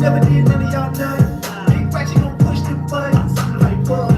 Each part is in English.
never did none of y'all none. Big Ratchet gon' push them buttons. Pipe up,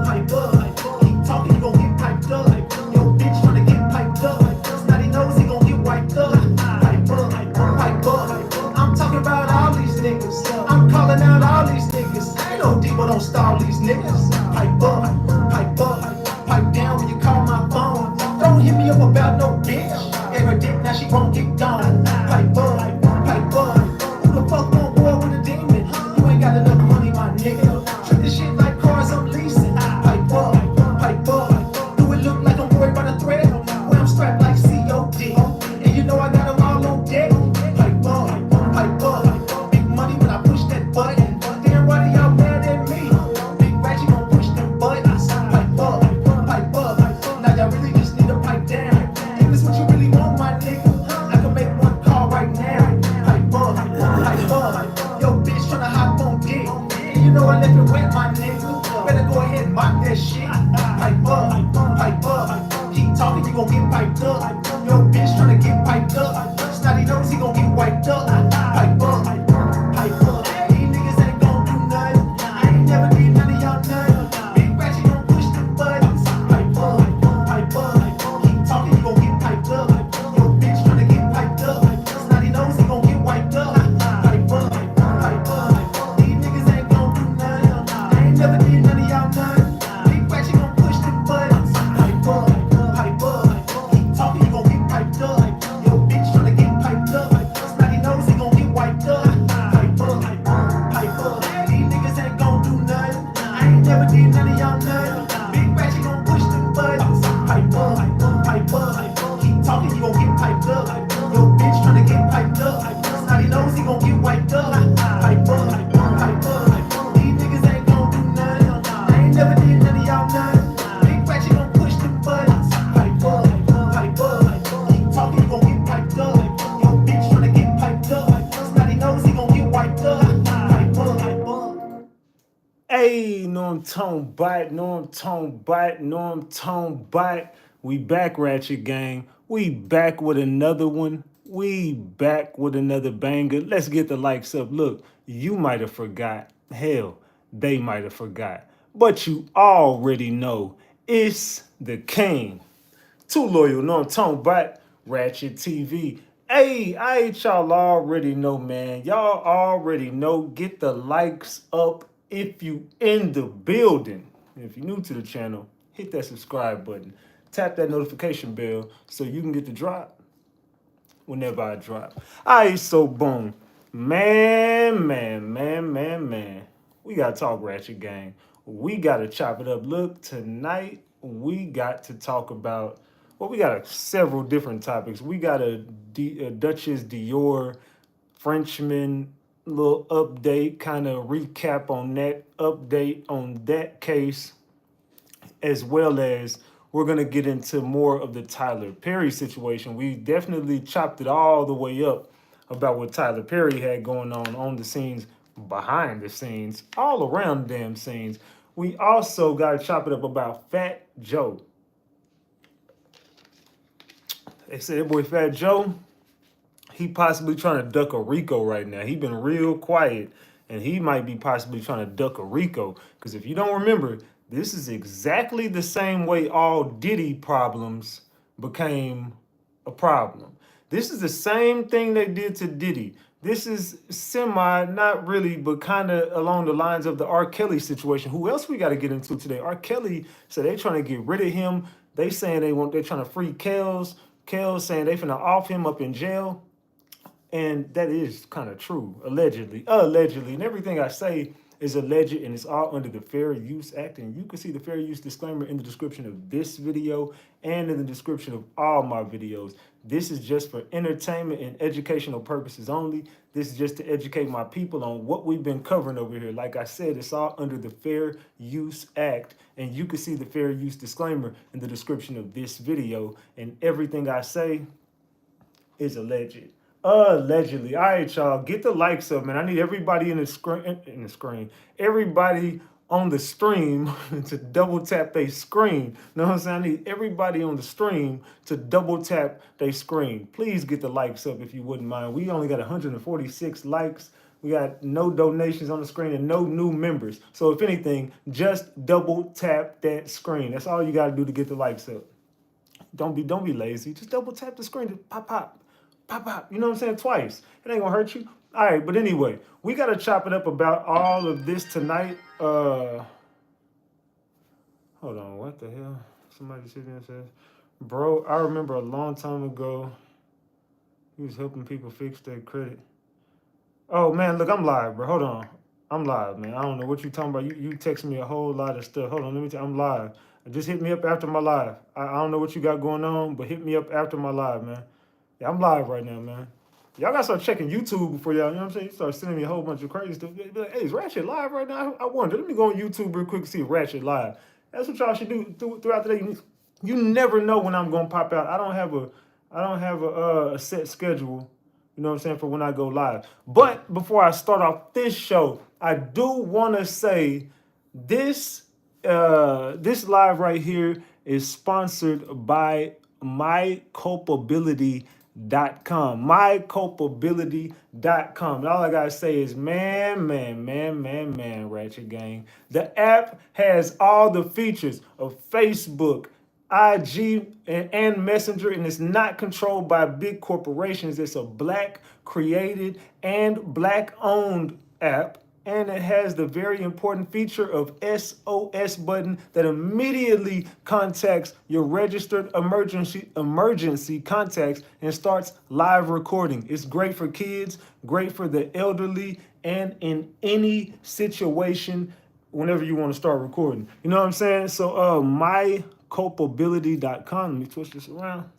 pipe up. Keep talking, you gon' get piped up. Yo, bitch tryna get piped up. Snotty nose, he gon' get wiped up. Pipe up, pipe up. I'm talking about all these niggas. I'm calling out all these niggas. Ain't no Debo, don't stall these niggas. Pipe up, pipe up. Pipe down when you call my phone. Don't hit me up about no bitch. Gave her dick, now she won't get gone. Pipe up, pipe up. Who the fuck want war with a demon? You ain't got enough money, my nigga. Treat this shit like cars I'm leasing. Pipe up, pipe up. Do it look like I'm worried about a threat? When I'm strapped like COD. And you know I got them all on deck. Pipe up, pipe up. Big money when I push that button. Damn right, y'all mad at me. Big Ratchet gon' push them buttons. Pipe up, pipe up. Now y'all really just need to pipe down. If this what you really want, my nigga, I can make one call right now. Pipe up, pipe up. Yo, bitch tryna hop on dick. And you know I left it wet, my nigga. Better go ahead and mop that shit. Pipe up, pipe up. Keep talking, you gon' get piped up. Yo, bitch tryna get piped up. Snotty nose, he gon' get wiped up. Pipe up, pipe up. These niggas ain't gon' do nothing. I ain't never did none of y'all nothing. Big Ratchet gon' push them buttons. Pipe up, pipe up. Keep talking, you gon' get piped up. Yo, bitch tryna get piped up. Snotty nose, he gon' get wiped up. Pipe up, pipe up. These niggas ain't gon' do nothing. I ain't never did none of y'all nothing. Big Ratchet gon' push them buttons. Pipe up, pipe up. Keep talking, you gon' get piped up. Yo, bitch tryna get piped up. Snotty nose, he gon' get wiped up. Pipe up, pipe up. These niggas ain't gon' do nothing. I ain't never did none of y'all nothing. Big Ratchet gon' push them buttons. Pipe up, pipe up. Keep talking, you gon' get piped up. Yo, bitch tryna get piped up. Snotty nose, he gon' get wiped up. Pipe up, pipe up. These niggas ain't gon' do nothing. I ain't never did none of y'all nothing. Big Ratchet gon' push them buttons. Pipe up, pipe up. Keep talking, you gon' get piped up. Yo, bitch tryna get piped up. Snotty nose, he gon' get wiped up. Pipe up, pipe up. Hey, Norm Tone Bite, Norm Tone Bite, Norm Tone Bite. We back, Ratchet Gang. We back with another one. We back with another banger. Let's get the likes up. Look, you might have forgot. Hell, they might have forgot. But you already know it's the king. Too loyal, Norm Tone Bite, Ratchet TV. Hey, y'all already know, man. Y'all already know. Get the likes up if you in the building. If you're new to the channel, hit that subscribe button. Tap that notification bell so you can get the drop whenever I drop. Alright, so boom. Man. We gotta talk, Ratchet Gang. We gotta chop it up. Look, tonight we got to talk about, well, we got several different topics. We got a Duchess Dior Frenchman little update, kind of recap on that update on that case, as well as we're going to get into more of the Tyler Perry situation. We definitely chopped it all the way up about what Tyler Perry had going on the scenes, behind the scenes, all around the damn scenes. We also got to chop it up about Fat Joe. They said that boy Fat Joe, he possibly trying to duck a RICO right now. He been real quiet, and he might be possibly trying to duck a RICO. Because if you don't remember, this is exactly the same way all Diddy problems became a problem. This is the same thing they did to Diddy. This is semi, not really, but kind of along the lines of the R. Kelly situation. Who else we got to get into today? R. Kelly said they trying to get rid of him. They saying they're trying to free Kels. Kels saying they finna off him up in jail. And that is kind of true, allegedly. And everything I say is alleged, and it's all under the Fair Use Act. And you can see the Fair Use disclaimer in the description of this video and in the description of all my videos. This is just for entertainment and educational purposes only. This is just to educate my people on what we've been covering over here. Like I said, it's all under the Fair Use Act. And you can see the Fair Use disclaimer in the description of this video. And everything I say is alleged. Allegedly. All right, y'all, get the likes up, man. I need everybody in the screen, everybody on the stream to double tap their screen. Know what I'm saying? I need everybody on the stream to double tap their screen. Please get the likes up if you wouldn't mind. We only got 146 likes. We got no donations on the screen and no new members. So if anything, just double tap that screen. That's all you got to do to get the likes up. Don't be lazy. Just double tap the screen. Just pop, pop, pop, pop. You know what I'm saying? Twice. It ain't gonna hurt you. All right, but anyway, we gotta chop it up about all of this tonight. Hold on, what the hell? Somebody sitting there and says, bro, I remember a long time ago, he was helping people fix their credit. Oh man, look, I'm live, bro. Hold on. I'm live, man. I don't know what you talking about. You text me a whole lot of stuff. Hold on, let me tell you, I'm live. Just hit me up after my live. I don't know what you got going on, but hit me up after my live, man. Yeah, I'm live right now, man. Y'all gotta start checking YouTube before y'all, you know what I'm saying? You start sending me a whole bunch of crazy stuff. Be like, hey, is Ratchet live right now? I wonder. Let me go on YouTube real quick and see Ratchet live. That's what y'all should do throughout the day. You never know when I'm gonna pop out. I don't have a set schedule, you know what I'm saying, for when I go live. But before I start off this show, I do want to say this live right here is sponsored by myculpability.com. Myculpability.com. And all I gotta say is man, Ratchet Gang. The app has all the features of Facebook, IG, and Messenger, and it's not controlled by big corporations. It's a black created and black owned app. And it has the very important feature of SOS button that immediately contacts your registered emergency contacts and starts live recording. It's great for kids, great for the elderly, and in any situation whenever you want to start recording. You know what I'm saying? So myculpability.com. Let me twist this around.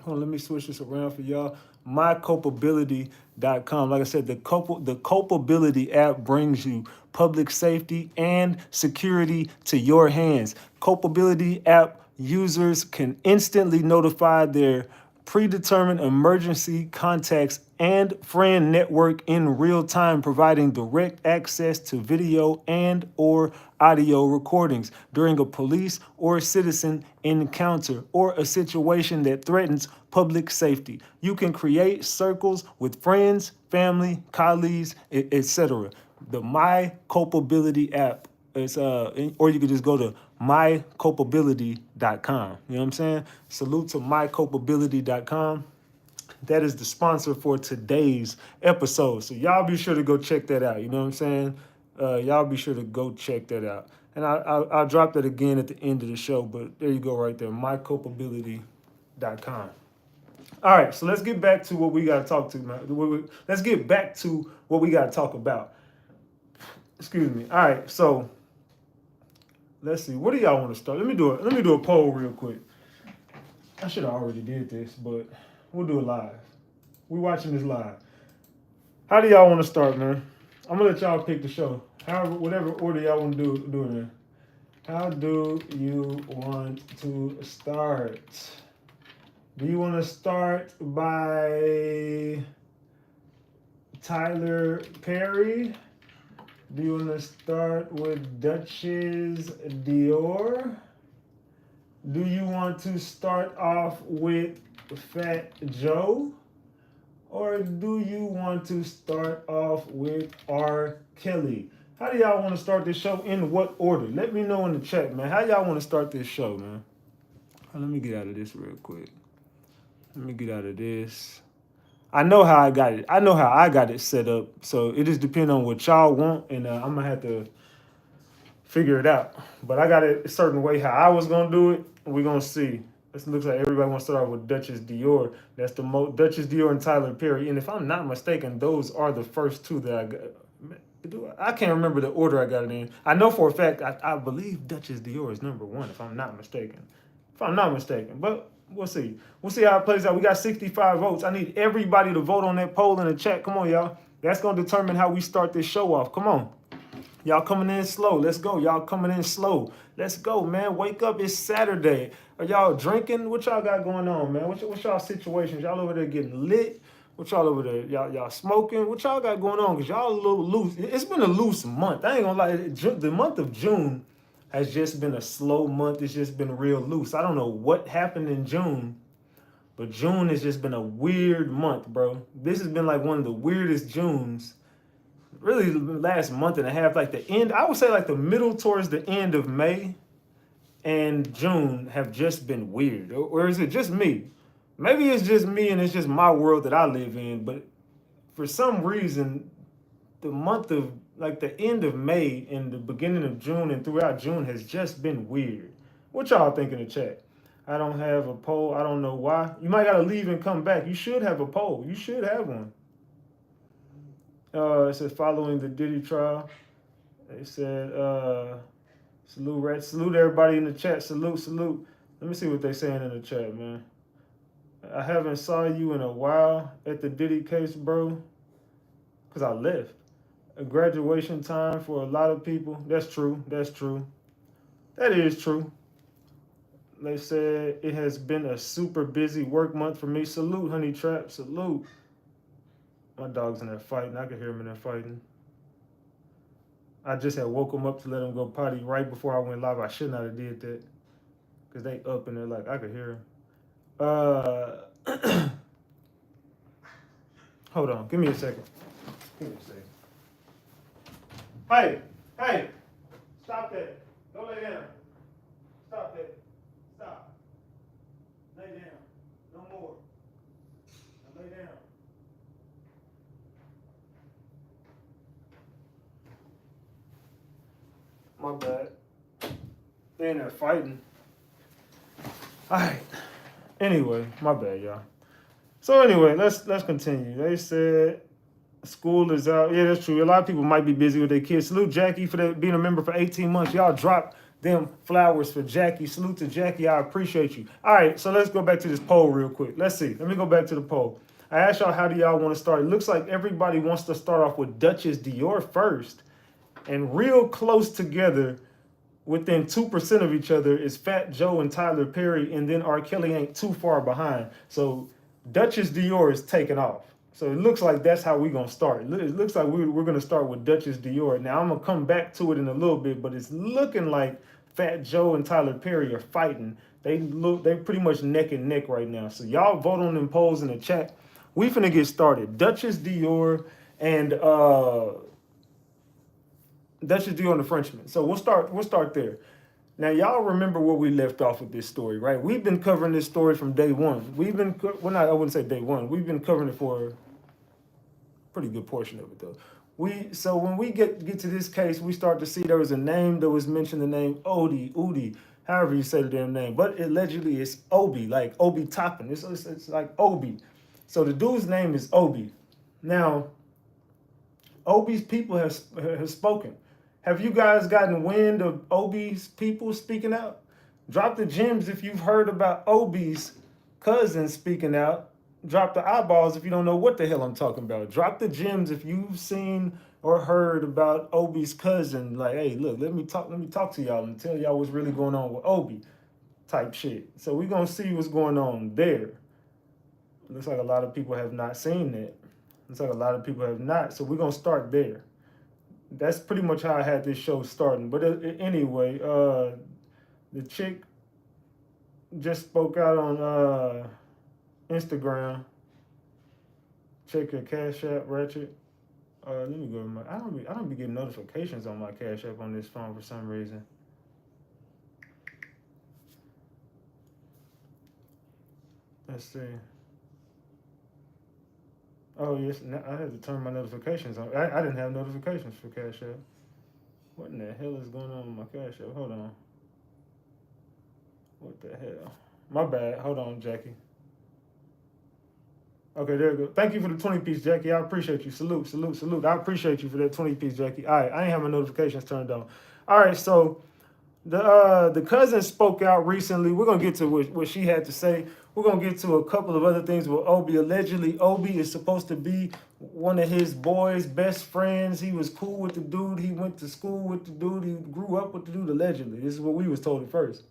Hold on, let me switch this around for y'all. Myculpability.com. Like I said, the Culpability app brings you public safety and security to your hands. Culpability app users can instantly notify their predetermined emergency contacts and friend network in real time, providing direct access to video and or audio recordings during a police or citizen encounter or a situation that threatens public safety. You can create circles with friends, family, colleagues, etc. The My Culpability app is or you could just go to myculpability.com. You know what I'm saying? Salute to myculpability.com. That is the sponsor for today's episode. So y'all be sure to go check that out. You know what I'm saying? Y'all be sure to go check that out. And I'll drop that again at the end of the show. But there you go right there, myculpability.com. All right, so let's get back to what we got to talk to, man. Let's get back to what we got to talk about. Excuse me. All right, so let's see. What do y'all want to start? Let me do a poll real quick. I should have already did this, but we'll do it live. We watching this live. How do y'all want to start, man? I'm gonna let y'all pick the show. However, whatever order y'all want to do it in. How do you want to start? Do you want to start by Tyler Perry? Do you want to start with Duchess Dior? Do you want to start off with Fat Joe? Or do you want to start off with R. Kelly? How do y'all want to start this show? In what order? Let me know in the chat, man. How y'all want to start this show, man? Let me get out of this real quick. Let me get out of this. I know how I got it. I know how I got it set up. So it just depends on what y'all want, and I'm gonna have to figure it out. But I got it a certain way how I was gonna do it. And we're gonna see. This looks like everybody wants to start off with Duchess Dior. That's the Duchess Dior and Tyler Perry. And if I'm not mistaken, those are the first two that I got. I can't remember the order I got it in. I know for a fact I believe Duchess Dior is number one, if I'm not mistaken. But we'll see. We'll see how it plays out. We got 65 votes. I need everybody to vote on that poll in the chat. Come on, y'all. That's going to determine how we start this show off. Come on. Y'all coming in slow. Let's go. Y'all coming in slow. Let's go, man. Wake up. It's Saturday. Are y'all drinking? What y'all got going on, man? What's y'all situations? Y'all over there getting lit? What y'all over there? Y'all smoking? What y'all got going on? Because y'all a little loose. It's been a loose month. I ain't going to lie. The month of June has just been a slow month. It's just been real loose. I don't know what happened in June, but June has just been a weird month, bro. This has been like one of the weirdest Junes really the last month and a half, like the end, I would say like the middle towards the end of May and June have just been weird. Or is it just me? Maybe it's just me and it's just my world that I live in, but for some reason, the month of like the end of May and the beginning of June and throughout June has just been weird. What y'all think in the chat? I don't have a poll. I don't know why. You might gotta leave and come back. You should have a poll. You should have one. It says following the Diddy trial. They said salute everybody in the chat. Salute. Let me see what they saying in the chat, man. I haven't saw you in a while at the Diddy case, bro. Cause I left. A graduation time for a lot of people. That's true. That is true. They said it has been a super busy work month for me. Salute, Honey Trap. Salute. My dog's in there fighting. I can hear him in there fighting. I just had woke him up to let him go potty right before I went live. I should not have did that. Because they up in there like I could hear him. Hold on. Give me a second. Hey. Stop that. Don't lay down. Stop that. Stop. Lay down. No more. Now lay down. My bad. They in there fighting. Alright. Anyway, my bad, y'all. So anyway, let's continue. They said school is out. Yeah, that's true. A lot of people might be busy with their kids. Salute Jackie for being a member for 18 months. Y'all dropped them flowers for Jackie. Salute to Jackie. I appreciate you. All right, so let's go back to this poll real quick. Let's see. Let me go back to the poll. I asked y'all, how do y'all want to start? It looks like everybody wants to start off with Duchess Dior first. And real close together, within 2% of each other, is Fat Joe and Tyler Perry. And then R. Kelly ain't too far behind. So Duchess Dior is taking off. So it looks like that's how we're going to start. It looks like we're going to start with Duchess Dior. Now, I'm going to come back to it in a little bit, but it's looking like Fat Joe and Tyler Perry are fighting. They're pretty much neck and neck right now. So y'all vote on them polls in the chat. We finna get started. Duchess Dior and the Frenchman. So we'll start there. Now, y'all remember where we left off with this story, right? We've been covering this story from day one. I wouldn't say day one. We've been covering it for a pretty good portion of it, though. So when we get to this case, we start to see there was a name that was mentioned, the name Udi, however you say the damn name. But allegedly it's Obi, like Obi Toppin. It's like Obi. So the dude's name is Obi. Now, Obi's people have spoken. Have you guys gotten wind of Obi's people speaking out? Drop the gems if you've heard about Obi's cousin speaking out. Drop the eyeballs if you don't know what the hell I'm talking about. Drop the gems if you've seen or heard about Obi's cousin. Like, hey, look, let me talk to y'all and tell y'all what's really going on with Obi type shit. So we're going to see what's going on there. Looks like a lot of people have not seen that. Looks like a lot of people have not. So we're going to start there. That's pretty much how I had this show starting. But anyway, the chick just spoke out on Instagram. Check your Cash App, Ratchet. Let me go to my. I don't be getting notifications on my Cash App on this phone for some reason. Let's see. Oh, yes, I had to turn my notifications on. I didn't have notifications for Cash App. What in the hell is going on with my Cash App? Hold on. What the hell? My bad. Hold on, Jackie. Okay, there we go. Thank you for the 20-piece, Jackie. I appreciate you. Salute. I appreciate you for that 20-piece, Jackie. All right, I ain't have my notifications turned on. All right, so the cousin spoke out recently. We're going to get to what she had to say. We're going to get to a couple of other things with Obi. Allegedly, Obi is supposed to be one of his boys' best friends. He was cool with the dude. He went to school with the dude. He grew up with the dude, allegedly. This is what we was told at first.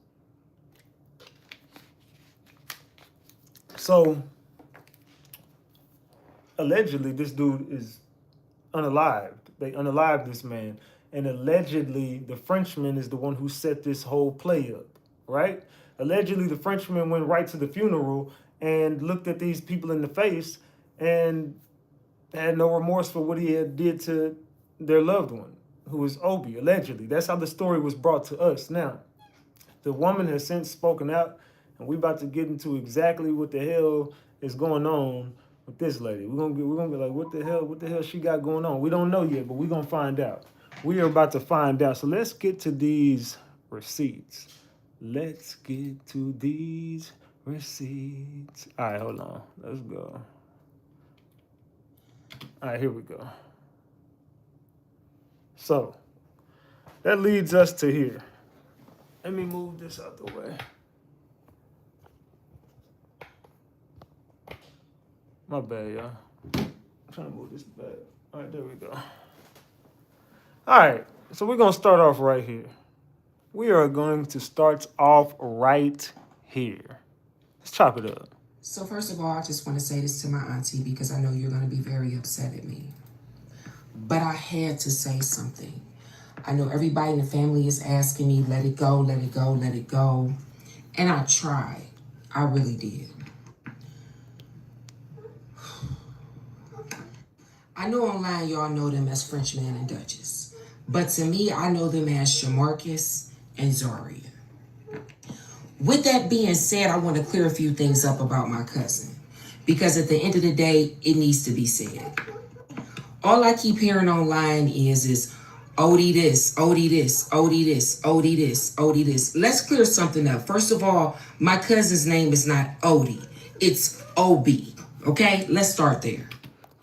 So, allegedly, this dude is unalived. They unalived this man. And allegedly, the Frenchman is the one who set this whole play up, right? Allegedly, the Frenchman went right to the funeral and looked at these people in the face and had no remorse for what he had did to their loved one, who is Obi, allegedly. That's how the story was brought to us. Now, the woman has since spoken out, and we about to get into exactly what the hell is going on with this lady. We're gonna be like, what the hell she got going on? We don't know yet, but we're gonna find out. We are about to find out. So let's get to these receipts. Let's get to these receipts. All right, hold on. Let's go. All right, here we go. So that leads us to here. Let me move this out the way. My bad, y'all. I'm trying to move this back. All right, there we go. All right, so we're going to start off right here. We are going to start off right here. Let's chop it up. So first of all, I just want to say this to my auntie because I know you're going to be very upset at me. But I had to say something. I know everybody in the family is asking me, let it go, let it go, let it go. And I tried. I really did. I know online y'all know them as Frenchman and Duchess. But to me, I know them as Shamarcus and Zaria. With that being said, I want to clear a few things up about my cousin. Because at the end of the day, it needs to be said. All I keep hearing online is Odie this, Odie this, Odie this, Odie this, Odie this. Let's clear something up. First of all, my cousin's name is not Odie. It's Obi. Okay? Let's start there.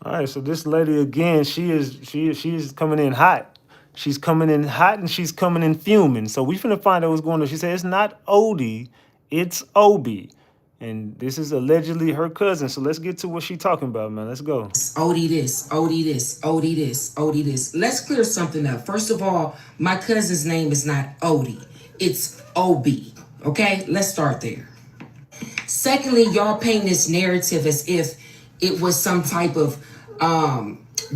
All right, so this lady again, she is coming in hot. She's coming in hot and she's coming in fuming. So we finna find out what's going on. She said it's not Odie, it's Obi. And this is allegedly her cousin. So let's get to what she's talking about, man. Let's go. Odie this, Odie this, Odie this, Odie this. Let's clear something up. First of all, my cousin's name is not Odie. It's Obi. Okay? Let's start there. Secondly, y'all paint this narrative as if it was some type of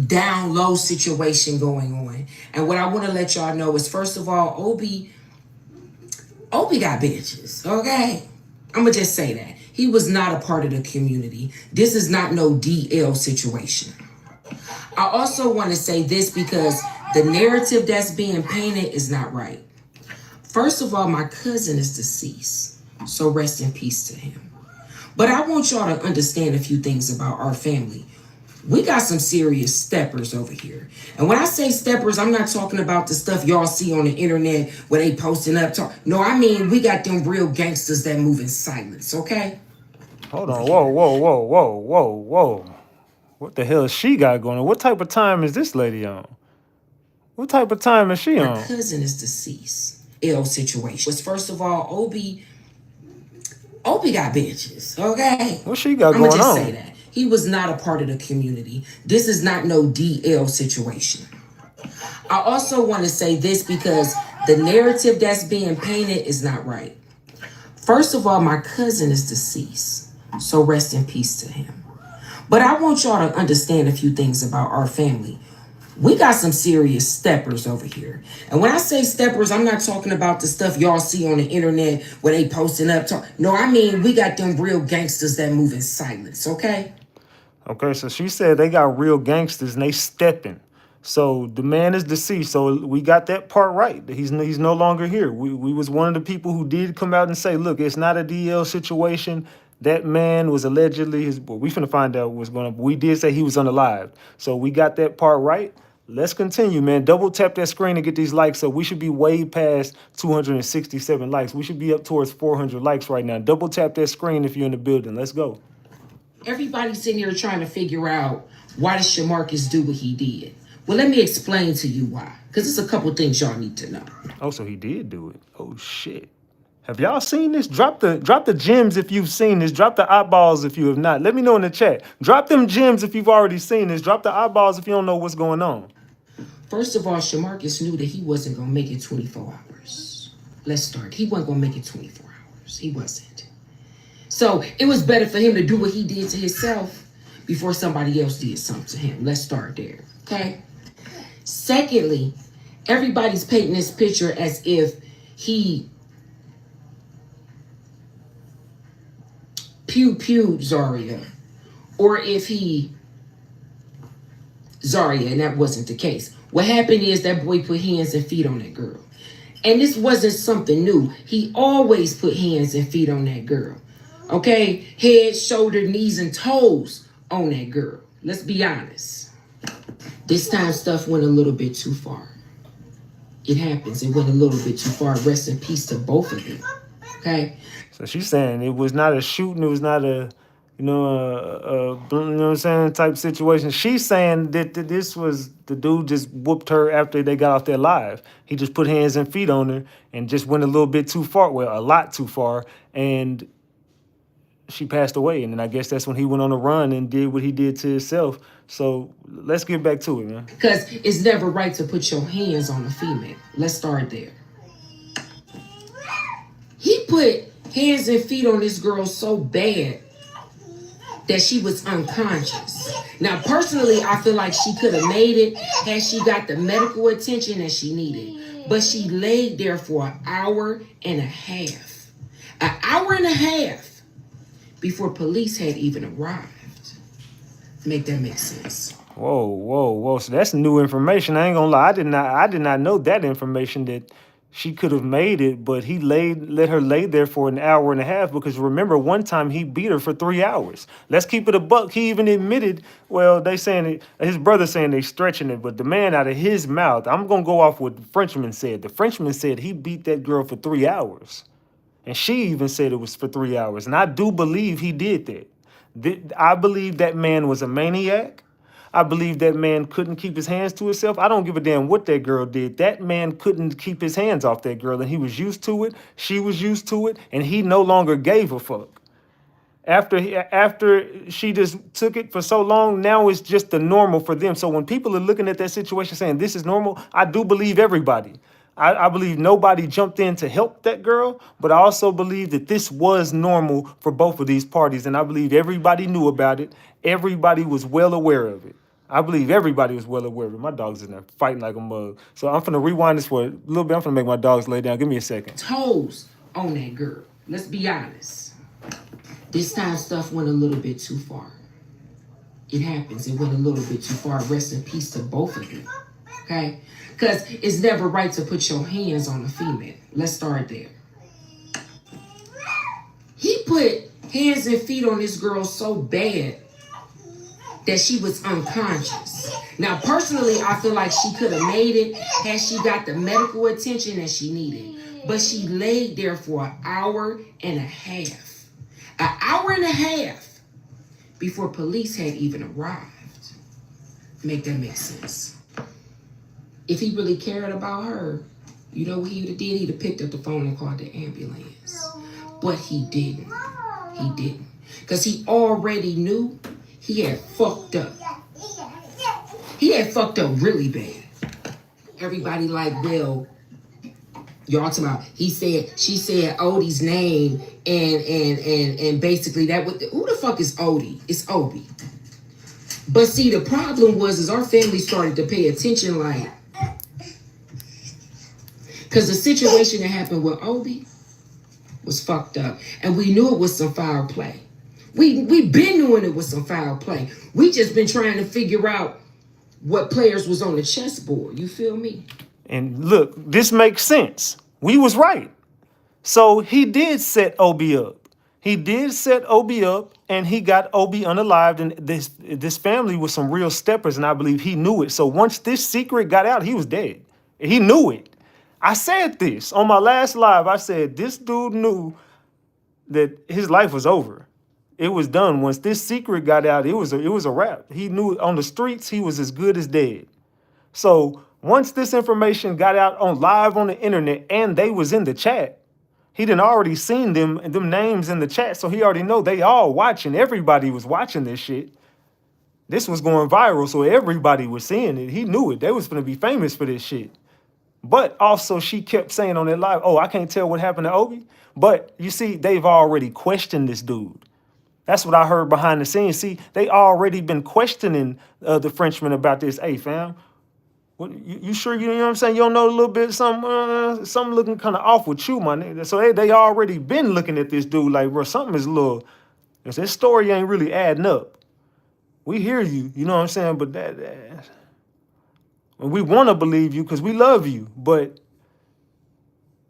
down low situation going on. And what I want to let y'all know is, first of all, Obi got bitches, okay? I'm going to just say that. He was not a part of the community. This is not no DL situation. I also want to say this because the narrative that's being painted is not right. First of all, my cousin is deceased, so rest in peace to him. But I want y'all to understand a few things about our family. We got some serious steppers over here. And when I say steppers, I'm not talking about the stuff y'all see on the internet where they posting up. No, I mean, we got them real gangsters that move in silence, okay? Hold on. Whoa. What the hell she got going on? What type of time is this lady on? What type of time is she on? My cousin is deceased. Ill situation. Was first of all, Obi got bitches, okay? What she got going on? I'm gonna just say that. He was not a part of the community. This is not no DL situation. I also want to say this because the narrative that's being painted is not right. First of all, my cousin is deceased, so rest in peace to him. But I want y'all to understand a few things about our family. We got some serious steppers over here. And when I say steppers, I'm not talking about the stuff y'all see on the internet where they posting up. No, I mean, we got them real gangsters that move in silence, okay? Okay, so she said they got real gangsters and they stepping. So the man is deceased. So we got that part right. He's no longer here. We was one of the people who did come out and say, look, it's not a DL situation. That man was allegedly we finna find out what's going on. We did say he was unalived. So we got that part right. Let's continue, man. Double tap that screen and get these likes up. We should be way past 267 likes. We should be up towards 400 likes right now. Double tap that screen if you're in the building. Let's go. Everybody's sitting here trying to figure out why did Shamarcus do what he did. Well, let me explain to you why. Because there's a couple things y'all need to know. Oh, so he did do it. Oh, shit. Have y'all seen this? Drop the gems if you've seen this. Drop the eyeballs if you have not. Let me know in the chat. Drop them gems if you've already seen this. Drop the eyeballs if you don't know what's going on. First of all, Shamarcus knew that he wasn't going to make it 24 hours. Let's start. He wasn't going to make it 24 hours. He wasn't. So it was better for him to do what he did to himself before somebody else did something to him. Let's start there, okay? Secondly, everybody's painting this picture as if he pew-pewed Zaria, or if he Zaria, and that wasn't the case. What happened is that boy put hands and feet on that girl. And this wasn't something new. He always put hands and feet on that girl. Okay? Head, shoulder, knees, and toes on that girl. Let's be honest. This time stuff went a little bit too far. It happens. It went a little bit too far. Rest in peace to both of them. Okay? So she's saying it was not a shooting, it was not a, you know what I'm saying, type situation. She's saying that this was the dude just whooped her after they got off there live. He just put hands and feet on her and just went a little bit too far, well, a lot too far, and she passed away. And then I guess that's when he went on a run and did what he did to himself. So let's get back to it, man. Because it's never right to put your hands on a female. Let's start there. He put hands and feet on this girl so bad that she was unconscious. Now, personally, I feel like she could have made it had she got the medical attention that she needed. But she laid there for an hour and a half. An hour and a half before police had even arrived. Make that make sense. Whoa, whoa, whoa. So that's new information. I ain't gonna lie. I did not know that information, that she could have made it, but he let her lay there for an hour and a half, because remember, one time he beat her for 3 hours. Let's keep it a buck. He even admitted, well, they saying it, his brother saying they stretching it, but the man out of his mouth, I'm gonna go off what the Frenchman said. The Frenchman said he beat that girl for 3 hours. And she even said it was for 3 hours. And I do believe he did that. I believe that man was a maniac. I believe that man couldn't keep his hands to himself. I don't give a damn what that girl did. That man couldn't keep his hands off that girl, and he was used to it. She was used to it, and he no longer gave a fuck. After she just took it for so long, now it's just the normal for them. So when people are looking at that situation saying this is normal, I do believe everybody. I believe nobody jumped in to help that girl, but I also believe that this was normal for both of these parties, and I believe everybody knew about it. Everybody was well aware of it. I believe everybody was well aware of it. My dog's in there fighting like a mug. So I'm finna rewind this for a little bit. I'm finna make my dogs lay down. Give me a second. Toes on that girl. Let's be honest. This time stuff went a little bit too far. It happens. It went a little bit too far. Rest in peace to both of them. Okay? Because it's never right to put your hands on a female. Let's start there. He put hands and feet on this girl so bad that she was unconscious. Now, personally, I feel like she could have made it had she got the medical attention that she needed. But she laid there for an hour and a half. An hour and a half before police had even arrived. Make that make sense. If he really cared about her, you know what he would have did? He'd have picked up the phone and called the ambulance. But he didn't. He didn't. Because he already knew he had fucked up. He had fucked up really bad. Everybody like, well, y'all talking about, she said Odie's name, and basically that would, who the fuck is Odie? It's Obi. But see, the problem was our family started to pay attention, like, because the situation that happened with Obi was fucked up. And we knew it was some foul play. We been knowing it was some foul play. We just been trying to figure out what players was on the chessboard. You feel me? And look, this makes sense. We was right. So he did set Obi up. He did set Obi up, and he got Obi unalived. And this family was some real steppers, and I believe he knew it. So once this secret got out, he was dead. He knew it. I said this on my last live. I said this dude knew that his life was over. It was done. Once this secret got out, it was a wrap. He knew on the streets he was as good as dead. So once this information got out on live on the internet, and they was in the chat, he done already seen them names in the chat. So he already know they all watching. Everybody was watching this shit. This was going viral, so everybody was seeing it. He knew it. They was gonna be famous for this shit. But also she kept saying on that live, oh, I can't tell what happened to Obi. But you see, they've already questioned this dude. That's what I heard behind the scenes. See, they already been questioning the Frenchman about this. Hey, fam, what, you sure you know what I'm saying? You don't know a little bit something looking kind of off with you, my nigga. So they already been looking at this dude like, bro, something is a little, this story ain't really adding up. We hear you, you know what I'm saying? But and we want to believe you because we love you, but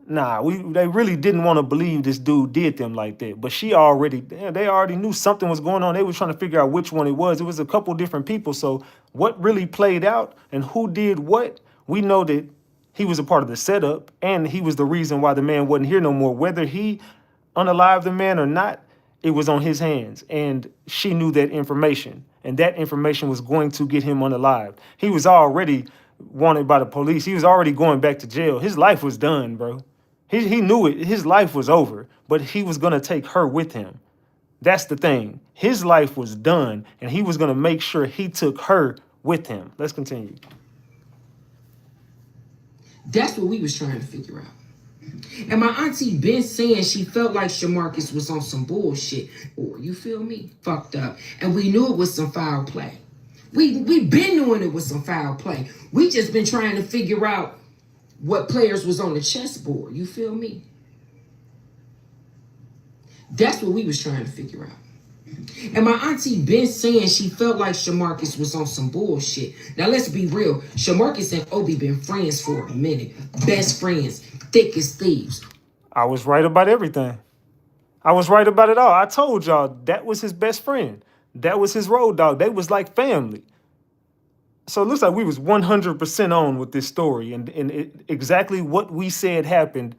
nah, they really didn't want to believe this dude did them like that. But they already knew something was going on. They were trying to figure out which one it was. It was a couple different people. So what really played out and who did what? We know that he was a part of the setup, and he was the reason why the man wasn't here no more. Whether he unalived the man or not, it was on his hands, and she knew that information, and that information was going to get him unalived. He was already wanted by the police. He was already going back to jail. His life was done, bro. He knew it. His life was over, but he was gonna take her with him. That's the thing. His life was done, and he was gonna make sure he took her with him. Let's continue. That's what we was trying to figure out. And my auntie been saying she felt like Shamarcus was on some bullshit, or you feel me? Fucked up. And we knew it was some foul play. We been knowing it was some foul play. We just been trying to figure out what players was on the chessboard. You feel me? That's what we was trying to figure out. And my auntie been saying she felt like Shamarcus was on some bullshit. Now let's be real. Shamarcus and Obi been friends for a minute. Best friends. Thick as thieves. I was right about everything. I was right about it all. I told y'all that was his best friend. That was his road dog. They was like family. So it looks like we was 100% on with this story, and exactly what we said happened.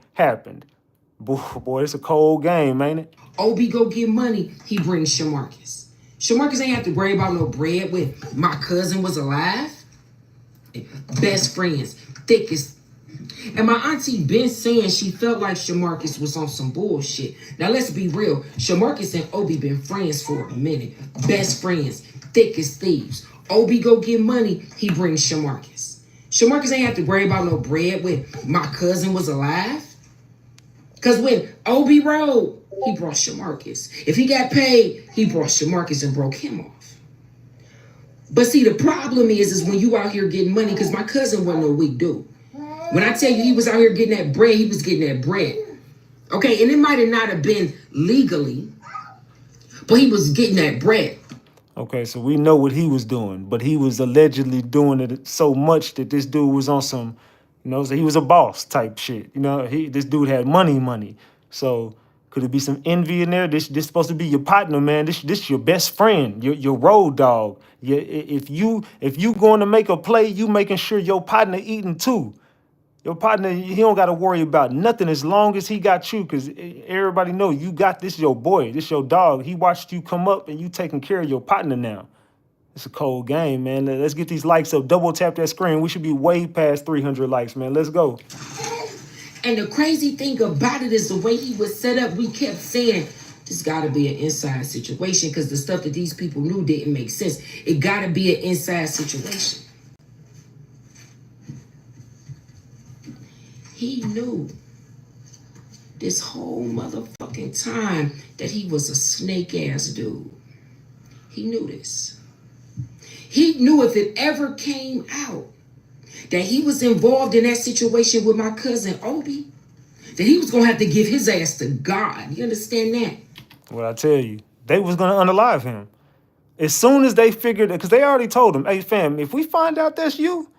Boy, it's a cold game, ain't it? Obi go get money, he brings Shamarcus. Shamarcus ain't have to worry about no bread when my cousin was alive. Best friends, thickest. And my auntie been saying she felt like Shamarcus was on some bullshit. Now let's be real. Shamarcus and Obi been friends for a minute. Best friends, thick as thieves. Obi go get money, he brings Shamarcus. Shamarcus ain't have to worry about no bread when my cousin was alive. Because when Obi rode, he brought Shamarcus. If he got paid, he brought Shamarcus and broke him off. But see, the problem is when you out here getting money, because my cousin wasn't no weak dude. When I tell you he was out here getting that bread, he was getting that bread. Okay, and it might have not have been legally, but he was getting that bread. Okay, so we know what he was doing, but he was allegedly doing it so much that this dude was on some, so he was a boss type shit. This dude had money. So could it be some envy in there? This supposed to be your partner, man. This your best friend, your road dog. If you going to make a play, you making sure your partner eating too. Your partner, he don't got to worry about nothing as long as he got you, because everybody know you got this your boy, this your dog. He watched you come up and you taking care of your partner now. It's a cold game, man. Let's get these likes up. Double tap that screen. We should be way past 300 likes, man. Let's go. And the crazy thing about it is the way he was set up, we kept saying, this got to be an inside situation, because the stuff that these people knew didn't make sense. It got to be an inside situation. He knew this whole motherfucking time that he was a snake ass dude. He knew this. He knew if it ever came out that he was involved in that situation with my cousin Obi, that he was going to have to give his ass to God. You understand that? What I tell you, they was going to unalive him. As soon as they figured it, because they already told him, hey, fam, if we find out that's you,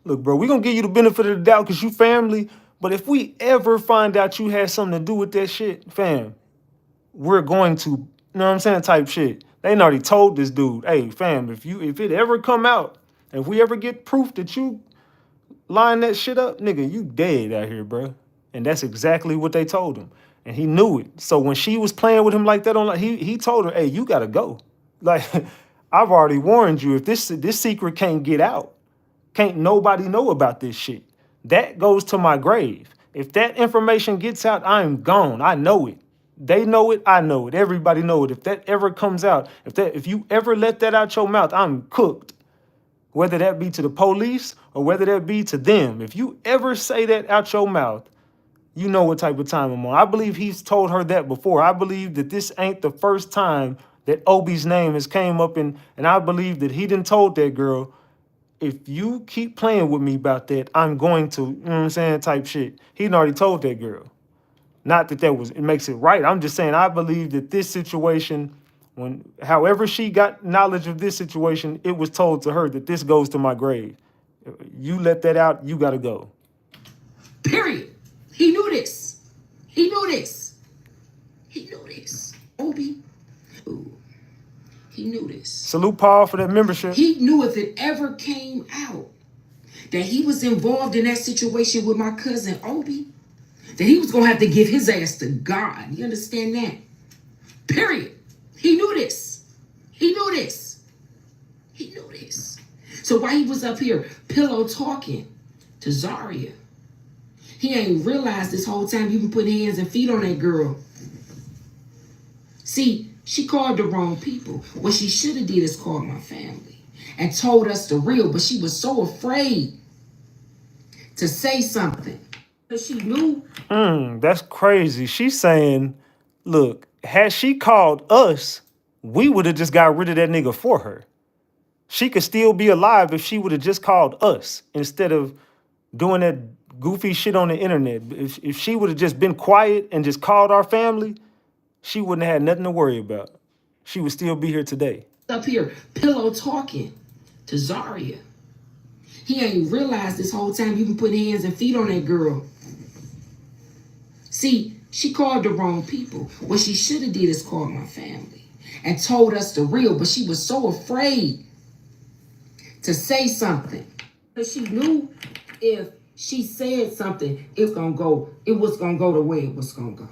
look, bro, we're going to give you the benefit of the doubt because you family. But if we ever find out you had something to do with that shit, fam, we're going to, you know what I'm saying, type shit. They already told this dude, hey, fam, if it ever come out, if we ever get proof that you line that shit up, nigga, you dead out here, bro. And that's exactly what they told him. And he knew it. So when she was playing with him like that, he told her, hey, you got to go. Like, I've already warned you. If this secret can't get out, can't nobody know about this shit. That goes to my grave. If that information gets out, I'm gone. I know it. They know it. I know it. Everybody know it. If that ever comes out, if you ever let that out your mouth, I'm cooked. Whether that be to the police or whether that be to them. If you ever say that out your mouth, you know what type of time I'm on. I believe he's told her that before. I believe that this ain't the first time that Obi's name has came up, and I believe that he done told that girl, if you keep playing with me about that, I'm going to, you know what I'm saying, type shit. He done already told that girl. Not that it makes it right. I'm just saying I believe that this situation However she got knowledge of this situation, it was told to her that this goes to my grave. You let that out, you gotta go. Period. He knew this. He knew this. He knew this. Obi. Ooh. He knew this. Salute Paul for that membership. He knew if it ever came out that he was involved in that situation with my cousin Obi, that he was going to have to give his ass to God. You understand that? Period. He knew this. He knew this. He knew this. So while he was up here pillow talking to Zaria, he ain't realized this whole time you been putting hands and feet on that girl. See, she called the wrong people. What she should have did is called my family and told us the real, but she was so afraid to say something. Because she knew. That's crazy. She's saying, look, had she called us, we would have just got rid of that nigga for her. She could still be alive if she would have just called us instead of doing that goofy shit on the internet. If she would have just been quiet and just called our family, she wouldn't have had nothing to worry about. She would still be here today. Up here, pillow talking to Zaria. He ain't realized this whole time you been putting hands and feet on that girl. See, she called the wrong people. What she should have did is called my family and told us the real, but she was so afraid to say something. Because she knew if she said something, it was gonna go the way it was gonna go.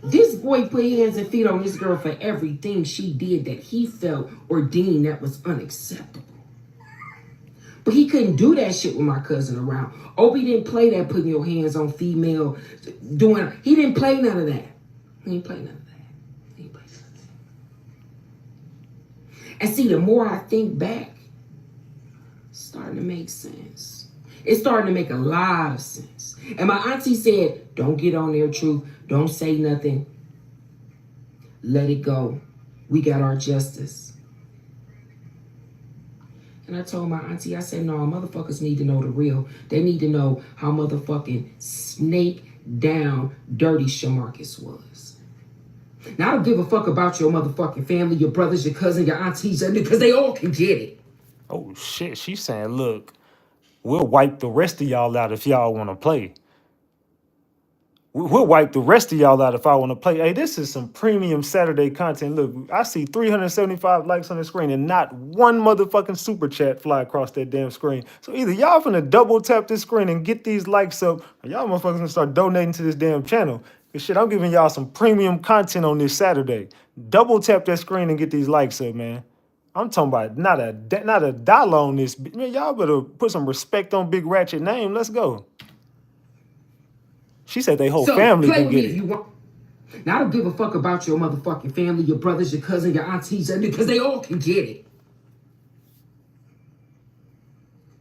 This boy put hands and feet on this girl for everything she did that he felt or deemed that was unacceptable. But he couldn't do that shit with my cousin around. Obi didn't play that putting your hands on female, he didn't play none of that. He didn't play none of that. He didn't play none of that. And see, the more I think back, it's starting to make sense. It's starting to make a lot of sense. And my auntie said, don't get on there, Truth. Don't say nothing. Let it go. We got our justice. And I told my auntie, I said, no, motherfuckers need to know the real. They need to know how motherfucking snake down dirty Shamarcus was. Now, I don't give a fuck about your motherfucking family, your brothers, your cousin, your aunties, because they all can get it. Oh, shit. She's saying, look, we'll wipe the rest of y'all out if y'all want to play. We'll wipe the rest of y'all out if I want to play. Hey, this is some premium Saturday content. Look, I see 375 likes on the screen and not one motherfucking super chat fly across that damn screen. So either y'all finna double tap this screen and get these likes up, or y'all motherfuckers gonna start donating to this damn channel. Cause shit, I'm giving y'all some premium content on this Saturday. Double tap that screen and get these likes up, man. I'm talking about not a dollar on this. Man, y'all better put some respect on Big Ratchet name. Let's go. She said they whole family can get it. Now, I don't give a fuck about your motherfucking family, your brothers, your cousin, your aunties, because they all can get it.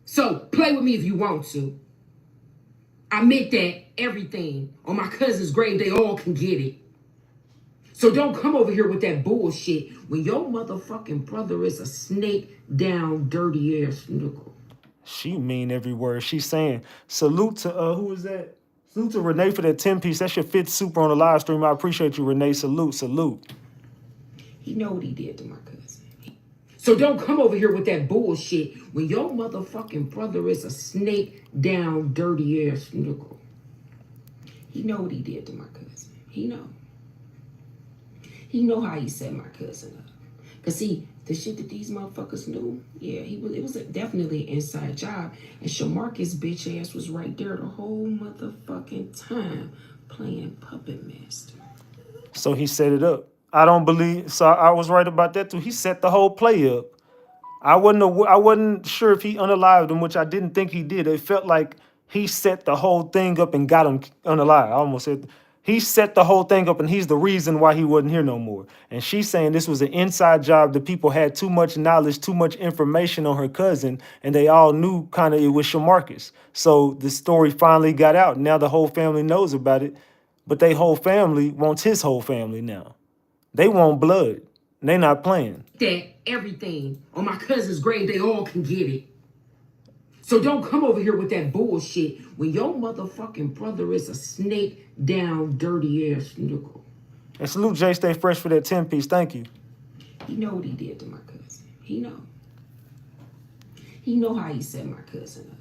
So play with me if you want to. I meant that everything on my cousin's grave, they all can get it. So don't come over here with that bullshit when your motherfucking brother is a snake down dirty ass nickel. She mean every word she's saying. Salute to who is that? Salute to Renee for that 10-piece. That shit fits super on the live stream. I appreciate you, Renee. Salute, salute. He know what he did to my cousin. So don't come over here with that bullshit when your motherfucking brother is a snake down dirty ass nickel. He know what he did to my cousin. He know. He know how he set my cousin up. Cause see, the shit that these motherfuckers knew, yeah, it was definitely an inside job. And Shamarcus bitch ass was right there the whole motherfucking time playing puppet master. So he set it up. I don't believe, so I was right about that too. He set the whole play up. I wasn't sure if he unalived him, which I didn't think he did. It felt like he set the whole thing up and got him unalived. I almost said he set the whole thing up and he's the reason why he wasn't here no more. And she's saying this was an inside job. The people had too much knowledge, too much information on her cousin, and they all knew kind of it was Shamarcus. So the story finally got out. Now the whole family knows about it, but they whole family wants his whole family now. They want blood. They not playing. That everything on my cousin's grave, they all can get it. So don't come over here with that bullshit when your motherfucking brother is a snake down dirty ass nickel. And salute Jay Stay Fresh for that 10-piece. Thank you. He know what he did to my cousin. He know. He know how he set my cousin up.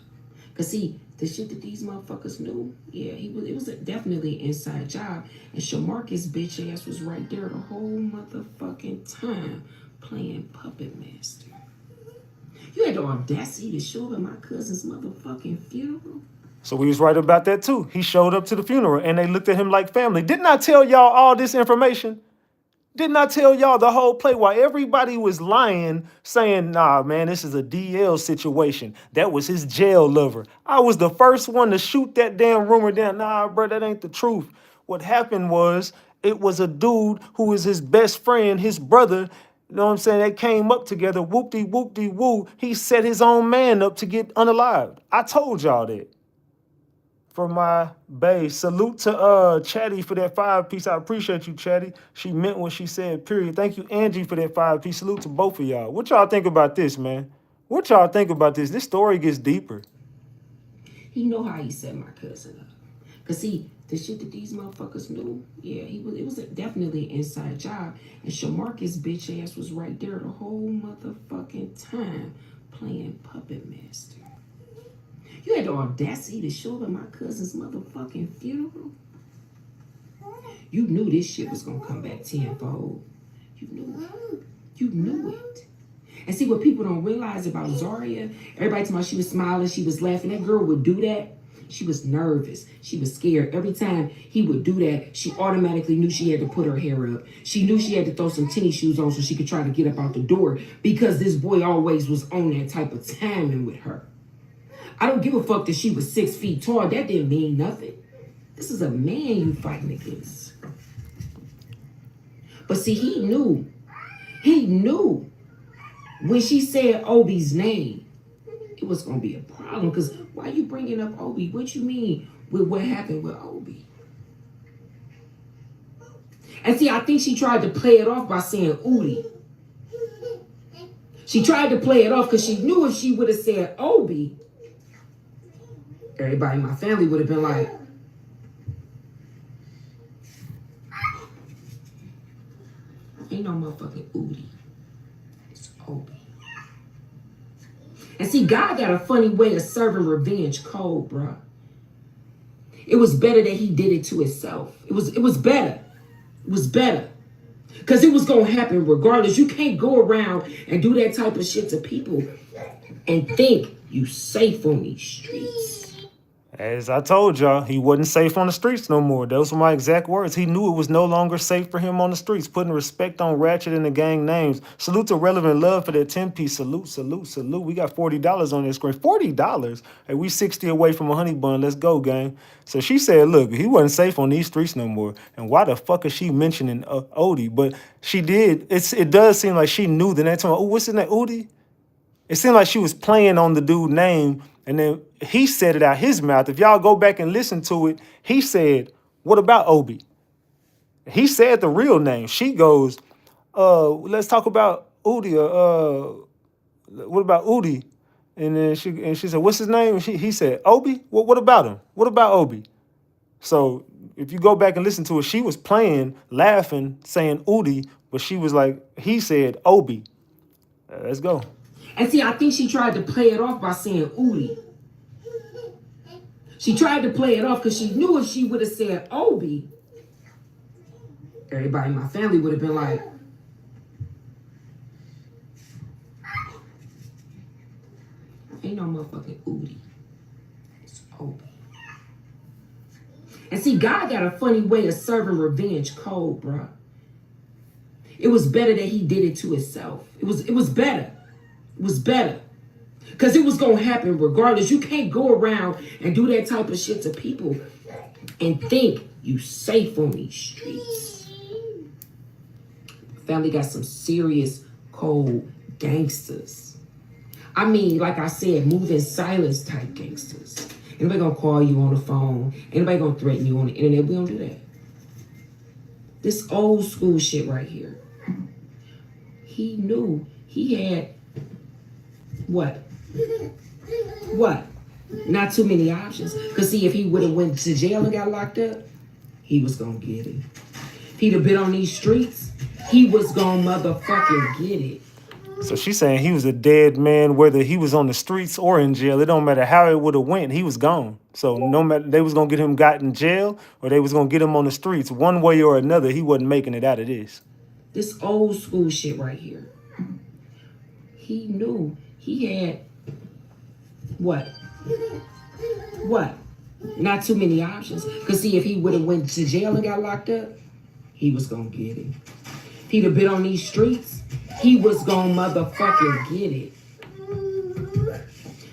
Cause see, the shit that these motherfuckers knew, yeah, it was definitely an inside job. And Shamarcus bitch ass was right there the whole motherfucking time playing puppet master. You had the audacity to show up at my cousin's motherfucking funeral. So we was right about that too. He showed up to the funeral and they looked at him like family. Didn't I tell y'all all this information? Didn't I tell y'all the whole play while everybody was lying, saying, nah, man, this is a DL situation. That was his jail lover. I was the first one to shoot that damn rumor down. Nah, bro, that ain't the truth. What happened was it was a dude who was his best friend, his brother. You know what I'm saying? They came up together, whoop-de-whoop-de-woo. He set his own man up to get unalived. I told y'all that. For my bae. Salute to Chatty for that 5-piece. I appreciate you, Chatty. She meant what she said, period. Thank you, Angie, for that 5-piece. Salute to both of y'all. What y'all think about this, man? What y'all think about this? This story gets deeper. He know how he set my cousin up. Cause see, the shit that these motherfuckers knew, yeah, it was definitely an inside job. And Shamarcus bitch ass was right there the whole motherfucking time playing puppet master. You had the audacity to show up at my cousin's motherfucking funeral. You knew this shit was gonna come back tenfold. You knew it. You knew it. And see what people don't realize about Zaria, everybody talking about she was smiling, she was laughing. That girl would do that. She was nervous. She was scared. Every time he would do that, she automatically knew she had to put her hair up. She knew she had to throw some tennis shoes on so she could try to get up out the door because this boy always was on that type of timing with her. I don't give a fuck that she was 6 feet tall. That didn't mean nothing. This is a man you fighting against. But see, he knew when she said Obi's name, it was going to be a problem. Because why you bringing up Obi? What you mean with what happened with Obi? And see, I think she tried to play it off by saying Udi. She tried to play it off because she knew if she would have said Obi, everybody in my family would have been like, ain't no motherfucking Udi. It's Obi. And see, God got a funny way of serving revenge cold, bro. It was better that he did it to himself. It was better. It was better. Because it was going to happen regardless. You can't go around and do that type of shit to people and think you safe on these streets. As I told y'all, he wasn't safe on the streets no more. Those were my exact words. He knew it was no longer safe for him on the streets, putting respect on Ratchet and the gang names. Salute to Relevant Love for that 10-piece. Salute, salute, salute. We got $40 on this screen. $40? Hey, we 60 away from a honey bun. Let's go, gang. So she said, look, he wasn't safe on these streets no more. And why the fuck is she mentioning Odie? But she did. It does seem like she knew the next time. Oh, what's his name? Odie? It seemed like she was playing on the dude's name, and then he said it out his mouth. If y'all go back and listen to it, he said, what about Obi? He said the real name. She goes, let's talk about Udi. What about Udi? And then she said, what's his name? And he said, Obi? What about him? What about Obi? So if you go back and listen to it, she was playing, laughing, saying Udi, but she was like, he said Obi. Let's go. And see, I think she tried to play it off by saying Udi. She tried to play it off because she knew if she would have said Obi, everybody in my family would have been like, ain't no motherfucking Udi. It's Obi. And see, God got a funny way of serving revenge cold, bro. It was better that he did it to himself. It was better. It was better. Because it was going to happen regardless. You can't go around and do that type of shit to people and think you safe on these streets. Family got some serious cold gangsters. I mean, like I said, moving silence type gangsters. Anybody going to call you on the phone? Anybody going to threaten you on the internet? We don't do that. This old school shit right here. He knew he had what? Not too many options. Because see, if he would have went to jail and got locked up, he was going to get it. he'd have been on these streets, he was gonna motherfucking get it. So she's saying he was a dead man, whether he was on the streets or in jail. It don't matter how it would have went. He was gone. So no matter they was gonna get him got in jail or they was gonna get him on the streets, one way or another, he wasn't making it out of this. This old school shit right here. He knew he had what? What? Not too many options. Cause see, if he would have went to jail and got locked up, he was gonna get it. If he'd have been on these streets, he was gonna motherfucking get it.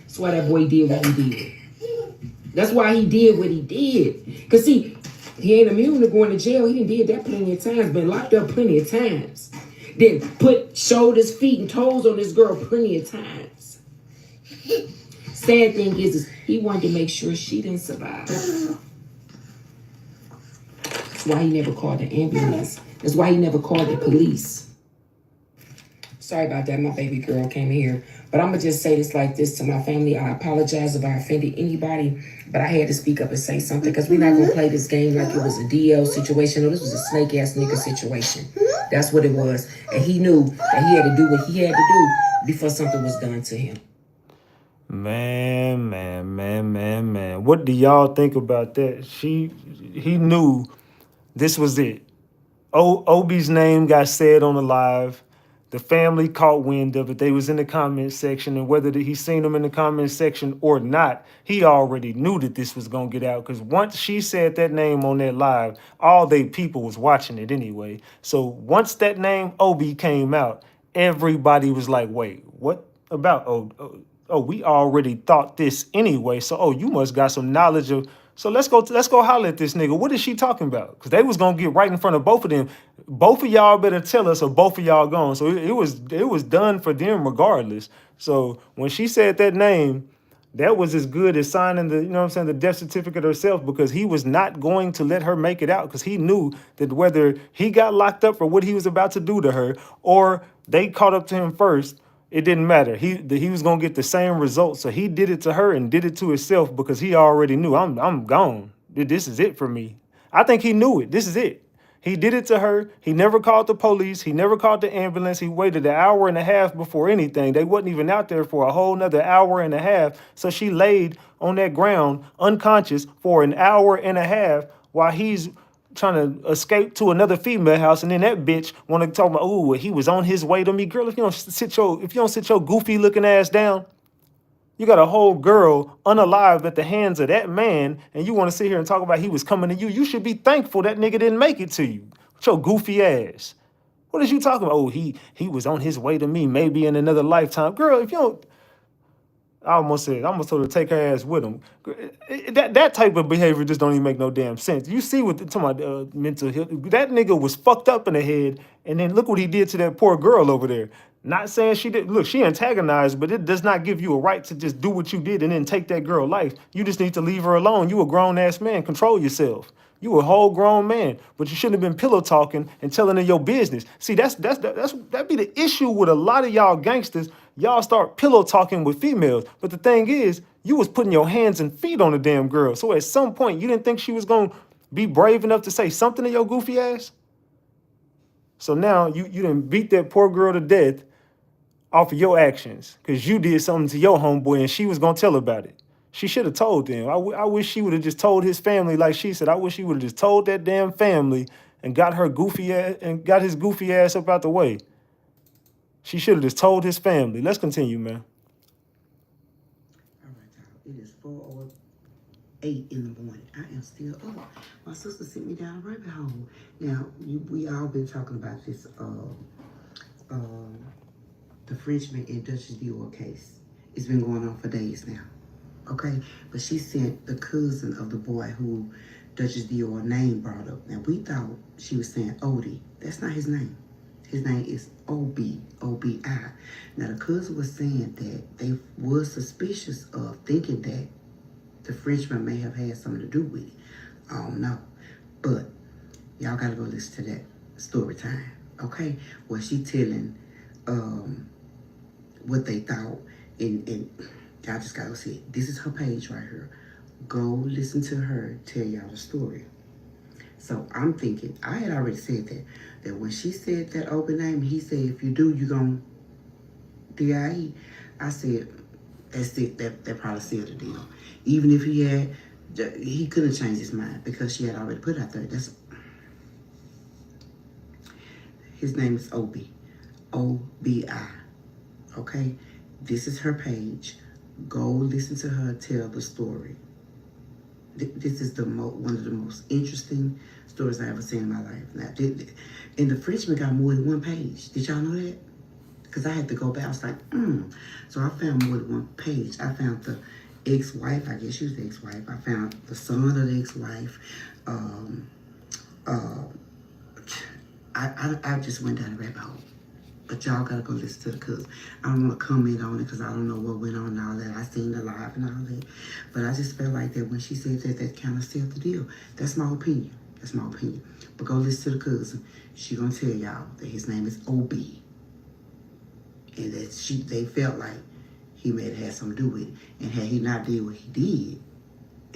That's why that boy did what he did. That's why he did what he did. Cause see, he ain't immune to going to jail. He done did that plenty of times, been locked up plenty of times. Then put shoulders, feet, and toes on this girl plenty of times. Sad thing is he wanted to make sure she didn't survive. That's why he never called the ambulance. That's why he never called the police. Sorry about that, my baby girl came here. But I'm going to just say this like this to my family. I apologize if I offended anybody, but I had to speak up and say something because we're not going to play this game like it was a DL situation. No, this was a snake-ass nigga situation. That's what it was. And he knew that he had to do what he had to do before something was done to him. Man. What do y'all think about that? He knew this was it. Obi's name got said on the live. The family caught wind of it. They was in the comment section, and whether he seen them in the comment section or not, he already knew that this was gonna get out. Because once she said that name on that live, all they people was watching it anyway. So once that name Obi came out, everybody was like, "Wait, what about oh, we already thought this anyway. So you must got some knowledge of." So let's go holler at this nigga. What is she talking about? Because they was gonna get right in front of both of them. Both of y'all better tell us or both of y'all gone. So it was done for them regardless. So when she said that name, that was as good as signing the death certificate herself, because he was not going to let her make it out, because he knew that whether he got locked up for what he was about to do to her or they caught up to him first, it didn't matter. He was gonna get the same results. So he did it to her and did it to himself because he already knew I'm gone. This is it for me. I think he knew it. This is it. He did it to her. He never called the police. He never called the ambulance. He waited an hour and a half before anything. They wasn't even out there for a whole nother hour and a half. So she laid on that ground unconscious for an hour and a half while he's trying to escape to another female house, and then that bitch want to talk about, oh, he was on his way to me. Girl, if you don't sit your goofy looking ass down, you got a whole girl unalive at the hands of that man, and you want to sit here and talk about he was coming to you. You should be thankful that nigga didn't make it to you. With your goofy ass. What is you talking about? Oh, he was on his way to me, maybe in another lifetime. Girl, if you don't, I almost told her to take her ass with him. That type of behavior just don't even make no damn sense. You see what talking about mental health. That nigga was fucked up in the head, and then look what he did to that poor girl over there. Not saying she did. Look, she antagonized, but it does not give you a right to just do what you did and then take that girl's life. You just need to leave her alone. You a grown ass man. Control yourself. You a whole grown man, but you shouldn't have been pillow talking and telling her your business. See, that be the issue with a lot of y'all gangsters. Y'all start pillow talking with females, but the thing is, you was putting your hands and feet on the damn girl. So at some point, you didn't think she was gonna be brave enough to say something to your goofy ass. So now you done beat that poor girl to death off of your actions because you did something to your homeboy and she was gonna tell about it. She should have told them. I wish she would have just told his family, like she said. I wish she would have just told that damn family and got her goofy ass and got his goofy ass up out the way. She should have just told his family. Let's continue, man. All right, y'all. It is 4:08 in the morning. I am still up. My sister sent me down a rabbit hole. Now, we all been talking about this, the Frenchman and Duchess Dior case. It's been going on for days now. Okay, but she sent the cousin of the boy who Duchess Dior name brought up. Now, we thought she was saying Odie. That's not his name. His name is Obi. Now, the cousin was saying that they was suspicious of thinking that the Frenchman may have had something to do with it. I don't know. But y'all got to go listen to that story time, okay? Where she telling what they thought, and y'all just got to see it. This is her page right here. Go listen to her tell y'all the story. So I'm thinking, I had already said that when she said that open name, he said, if you do, you gon' DIE. I said, that's it. That probably sealed the deal. Even if he couldn't change his mind because she had already put out there. His name is Obi, OBI. Okay, this is her page. Go listen to her tell the story. This is one of the most interesting stories I ever seen in my life. Now, and the Frenchman got more than one page. Did y'all know that? Because I had to go back. I was like, So I found more than one page. I found the ex-wife. I guess she was the ex-wife. I found the son of the ex-wife. I just went down the rabbit hole. But y'all gotta go listen to the cuz. I don't want to comment on it because I don't know what went on and all that. I seen the live and all that. But I just felt like that when she said that kind of sealed the deal. That's my opinion. That's my opinion. But go listen to the cousin. She gonna tell y'all that his name is OB. And that they felt like he may have had something to do with it. And had he not did what he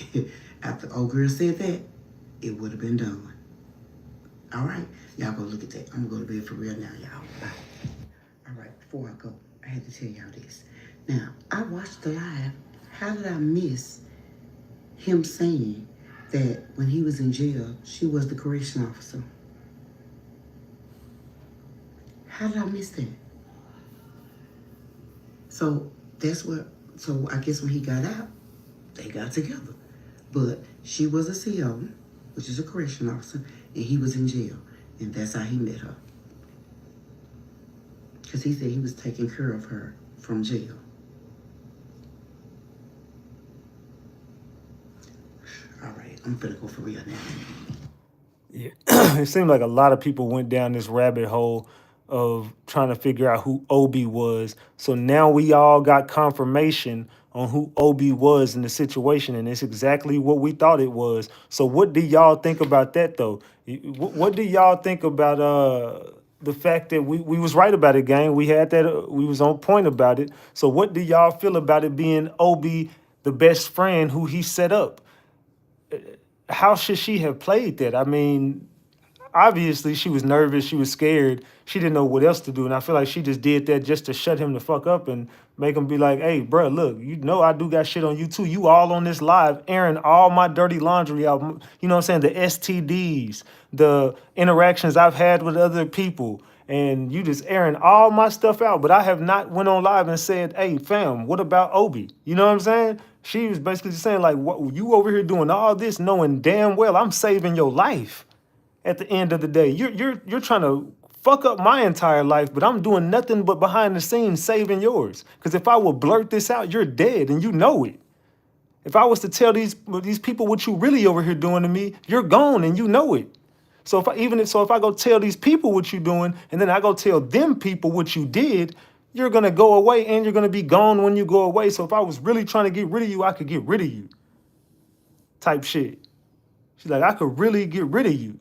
did, after old girl said that, it would have been done. All right? Y'all go look at that. I'm gonna go to bed for real now, y'all. Bye. All right, before I go, I had to tell y'all this. Now, I watched the live. How did I miss him saying that when he was in jail, she was the correction officer? How did I miss that? So I guess when he got out, they got together. But she was a CO, which is a correction officer, and he was in jail. And that's how he met her. Because he said he was taking care of her from jail. All right, I'm finna go for real now. Yeah, it seemed like a lot of people went down this rabbit hole of trying to figure out who Obi was. So now we all got confirmation on who Obi was in the situation, and it's exactly what we thought it was. So what do y'all think about that, though? What do y'all think about the fact that we was right about it, gang? We had that, we was on point about it. So what do y'all feel about it being Obi, the best friend who he set up? How should she have played that? I mean, obviously she was nervous, she was scared, she didn't know what else to do, and I feel like she just did that just to shut him the fuck up and make him be like, hey, bro, look, you know I do got shit on you too. You all on this live airing all my dirty laundry out. You know what I'm saying? The STDs, the interactions I've had with other people, and you just airing all my stuff out. But I have not went on live and said, hey, fam, what about Obi? You know what I'm saying? She was basically just saying, like, what you over here doing all this knowing damn well I'm saving your life. At the end of the day, you're trying to fuck up my entire life, but I'm doing nothing but behind the scenes saving yours. Because if I would blurt this out, you're dead and you know it. If I was to tell these people what you really over here doing to me, you're gone and you know it. So if I go tell these people what you're doing, and then I go tell them people what you did, you're gonna go away and you're gonna be gone when you go away. So if I was really trying to get rid of you, I could get rid of you. Type shit. She's like, I could really get rid of you.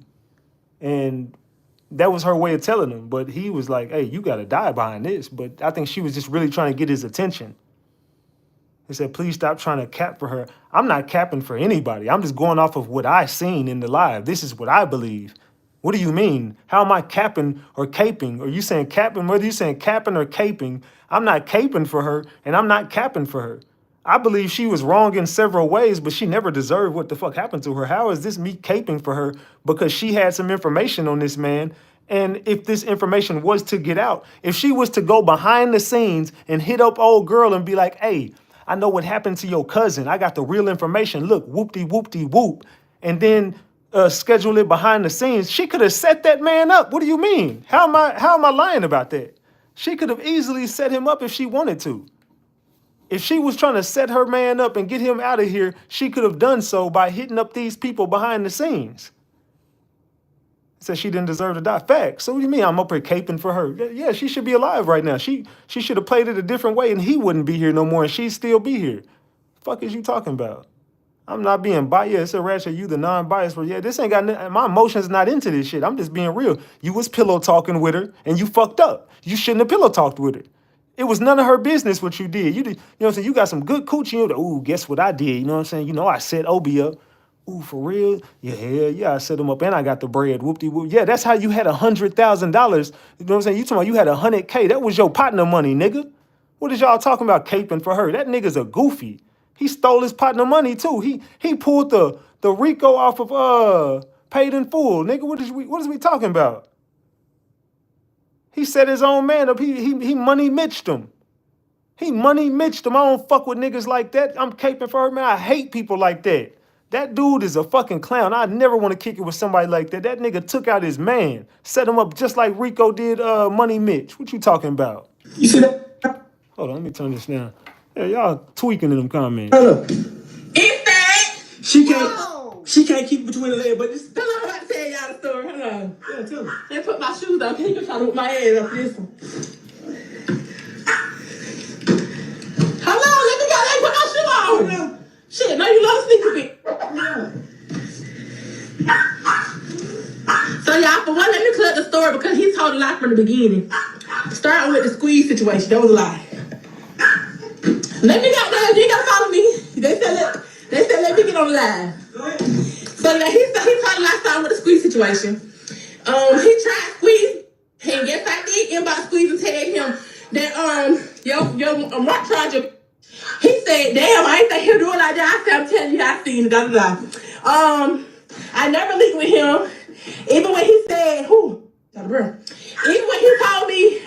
And that was her way of telling him. But he was like, hey, you got to die behind this. But I think she was just really trying to get his attention. He said, please stop trying to cap for her. I'm not capping for anybody. I'm just going off of what I seen in the live. This is what I believe. What do you mean? How am I capping or caping? Are you saying capping? Whether you're saying capping or caping, I'm not caping for her and I'm not capping for her. I believe she was wrong in several ways, but she never deserved what the fuck happened to her. How is this me caping for her because she had some information on this man? And if this information was to get out, if she was to go behind the scenes and hit up old girl and be like, hey, I know what happened to your cousin. I got the real information. Look, whoop-de-whoop-de-whoop. And then schedule it behind the scenes. She could have set that man up. What do you mean? How am I lying about that? She could have easily set him up if she wanted to. If she was trying to set her man up and get him out of here, she could have done so by hitting up these people behind the scenes. Said she didn't deserve to die. Facts. So what do you mean I'm up here caping for her? Yeah, she should be alive right now. She should have played it a different way and he wouldn't be here no more and she'd still be here. Fuck is you talking about? I'm not being biased. Yeah, it's a Ratchet, you the non-biased, but yeah, this ain't got, my emotions not into this shit. I'm just being real. You was pillow talking with her and you fucked up. You shouldn't have pillow talked with her. It was none of her business what you did. You know what I'm saying? You got some good coochie. Ooh, guess what I did? You know what I'm saying? You know, I set Obi up. Ooh, for real? Yeah, hell yeah, I set him up and I got the bread. Whoop-de-whoop. Yeah, that's how you had $100,000. You know what I'm saying? You talking about you had 100K. That was your partner money, nigga. What is y'all talking about caping for her? That nigga's a goofy. He stole his partner money too. He pulled the RICO off of paid in full. Nigga, what is we talking about? He set his own man up. He money mitched him. He money mitched him. I don't fuck with niggas like that. I'm caping for her, man. I hate people like that. That dude is a fucking clown. I never want to kick it with somebody like that. That nigga took out his man, set him up just like Rico did Money Mitch. What you talking about? You see that? Hold on, let me turn this down. Yeah, y'all tweaking in them comments. Hold up. It's that. She can't keep it between her legs, but this. Hold on, I'm about to tell y'all the story. Hold on. Yeah, tell me. They put my shoes on. Can you try to whip my ass up this one? Hold on, let me go. They put my shoe on. No. Shit, no, you love sneaker fit. So y'all, for one, let me clear the story because he told a lie from the beginning. Starting with the squeeze situation, that was a lie. Let me get there. You ain't gotta follow me. They said let me get on the line. So now he told a lie starting with the squeeze situation. He tried to squeeze, and guess I did inbox squeeze and tell him that your Mark tried you. He said, damn, I ain't think he'll do it like that. I said, I'm telling you, I seen it, da da da. I never linked with him. Even when he said, even when he told me,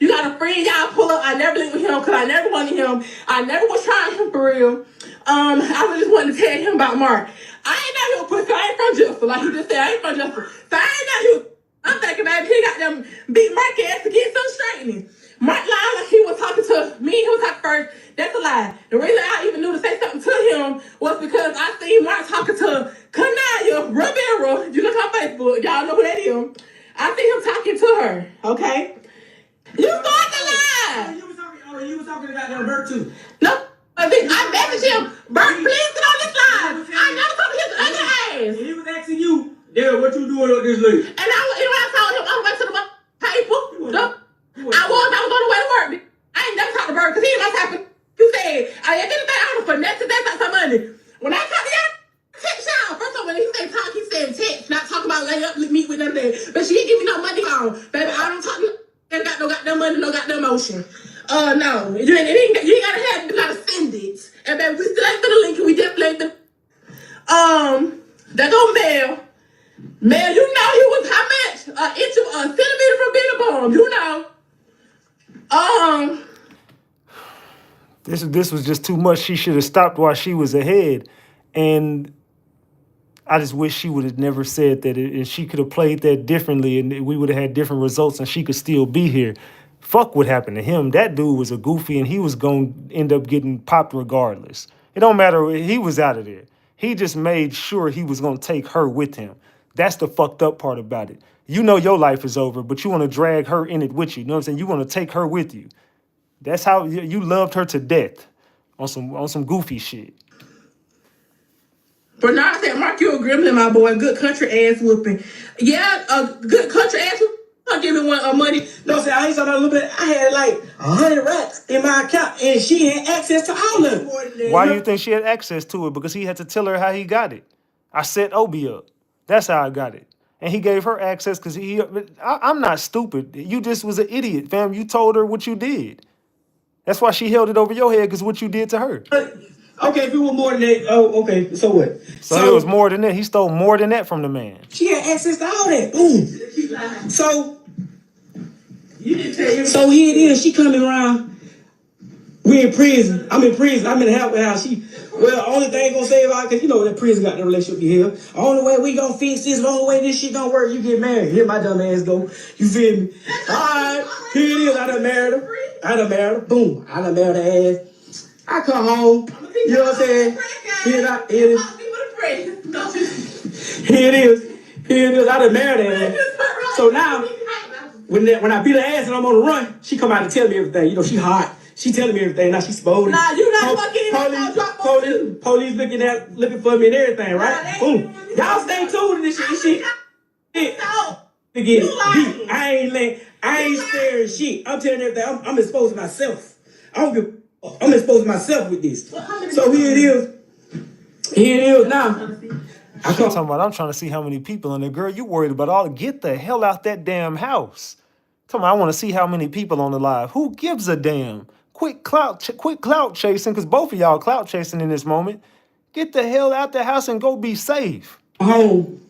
you got a friend, y'all pull up, I never linked with him because I never wanted him. I never was trying him for real. I just wanted to tell him about Mark. I ain't know he was pussy. I ain't from Dutchess. Like he just said, I ain't from Dutchess. So I ain't know he was. I'm thinking, baby, he got them beat Mark ass to get some straightening. Mark lied like he was talking to me. He was talking first. That's a lie. The reason I even knew to say something to him was because I seen Mark talking to Kanaya Rivera. You look on Facebook. Y'all know who that is. I see him talking to her. Okay? You started to lie. You was talking to goddamn Bert too. No. I messaged him. Bert, please get on this line. I never talked to his other ass. And he was asking you, Dad, what you doing with this lady? And I told him I went to the paper. I was on the way to work. I ain't never talked to Bert because he ain't my type of. You said, if anything, I would have finessed that some money. When I talk to y'all, text y'all. First of all, when he said talk, he said text, not talking about lay up, meet with none of that. But she didn't give me no money on. Baby, I don't talk to ain't got no goddamn money, no goddamn motion. No. You ain't gotta have it, you gotta send it. And baby, we still ain't finna link it, we definitely ain't finna. There go Mel. Mel, you know he was how much? An inch of a centimeter from being a bomb, you know. This was just too much. She should have stopped while she was ahead. And I just wish she would have never said that. And she could have played that differently and we would have had different results and she could still be here. Fuck what happened to him. That dude was a goofy and he was going to end up getting popped regardless. It don't matter. He was out of there. He just made sure he was going to take her with him. That's the fucked up part about it. You know your life is over, but you want to drag her in it with you. You know what I'm saying? You want to take her with you. That's how you loved her to death on some goofy shit. Bernard said, Mark, you a gremlin, my boy. Good country ass whooping. Yeah, a good country ass whooping. I'll give me one money. No, see, I ain't saw that a little bit. I had like 100 racks in my account, and she had access to all of them. Why do you think she had access to it? Because he had to tell her how he got it. I set Obi up. That's how I got it. And he gave her access because I'm not stupid. You just was an idiot, fam. You told her what you did. That's why she held it over your head because what you did to her. Okay, if it was more than that, okay, so what? So it was more than that. He stole more than that from the man. She had access to all that. Boom. So here it is. She coming around. We in prison. I'm in prison. I'm in the halfway house. Only thing gonna save out because you know that prison got the relationship you here. Only way we gonna fix this, the only way this shit gonna work, you get married. Here my dumb ass go. You feel me? Alright, here it is. I done married her. Boom. I done married her ass. I come home. You know what I'm saying? Here it is. I done married her ass. So now, when I beat her ass and I'm on the run, she come out and tell me everything. You know, she hot. She telling me everything. Now she spoiled. Nah, you not fucking police looking for me and everything, right? Boom. Y'all stay tuned to this shit. To get beat. I ain't sparing shit. I'm telling everything. I'm exposing myself. I'm exposing myself with this. So here it is now. She talking about, I'm trying to see how many people in there. Girl, you worried about all. Get the hell out that damn house. Talking about, I want to see how many people on the live. Who gives a damn? Quit clout chasing, because both of y'all clout chasing in this moment. Get the hell out the house and go be safe. Home,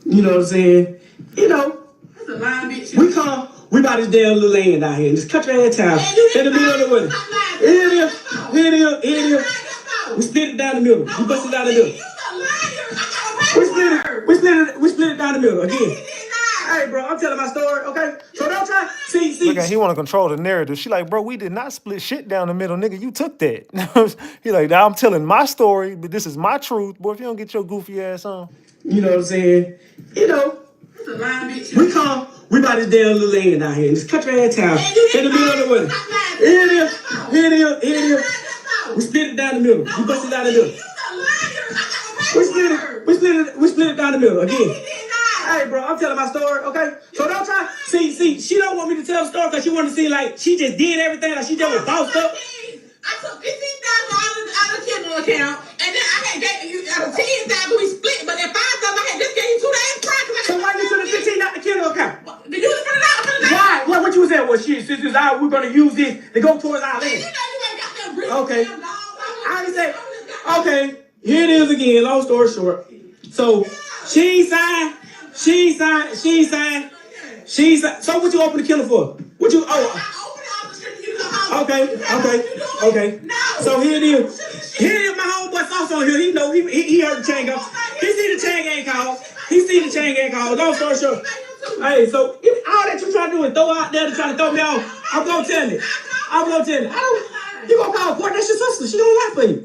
you know what I'm saying? You know, we buy this damn little land out here in this country ass town in the middle of the winter. Here it is. We split it down the middle. We bust it down the middle. We split it down the middle again. Hey, bro, I'm telling my story, okay? So don't try. See. Look at, he want to control the narrative. She like, bro, we did not split shit down the middle, nigga. You took that. He like, now I'm telling my story, but this is my truth. Boy, if you don't get your goofy ass on. You know what I'm saying? You know, we buy this damn little land out here in this country ass town in the middle of the winter. Here it is. We split it down the middle. We bust it down the middle. We split it down the middle again. Hey, bro, I'm telling my story, okay? So don't try. See, she don't want me to tell the story because she want to see like she just did everything, like she just was bossed up. I took $15,000 out of the Kindle account, and then I had gave you out of 10,000 we split, but then 5,000 I had just gave you 2 days prior. So why you took the 15 out the Kindle account? Did you put it out? Why? What you was saying? Well, shit, since we're gonna use this to go towards our land. You know you ain't got that rich. Okay. I just say, okay, here it is again, long story short. So she signed. So what you open the Kindle for? What you Okay. So here it is. Here it is, my homeboy Sauce on here. He know he heard the chain go. He see the chain gang call. Long story short. Hey, so if all that you trying to do is throw out there to try to throw me off, I'm gonna tell it. You gonna call court? That's your sister. She don't lie for you.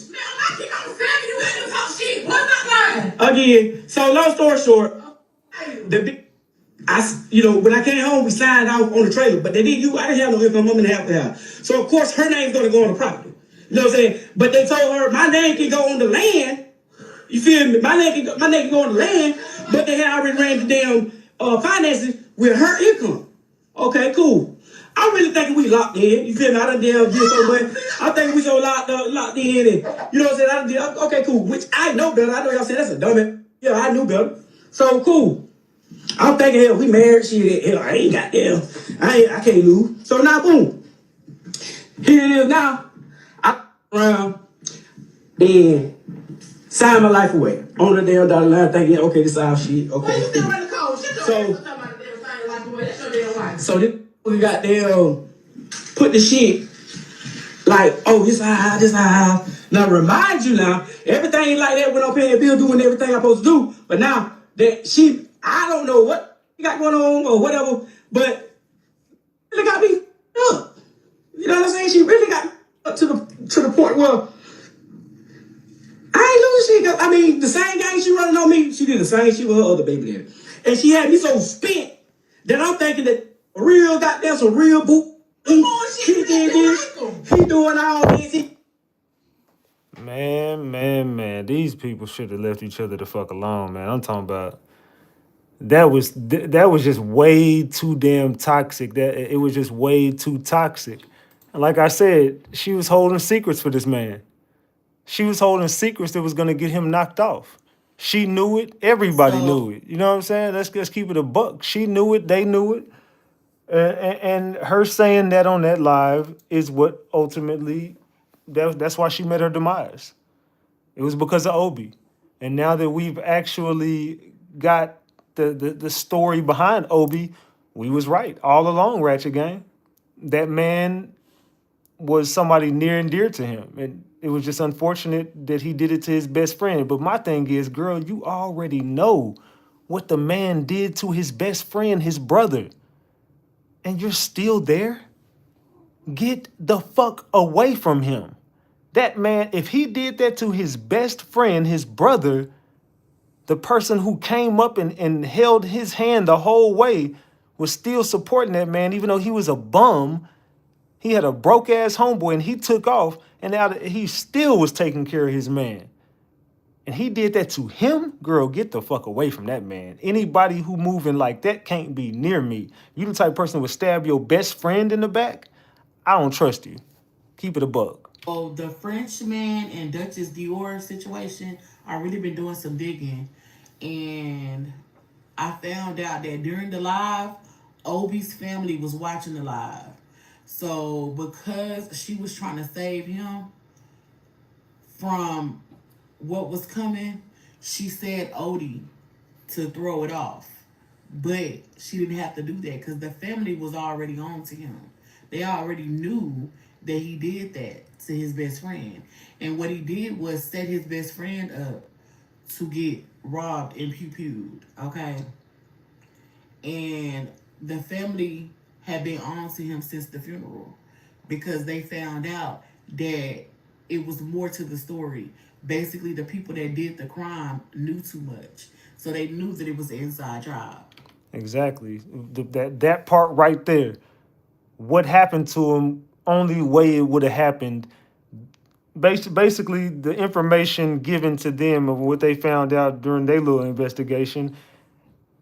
Again, so long story short, when I came home, we signed out on the trailer, but I didn't have no income. I'm in the house. So of course her name's gonna go on the property. You know what I'm saying? But they told her my name can go on the land. You feel me? My name can go on the land, but they had already ran the damn finances with her income. Okay, cool. I'm really thinking we locked in. You feel me? I done damn did so much. I think we so locked in, and you know what I'm saying? Okay, cool. Which I know better. I know y'all saying that's a dummy. Yeah, I knew better. So cool. I'm thinking, hell, we married. Shit, hell, I ain't got damn. I can't lose. So now, boom. Here it is now. I around and sign my life away on the damn dollar line, thinking, okay, this is our shit. Okay. So this we got there, put the shit like, oh, this how. Now remind you now, everything ain't like that when I'm paying bill, doing everything I'm supposed to do. But now that I don't know what she got going on or whatever, but really got me up. You know what I'm saying? She really got me up to the point where I ain't losing shit. I mean, the same game she running on me, she did the same shit with her other baby there. And she had me so spent that I'm thinking that some real boo. He did this. He doing all this. Man. These people should have left each other the fuck alone, man. I'm talking about that was just way too damn toxic. It was just way too toxic. And like I said, she was holding secrets for this man. She was holding secrets that was gonna get him knocked off. She knew it. Everybody knew it. You know what I'm saying? Let's keep it a buck. She knew it. They knew it. And her saying that on that live is what ultimately, that's why she met her demise. It was because of Obi. And now that we've actually got the story behind Obi, we was right all along, Ratchet Gang. That man was somebody near and dear to him. And it was just unfortunate that he did it to his best friend. But my thing is, girl, you already know what the man did to his best friend, his brother. And you're still there? Get the fuck away from him. That man, if he did that to his best friend, his brother, the person who came up and held his hand the whole way was still supporting that man, even though he was a bum. He had a broke-ass homeboy, and he took off, and he still was taking care of his man. And he did that to him? Girl, get the fuck away from that man. Anybody who moving like that can't be near me. You the type of person who would stab your best friend in the back? I don't trust you. Keep it a buck. So the Frenchman and Duchess Dior situation, I really been doing some digging, and I found out that during the live, Obi's family was watching the live. So because she was trying to save him from what was coming, she said Odie to throw it off. But she didn't have to do that because the family was already on to him. They already knew that he did that to his best friend. And what he did was set his best friend up to get robbed and pew-pewed, okay? And the family had been on to him since the funeral because they found out that it was more to the story. Basically, the people that did the crime knew too much. So they knew that it was an inside job. Exactly. That part right there. What happened to him? Only way it would have happened. Basically, the information given to them of what they found out during their little investigation.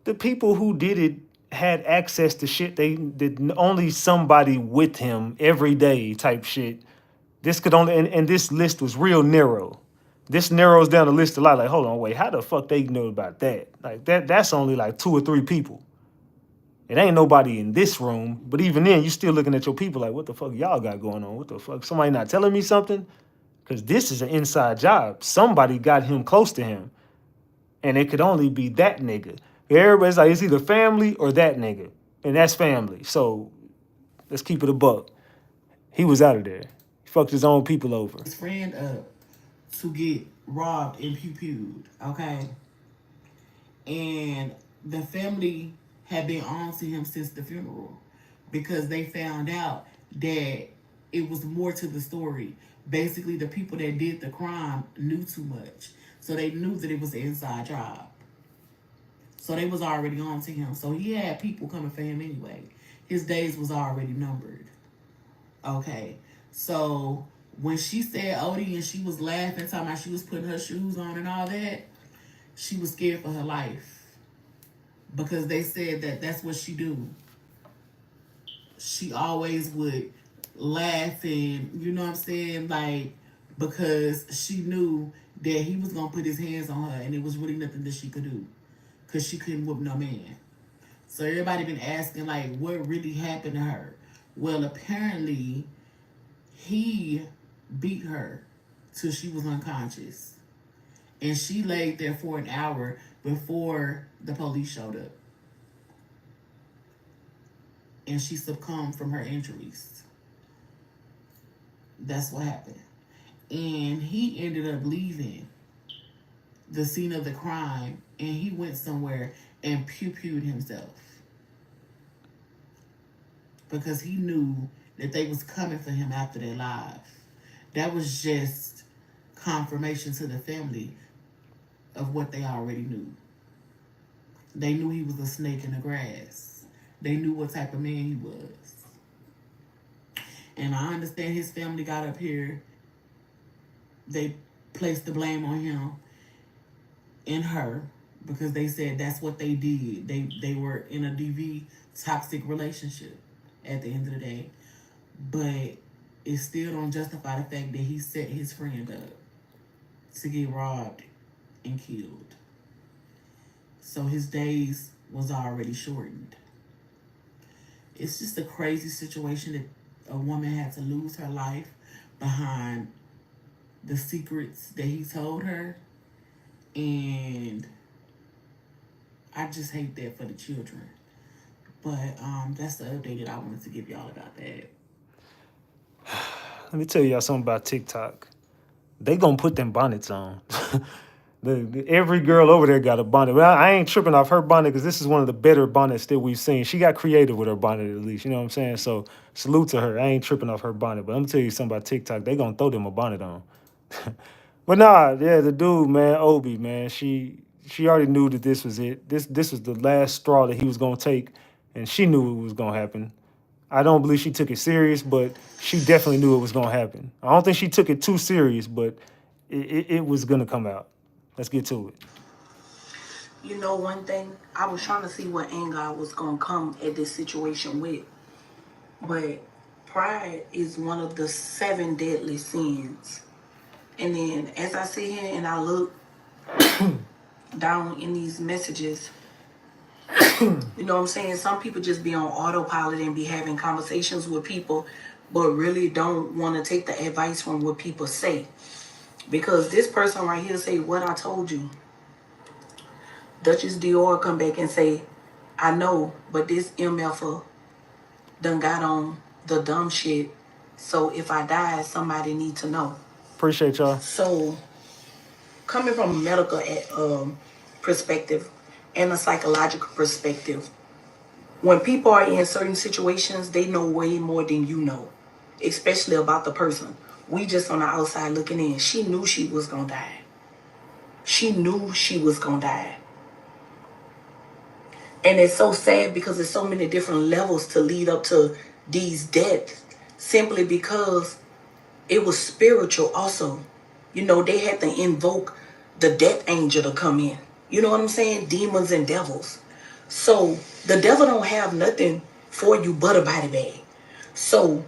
The people who did it had access to shit they did only somebody with him every day type shit. This could only and this list was real narrow. This narrows down the list a lot. Like, hold on, wait, how the fuck they know about that? Like that's only like 2 or 3 people. It ain't nobody in this room, but even then, you still looking at your people like, what the fuck y'all got going on? What the fuck? Somebody not telling me something? Because this is an inside job. Somebody got him close to him, and it could only be that nigga. Everybody's like, it's either family or that nigga, and that's family. So let's keep it a buck. He was out of there. He fucked his own people over. His friend up to get robbed and pew-pewed, okay? And the family had been on to him since the funeral because they found out that it was more to the story. Basically, the people that did the crime knew too much. So they knew that it was an inside job. So they was already on to him. So he had people coming for him anyway. His days was already numbered. Okay. So when she said Odie and she was laughing, talking about she was putting her shoes on and all that, she was scared for her life. Because they said that that's what she do. She always would laugh and, you know what I'm saying, like, because she knew that he was going to put his hands on her and it was really nothing that she could do. Because she couldn't whoop no man. So everybody been asking, like, what really happened to her? Well, apparently, he beat her till she was unconscious. And she laid there for an hour before the police showed up. And she succumbed from her injuries. That's what happened. And he ended up leaving the scene of the crime and he went somewhere and pew-pewed himself. Because he knew that they was coming for him after their lives. That was just confirmation to the family of what they already knew. They knew he was a snake in the grass. They knew what type of man he was. And I understand his family got up here. They placed the blame on him and her because they said that's what they did. They were in a DV toxic relationship at the end of the day. But it still don't justify the fact that he set his friend up to get robbed and killed. So his days was already shortened. It's just a crazy situation that a woman had to lose her life behind the secrets that he told her. And I just hate that for the children. But that's the update that I wanted to give y'all about that. Let me tell y'all something about TikTok. They gonna put them bonnets on. Every girl over there got a bonnet. Well, I ain't tripping off her bonnet because this is one of the better bonnets that we've seen. She got creative with her bonnet at least, you know what I'm saying? So salute to her. I ain't tripping off her bonnet, but I'm gonna tell you something about TikTok. They gonna throw them a bonnet on. But nah, yeah, the dude, man, Obi, man, she already knew that this was it. This was the last straw that he was gonna take, and she knew it was gonna happen. I don't believe she took it serious, but she definitely knew it was gonna happen. I don't think she took it too serious, but it was gonna come out. Let's get to it. You know one thing? I was trying to see what angle I was going to come at this situation with. But pride is one of the 7 deadly sins. And then as I sit here and I look down in these messages, you know what I'm saying? Some people just be on autopilot and be having conversations with people, but really don't want to take the advice from what people say. Because this person right here say, what I told you. Duchess Dior come back and say, I know, but this MFer done got on the dumb shit. So if I die, somebody need to know. Appreciate y'all. So coming from a medical perspective and a psychological perspective, when people are in certain situations, they know way more than you know, especially about the person. We just on the outside looking in. She knew she was gonna die. She knew she was gonna die. And it's so sad because there's so many different levels to lead up to these deaths, simply because it was spiritual also. You know, they had to invoke the death angel to come in. You know what I'm saying? Demons and devils. So the devil don't have nothing for you but a body bag. So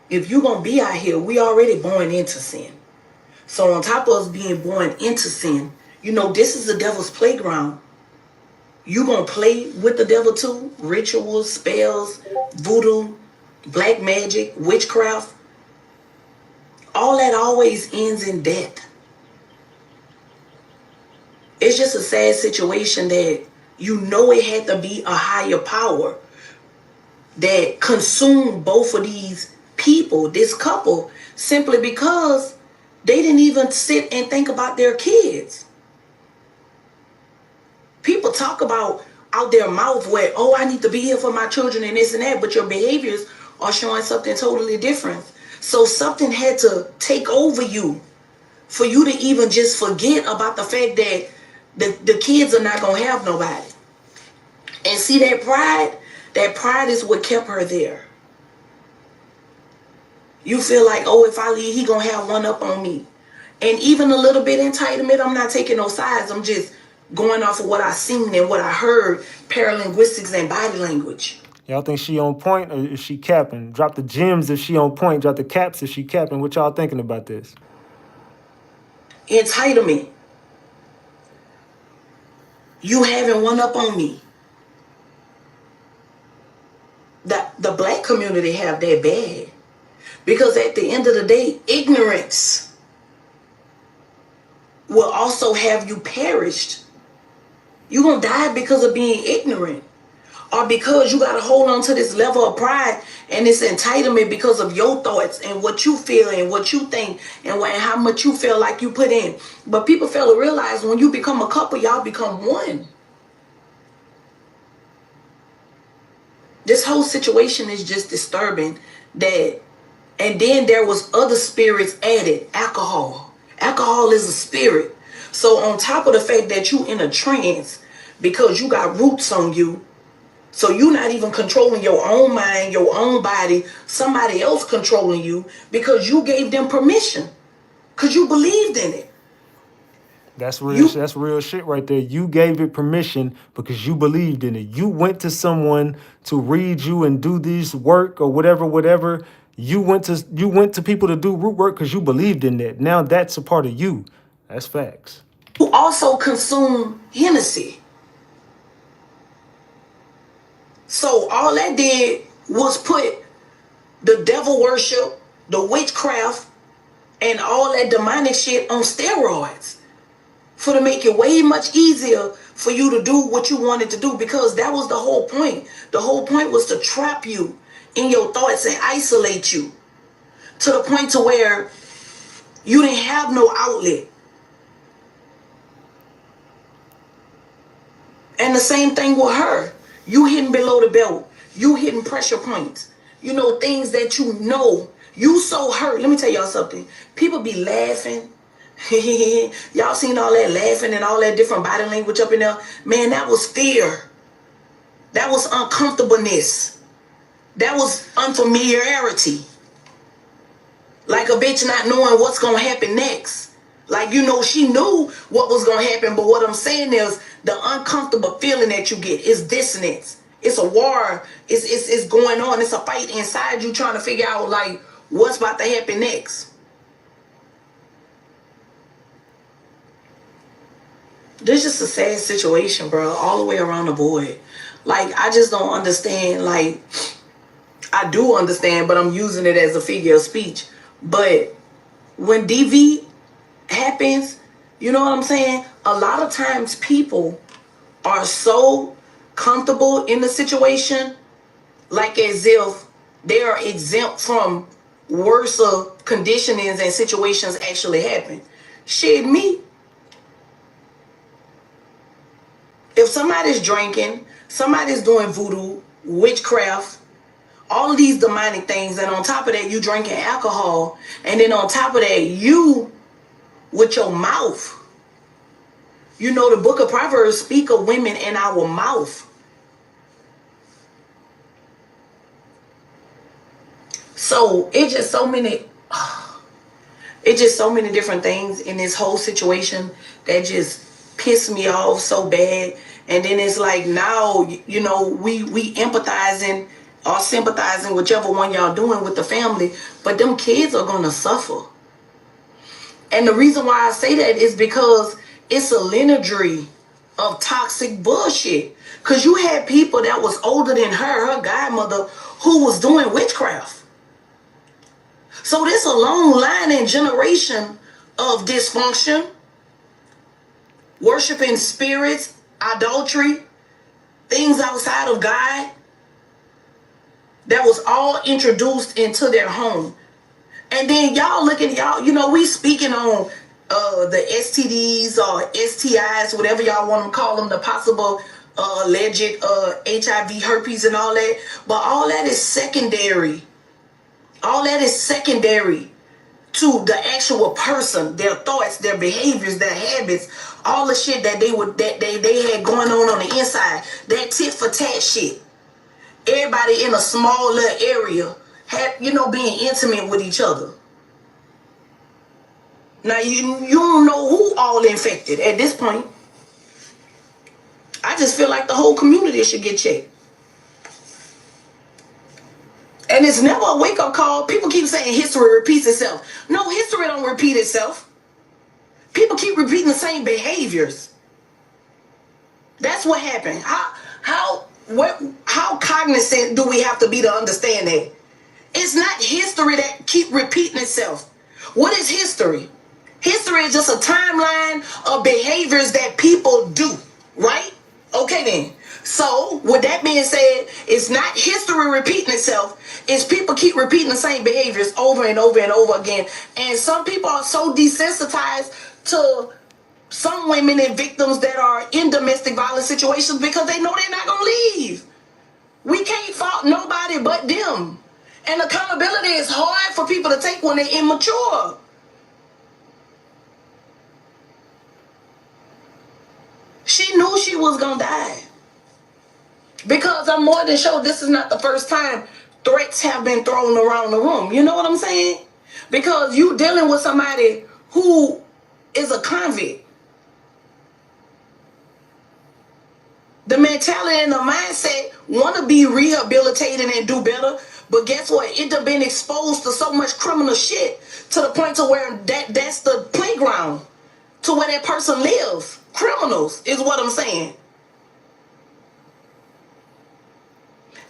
if you're going to be out here, we already born into sin. So on top of us being born into sin, you know, this is the devil's playground. You going to play with the devil too? Rituals, spells, voodoo, black magic, witchcraft. All that always ends in death. It's just a sad situation that you know it had to be a higher power that consumed both of these people, this couple, simply because they didn't even sit and think about their kids. People talk about out their mouth where, oh, I need to be here for my children and this and that, but your behaviors are showing something totally different. So something had to take over you for you to even just forget about the fact that the kids are not going to have nobody. And see, that pride is what kept her there. You feel like, oh, if I leave, he going to have one up on me. And even a little bit entitlement, I'm not taking no sides. I'm just going off of what I seen and what I heard, paralinguistics and body language. Y'all think she on point or is she capping? Drop the gems if she on point. Drop the caps if she capping. What y'all thinking about this? Entitlement. You having one up on me. The black community have that bad. Because at the end of the day, ignorance will also have you perished. You're going to die because of being ignorant. Or because you got to hold on to this level of pride and this entitlement because of your thoughts and what you feel and what you think and how much you feel like you put in. But people fail to realize when you become a couple, y'all become one. This whole situation is just disturbing. And then there was other spirits added. Alcohol. Alcohol is a spirit. So on top of the fact that you in a trance because you got roots on you, so you're not even controlling your own mind, your own body, somebody else controlling you because you gave them permission, because you believed in it. That's real shit right there. You gave it permission because you believed in it. You went to someone to read you and do this work or whatever. You went to people to do root work because you believed in that. Now that's a part of you. That's facts. You also consume Hennessy. So all that did was put the devil worship, the witchcraft, and all that demonic shit on steroids for to make it way much easier for you to do what you wanted to do, because that was the whole point. The whole point was to trap you in your thoughts and isolate you to the point to where you didn't have no outlet. And the same thing with her. You hitting below the belt. You hitting pressure points. You know, things that you know. You so hurt. Let me tell y'all something. People be laughing. Y'all seen all that laughing and all that different body language up in there? Man, that was fear. That was uncomfortableness. That was unfamiliarity. Like a bitch not knowing what's going to happen next. Like, you know, she knew what was going to happen, but what I'm saying is the uncomfortable feeling that you get is dissonance. It's a war. It's going on. It's a fight inside you trying to figure out like what's about to happen next. This is just a sad situation, bro, all the way around the board. Like, I just don't understand. Like, I do understand, but I'm using it as a figure of speech. But when DV happens, you know what I'm saying? A lot of times people are so comfortable in the situation, like as if they are exempt from worse conditionings and situations actually happen. Shit, me. If somebody's drinking, somebody's doing voodoo, witchcraft, all of these demonic things, and on top of that, you drinking alcohol, and then on top of that, you, with your mouth, you know the book of Proverbs speak of women in our mouth. So it's just so many different things in this whole situation that just piss me off so bad. And then it's like now, you know, we empathizing or sympathizing, whichever one y'all doing with the family, but them kids are gonna suffer. And the reason why I say that is because it's a lineage of toxic bullshit. Cause you had people that was older than her godmother, who was doing witchcraft. So there's a long line and generation of dysfunction, worshiping spirits, adultery, things outside of God, that was all introduced into their home. And then y'all look at y'all, you know, we speaking on the STDs or STIs, whatever y'all want to call them, the possible alleged HIV, herpes and all that. But all that is secondary. All that is secondary to the actual person, their thoughts, their behaviors, their habits, all the shit that they had going on the inside. That tit for tat shit. Everybody in a small little area had, you know, being intimate with each other. Now you don't know who all infected at this point. I just feel like the whole community should get checked. And it's never a wake-up call. People keep saying history repeats itself. No, history don't repeat itself. People keep repeating the same behaviors. That's what happened. How cognizant do we have to be to understand that? It's not history that keep repeating itself. What is history? History is just a timeline of behaviors that people do, right? Okay then. So, with that being said, it's not history repeating itself. It's people keep repeating the same behaviors over and over and over again. And some people are so desensitized to some women and victims that are in domestic violence situations because they know they're not going to leave. We can't fault nobody but them. And accountability is hard for people to take when they're immature. She knew she was going to die. Because I'm more than sure this is not the first time threats have been thrown around the room. You know what I'm saying? Because you dealing with somebody who is a convict. The mentality and the mindset want to be rehabilitated and do better. But guess what? It done been exposed to so much criminal shit to the point to where that's the playground to where that person lives. Criminals is what I'm saying.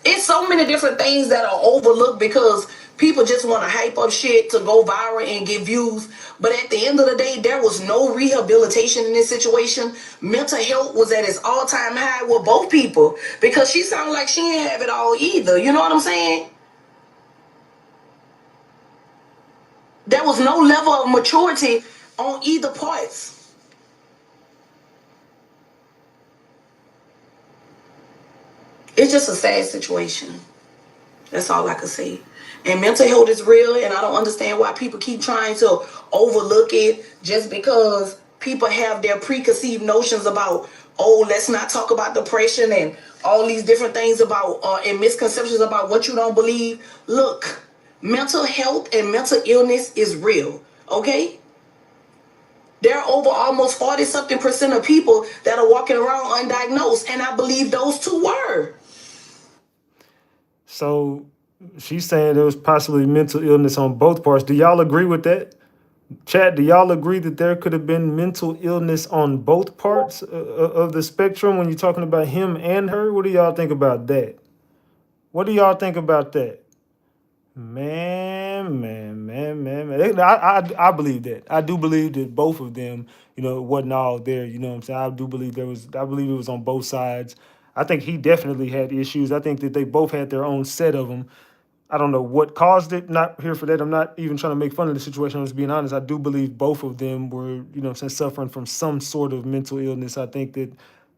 It's so many different things that are overlooked because people just want to hype up shit to go viral and get views. But at the end of the day, there was no rehabilitation in this situation. Mental health was at its all-time high with both people because she sounded like she didn't have it all either. You know what I'm saying? There was no level of maturity on either parts. It's just a sad situation. That's all I can say. And mental health is real, and I don't understand why people keep trying to overlook it just because people have their preconceived notions about, oh, let's not talk about depression and all these different things about, and misconceptions about what you don't believe. Look, mental health and mental illness is real, okay? There are over almost 40-something% of people that are walking around undiagnosed, and I believe those two were. So she's saying there was possibly mental illness on both parts. Do y'all agree with that? Chat, do y'all agree that there could have been mental illness on both parts of the spectrum when you're talking about him and her? What do y'all think about that? What do y'all think about that? Man. I believe that. I do believe that both of them, it wasn't all there. You know what I'm saying? I do believe I believe it was on both sides. I think he definitely had issues. I think that they both had their own set of them. I don't know what caused it. Not here for that. I'm not even trying to make fun of the situation. I'm just being honest. I do believe both of them were, suffering from some sort of mental illness. I think that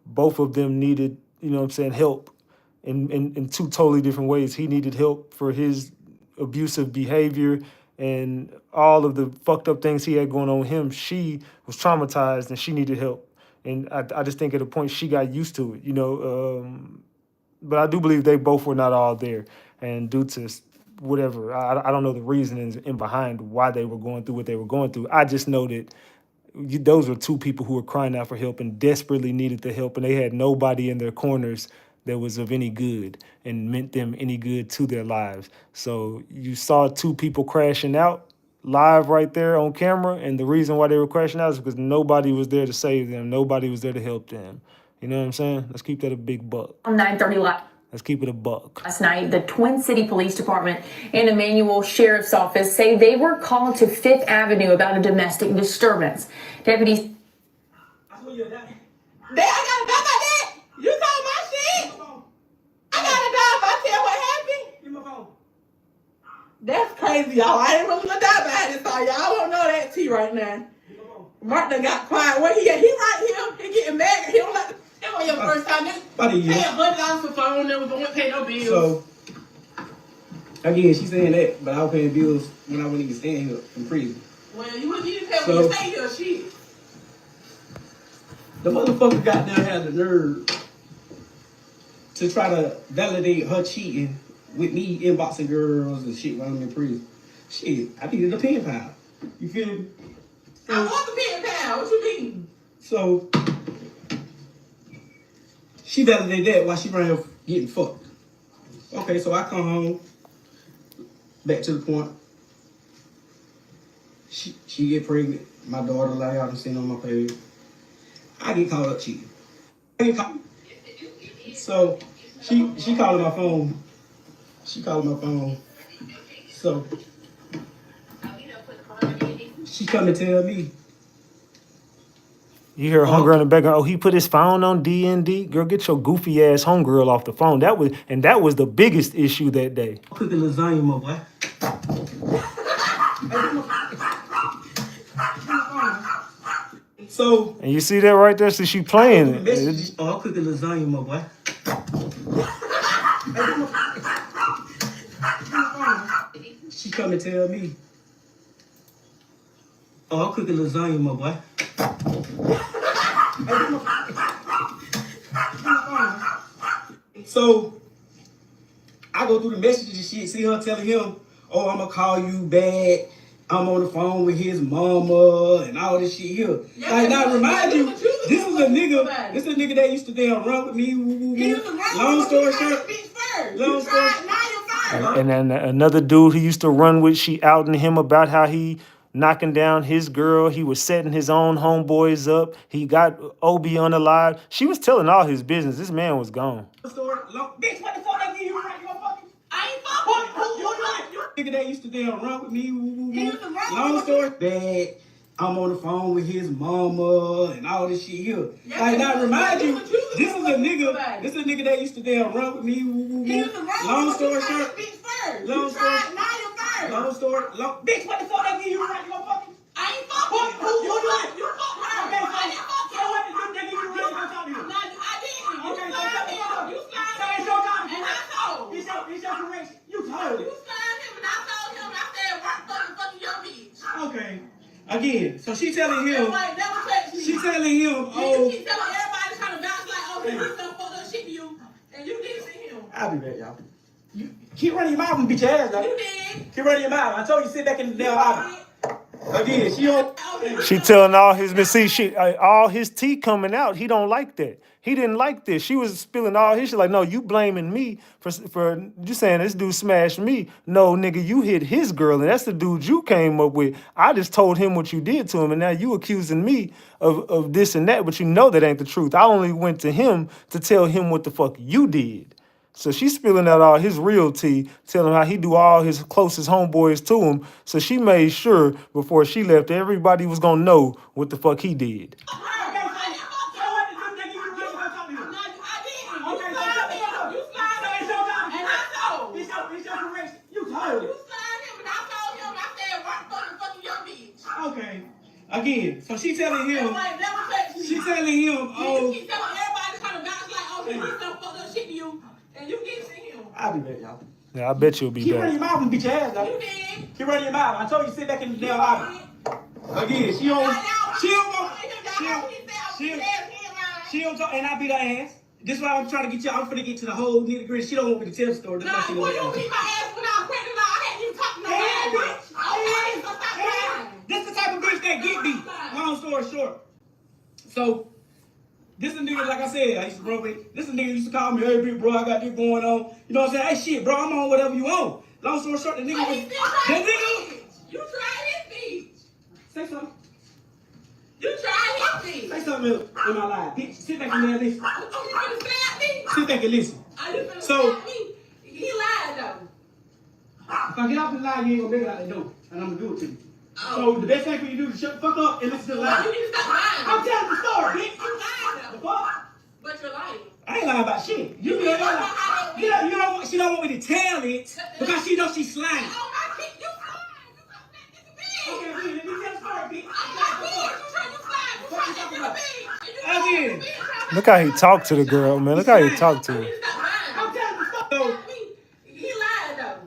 both of them needed, help in two totally different ways. He needed help for his abusive behavior and all of the fucked up things he had going on with him. She was traumatized and she needed help. And I just think at a point she got used to it, but I do believe they both were not all there. And due to whatever, I don't know the reasonings in behind why they were going through what they were going through. I just know that those were two people who were crying out for help and desperately needed the help. And they had nobody in their corners that was of any good and meant them any good to their lives. So you saw two people crashing out live right there on camera. And the reason why they were crashing out is because nobody was there to save them. Nobody was there to help them. You know what I'm saying? Let's keep that a big buck. 9:30 Let's keep it a buck. last night, the Twin City Police Department and Emmanuel Sheriff's Office say they were called to Fifth Avenue about a domestic disturbance. Deputies. Dad, I gotta die by that. You saw my shit. I gotta die if I tell what happened. Give me my phone. That's crazy, y'all. I ain't really gonna die by this, so y'all don't know that tea right now. Mark done got quiet. Where he at? He right here. He getting mad. He don't like the. That was your first time. About a year. Pay $100 for phone. Never going to pay no bills. So, again, she's saying that, but I was paying bills when I wasn't even staying here in prison. Well, you didn't pay when you stay here, shit. The motherfucker got down had the nerve to try to validate her cheating with me inboxing girls and shit while I'm in prison. Shit, I needed a pen pal. You feel me? I want the pen pal. What you mean? So, she validated that while she ran here getting fucked. Okay, so I come home, back to the point. She get pregnant. My daughter, like y'all done seen on my page. I get caught up cheating. So, she calling my phone. She calling my phone. So, she come and tell me. You hear homegirl in the background, oh, he put his phone on D&D? Girl, get your goofy ass homegirl off the phone. That was the biggest issue that day. Cooking lasagna, my boy. So, And you see that right there? See, she playing it. I'm cooking lasagna, my boy. She come and tell me, I'm cooking lasagna, my boy. So, I go through the messages and shit, see her telling him, oh, I'm gonna call you back. I'm on the phone with his mama and all this shit here. Yeah, like, now remind you, this this is a nigga that used to damn run with me. He used to run Long with story you short. first. Long You story tried, now you're first. And then another dude he used to run with, she outing him about how he knocking down his girl. He was setting his own homeboys up. He got Obi on the live. She was telling all his business. This man was gone. Bitch, what the fuck I give you right? You fucking. I ain't fucking. Nigga that used to damn run with me. Long story bad. I'm on the phone with his mama and all this shit here. Yeah, like, now remind you, this is a nigga that used to damn run with me. Long story short. Long story. Long story. Bitch, what the fuck I give you right? You fucking. I ain't fucking. You fucked her. Okay, so what did you give you right? I'm talking to you. I didn't. Okay, so You slimed it's your time. and I told. It's your correction. You told You it. slimed him and I told him and I said, work fucking your bitch. Okay. Again, so she telling him. Everybody never touched me. She telling him, You oh. keep telling everybody trying to bounce like, oh, he done fucked up shit to you. And you did see him. I'll be back, y'all. You keep running your mouth and beat your ass, though. You did. Keep running your mouth. I told you sit back in the damn office. Again, she don't. She telling all his all his tea coming out. He don't like that. He didn't like this. She was spilling all his shit like, no, you blaming me for you saying this dude smashed me. No, nigga, you hit his girl, and that's the dude you came up with. I just told him what you did to him, and now you accusing me of this and that, but you know that ain't the truth. I only went to him to tell him what the fuck you did. So she's spilling out all his real tea, telling how he do all his closest homeboys to him. So she made sure before she left, everybody was gonna know what the fuck he did. Okay. Again, so she telling him. She telling him, oh. You keep telling everybody trying to bounce like, oh, he did some fucked up shit to you, and you keep seeing him. I'll be back, y'all. Yeah, I bet you'll be Keep back. running your mouth and beat your ass, though. You did. Keep running your mouth. I told you to sit back in the damn lobby. Again, she don't talk, and I beat her ass. This is why I'm trying to get you. I'm finna get to the whole nitty gritty. She don't want me to tell the story. Nah, you beat my ass when I was pregnant. I hadn't even talked to nobody. This the type of bitch that get beat. Long story short. So, this is a nigga, like I said, I used to bro with. This is a nigga used to call me, hey, big bro, I got this going on. You know what I'm saying? Hey, shit, bro, I'm on whatever you on. Long story short, the nigga was. You tried his bitch. Say something. You tried his bitch. Say something in my life. Bitch, sit back and listen. Oh, you finna stab me? Sit back and listen. Are you finna So- stab me? He lied though. If I get off the line, you ain't gonna make it out the door. And I'm gonna do it to you. Oh. So the best thing for you to do is shut the fuck up and listen to the Well, line. you need to stop lying. I'm telling the story, bitch. You lied The though. fuck? But you're lying. I ain't lying about shit. You don't want, she don't want me to tell it because she knows she's lying. Oh, my kid, you lied. You Okay, let me tell the story, bitch. Again. Look how he talked to the girl, man. Look how he talked to her. I'm telling the story. He lied though.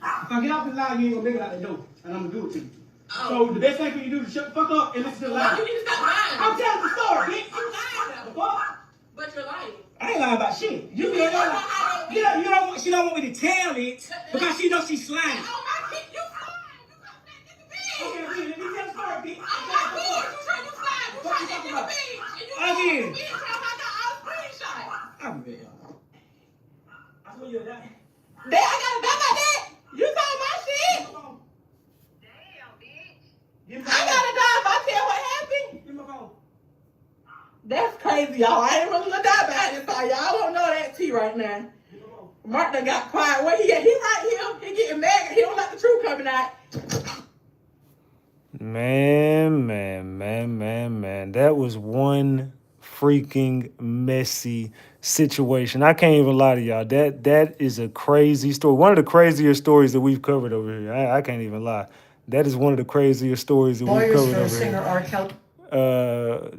If I get off the line, you ain't gonna make it out the door. And I'm gonna do it to you. Oh. So the best thing for you to do is shut the fuck up and listen to the line. You need to stop lying. I'm telling the story, bitch. You lied The though. fuck? But you're lying. I ain't lying about shit. You don't want, she don't want me to tell it because she knows she's lying. Oh, my kid, you lied. Okay, let me tell the story, bitch. Oh, my kid, you trying to lie. You trying to get the bitch. Again. You trying to all screenshot. I'm bad, y'all. I swear you're that. Dad, I gotta die by that. You talking my shit. Come on. Damn, bitch. Give me I gotta die if I tell what happened. Give me my phone. That's crazy, y'all. I ain't really gonna die by this, so y'all don't know that tea right now. Give me my phone. Mark done got quiet. Where he at? He right here. He getting mad. He don't like the truth coming out. Man. That was one freaking messy situation. I can't even lie to y'all. That is a crazy story. One of the crazier stories that we've covered over here. I can't even lie. That is one of the crazier stories that we've covered over here. R. Kelly.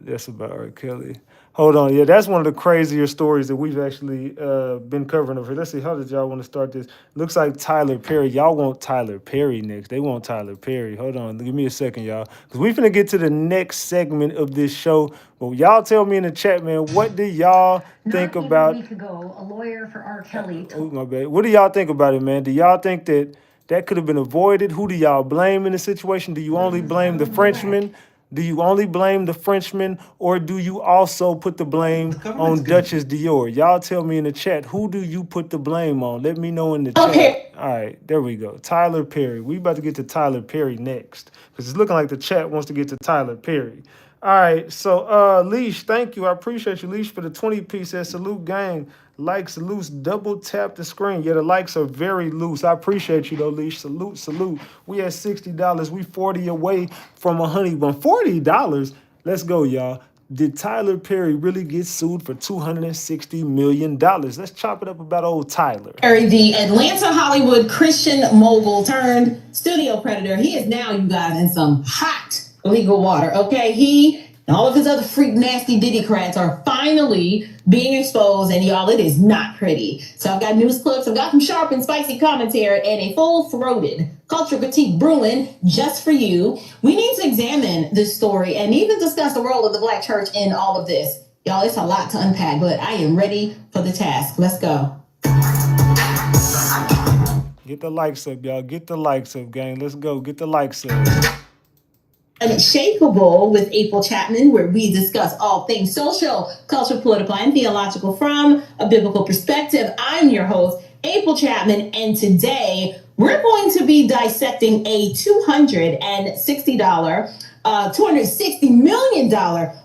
That's about R. Kelly. Hold on. Yeah, that's one of the crazier stories that we've actually been covering over here. Let's see. How did y'all want to start this? Looks like Tyler Perry. Y'all want Tyler Perry next. They want Tyler Perry. Hold on. Give me a second, y'all. Because we finna get to the next segment of this show. But y'all tell me in the chat, man, what do y'all think about... Not even a week ago, a lawyer for R. Kelly Oh, my bad. What do y'all think about it, man? Do y'all think that could have been avoided? Who do y'all blame in the situation? Do you only blame the Frenchman? Do you only blame the Frenchman, or do you also put the blame on Duchess Dior? Y'all tell me in the chat, who do you put the blame on? Let me know in the chat. All right, there we go. Tyler Perry. We about to get to Tyler Perry next, because it's looking like the chat wants to get to Tyler Perry. All right, so Leash, thank you. I appreciate you, Leash, for the 20-piece. That salute gang. Likes loose, double tap the screen. Yeah, the likes are very loose. I appreciate you though, Leash. Salute. We at $60. We 40 away from a honey bun. $40. Let's go, y'all. Did Tyler Perry really get sued for $260 million? Let's chop it up about old Tyler. The Atlanta Hollywood Christian mogul turned studio predator. He is now, you guys, in some hot legal water, okay? He and all of his other freak nasty Diddycrats are finally being exposed, and y'all, it is not pretty. So I've got news clips, I've got some sharp and spicy commentary, and a full-throated culture critique brewing just for you. We need to examine this story and even discuss the role of the Black church in all of this. Y'all, it's a lot to unpack, but I am ready for the task. Let's go. Get the likes up, y'all. Get the likes up, gang. Let's go. Get the likes up. Unshakable with April Chapman, where we discuss all things social, cultural, political, and theological from a biblical perspective. I'm your host, April Chapman, and today we're going to be dissecting a $260 million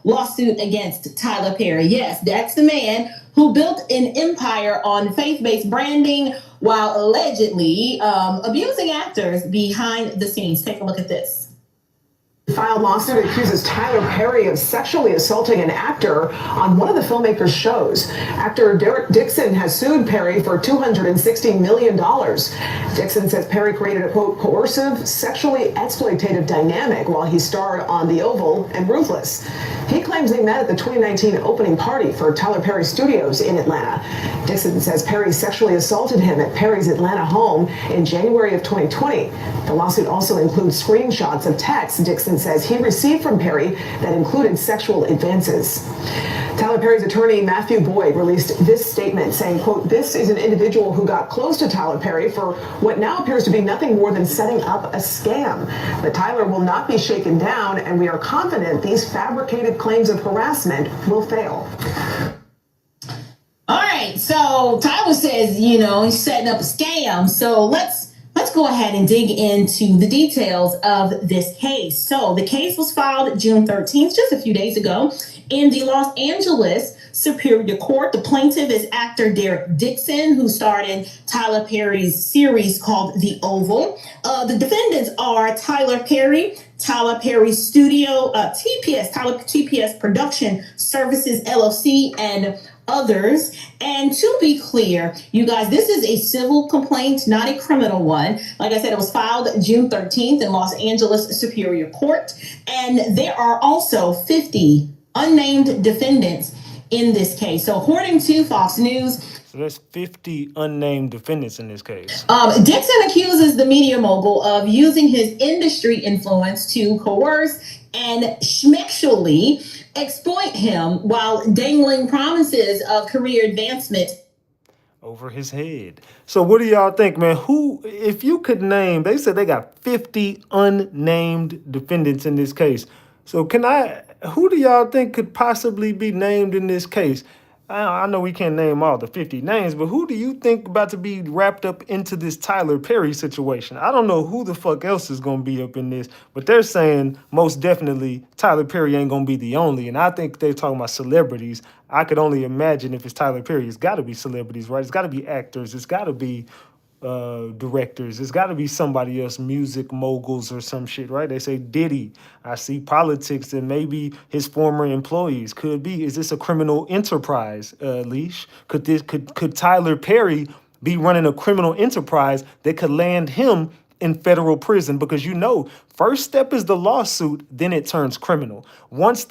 lawsuit against Tyler Perry. Yes, that's the man who built an empire on faith-based branding while allegedly abusing actors behind the scenes. Take a look at this. Filed lawsuit accuses Tyler Perry of sexually assaulting an actor on one of the filmmaker's shows. Actor Derek Dixon has sued Perry for $260 million. Dixon says Perry created a, quote, coercive, sexually exploitative dynamic while he starred on The Oval and Ruthless. He claims they met at the 2019 opening party for Tyler Perry Studios in Atlanta. Dixon says Perry sexually assaulted him at Perry's Atlanta home in January of 2020. The lawsuit also includes screenshots of texts Dixon says he received from Perry that included sexual advances. Tyler Perry's attorney, Matthew Boyd, released this statement saying, quote, this is an individual who got close to Tyler Perry for what now appears to be nothing more than setting up a scam. But Tyler will not be shaken down, and we are confident these fabricated claims of harassment will fail. All right, so Tyler says, he's setting up a scam. So let's go ahead and dig into the details of this case. So the case was filed June 13th, just a few days ago, in the Los Angeles Superior Court. The plaintiff is actor Derek Dixon, who starred in Tyler Perry's series called The Oval. The defendants are Tyler Perry, Tyler Perry Studio, TPS Production Services LLC, and others. And to be clear, you guys, this is a civil complaint, not a criminal one. Like I said, it was filed June 13th in Los Angeles Superior Court. And there are also 50 unnamed defendants in this case. So according to Fox News, So there's 50 unnamed defendants in this case. Dixon accuses the media mogul of using his industry influence to coerce and schmexually exploit him while dangling promises of career advancement Over his head. So what do y'all think, man? Who, if you could name, they said they got 50 unnamed defendants in this case. So who do y'all think could possibly be named in this case? I know we can't name all the 50 names, but who do you think about to be wrapped up into this Tyler Perry situation? I don't know who the fuck else is going to be up in this, but they're saying most definitely Tyler Perry ain't going to be the only. And I think they're talking about celebrities. I could only imagine if it's Tyler Perry, it's got to be celebrities, right? It's got to be actors. It's got to be directors. It's got to be somebody else, music moguls or some shit, right? They say Diddy. I see politics and maybe his former employees. Could be. Is this a criminal enterprise, Leash? Could Tyler Perry be running a criminal enterprise that could land him in federal prison? Because first step is the lawsuit, then it turns criminal. Once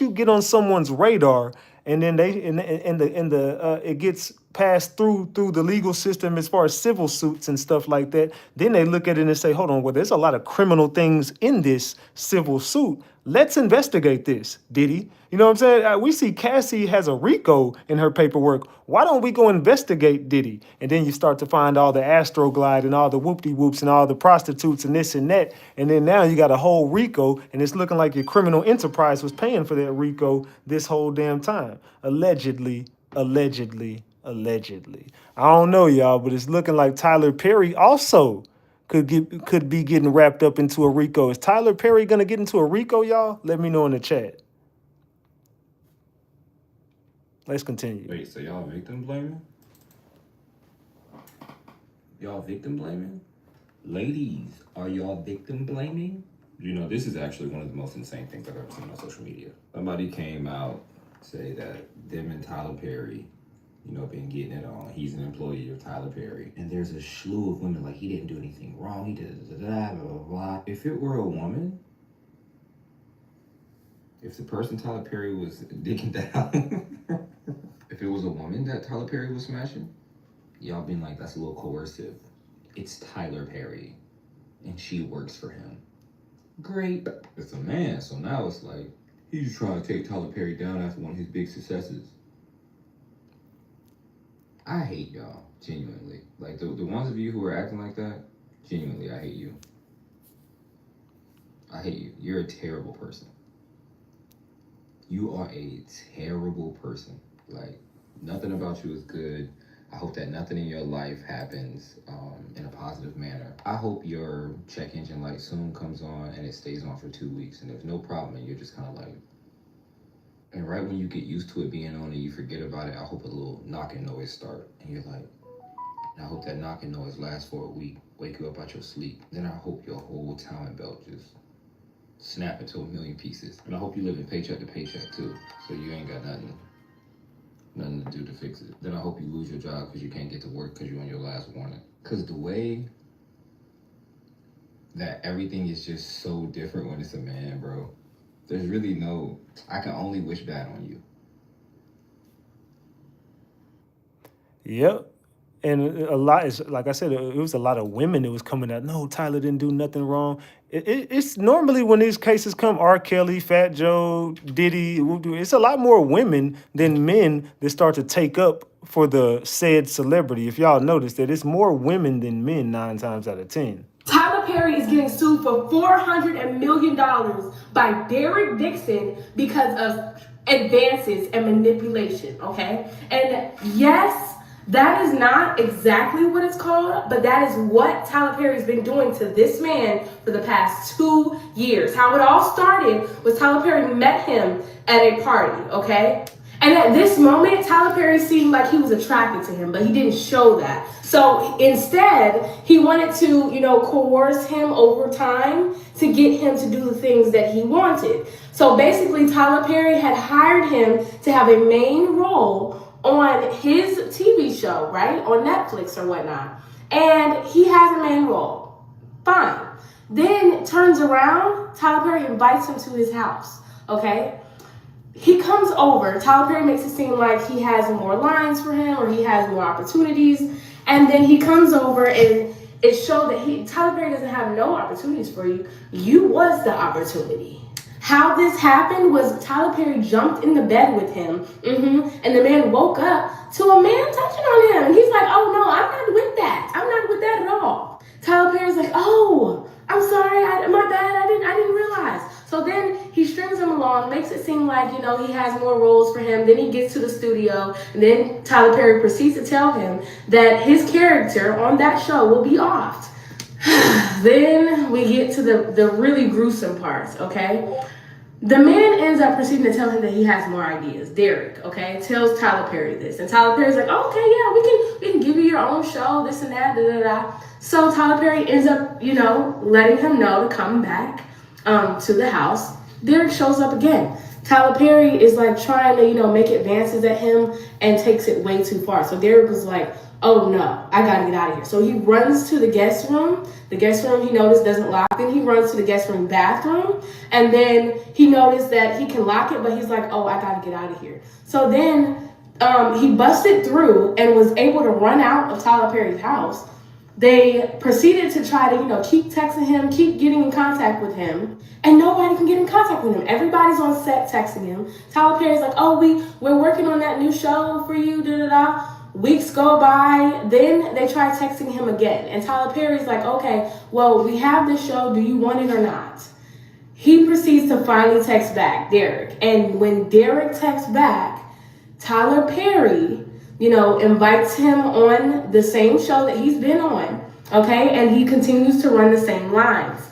you get on someone's radar, and then it gets passed through the legal system as far as civil suits and stuff like that, then they look at it and say, hold on, well, there's a lot of criminal things in this civil suit. Let's investigate this, Diddy. You know what I'm saying? We see Cassie has a RICO in her paperwork. Why don't we go investigate Diddy? And then you start to find all the Astroglide and all the whoop-de-whoops and all the prostitutes and this and that. And then now you got a whole RICO, and it's looking like your criminal enterprise was paying for that RICO this whole damn time. Allegedly. I don't know, y'all, but it's looking like Tyler Perry also could be getting wrapped up into a RICO. Is Tyler Perry gonna get into a RICO, y'all? Let me know in the chat. Let's continue. Wait, so y'all victim blaming? Y'all victim blaming? Ladies, are y'all victim blaming? This is actually one of the most insane things I've ever seen on social media. Somebody came out, say that them and Tyler Perry, been getting it on. He's an employee of Tyler Perry. And there's a slew of women like, he didn't do anything wrong. He did blah, blah, blah, blah. If it were a woman, if the person Tyler Perry was digging down, if it was a woman that Tyler Perry was smashing, y'all been like, that's a little coercive. It's Tyler Perry, and she works for him. Great. It's a man, so now it's like, he's just trying to take Tyler Perry down after one of his big successes. I hate y'all, genuinely. Like, the ones of you who are acting like that, genuinely, I hate you. I hate you. You're a terrible person. You are a terrible person. Like, nothing about you is good. I hope that nothing in your life happens in a positive manner. I hope your check engine light soon comes on and it stays on for 2 weeks and there's no problem and you're just kind of like, and right when you get used to it being on and you forget about it, I hope a little knocking noise start and you're like, and I hope that knocking noise lasts for a week, wake you up out your sleep. Then I hope your whole timing belt just snap into a million pieces. And I hope you live in paycheck to paycheck too, so you ain't got nothing to do to fix it. Then I hope you lose your job because you can't get to work because you're on your last warning. Because the way that everything is just so different when it's a man, bro. There's really no, I can only wish bad on you. Yep. And a lot is, like I said, it was a lot of women that was coming out. No, Tyler didn't do nothing wrong. It's normally when these cases come, R. Kelly, Fat Joe, Diddy, it's a lot more women than men that start to take up for the said celebrity. If y'all notice that it's more women than men 9 times out of 10. Tyler Perry is getting sued for $400 million by Derek Dixon because of advances and manipulation, okay? And yes, that is not exactly what it's called, but that is what Tyler Perry's been doing to this man for the past 2 years. How it all started was Tyler Perry met him at a party, okay? And at this moment, Tyler Perry seemed like he was attracted to him, but he didn't show that. So instead, he wanted to, coerce him over time to get him to do the things that he wanted. So basically, Tyler Perry had hired him to have a main role on his TV show, right? On Netflix or whatnot. And he has a main role. Fine. Then turns around, Tyler Perry invites him to his house, okay? He comes over, Tyler Perry makes it seem like he has more lines for him or he has more opportunities. And then he comes over and it showed that Tyler Perry doesn't have no opportunities for you. You was the opportunity. How this happened was Tyler Perry jumped in the bed with him, and the man woke up to a man touching on him. And he's like, oh no, I'm not with that. I'm not with that at all. Tyler Perry's like, oh, I'm sorry, my bad, I didn't realize. So then he strings him along, makes it seem like, he has more roles for him. Then he gets to the studio, and then Tyler Perry proceeds to tell him that his character on that show will be offed. Then we get to the really gruesome parts, okay? The man ends up proceeding to tell him that he has more ideas. Derek, okay, tells Tyler Perry this. And Tyler Perry's like, oh, okay, yeah, we can give you your own show, this and that, da-da-da. So Tyler Perry ends up, letting him know to come back to the house. Derek shows up again. Tyler Perry is like trying to, make advances at him and takes it way too far. So Derek was like, oh no, I gotta get out of here. So he runs to the guest room. The guest room he noticed doesn't lock. Then he runs to the guest room bathroom. And then he noticed that he can lock it, but he's like, oh, I gotta get out of here. So then he busted through and was able to run out of Tyler Perry's house. They proceeded to try to, keep texting him, keep getting in contact with him, and nobody can get in contact with him. Everybody's on set texting him. Tyler Perry's like, oh, we're working on that new show for you, da-da-da. Weeks go by, then they try texting him again. And Tyler Perry's like, okay, well, we have this show, do you want it or not? He proceeds to finally text back, Derek. And when Derek texts back, Tyler Perry, invites him on the same show that he's been on, okay? And he continues to run the same lines.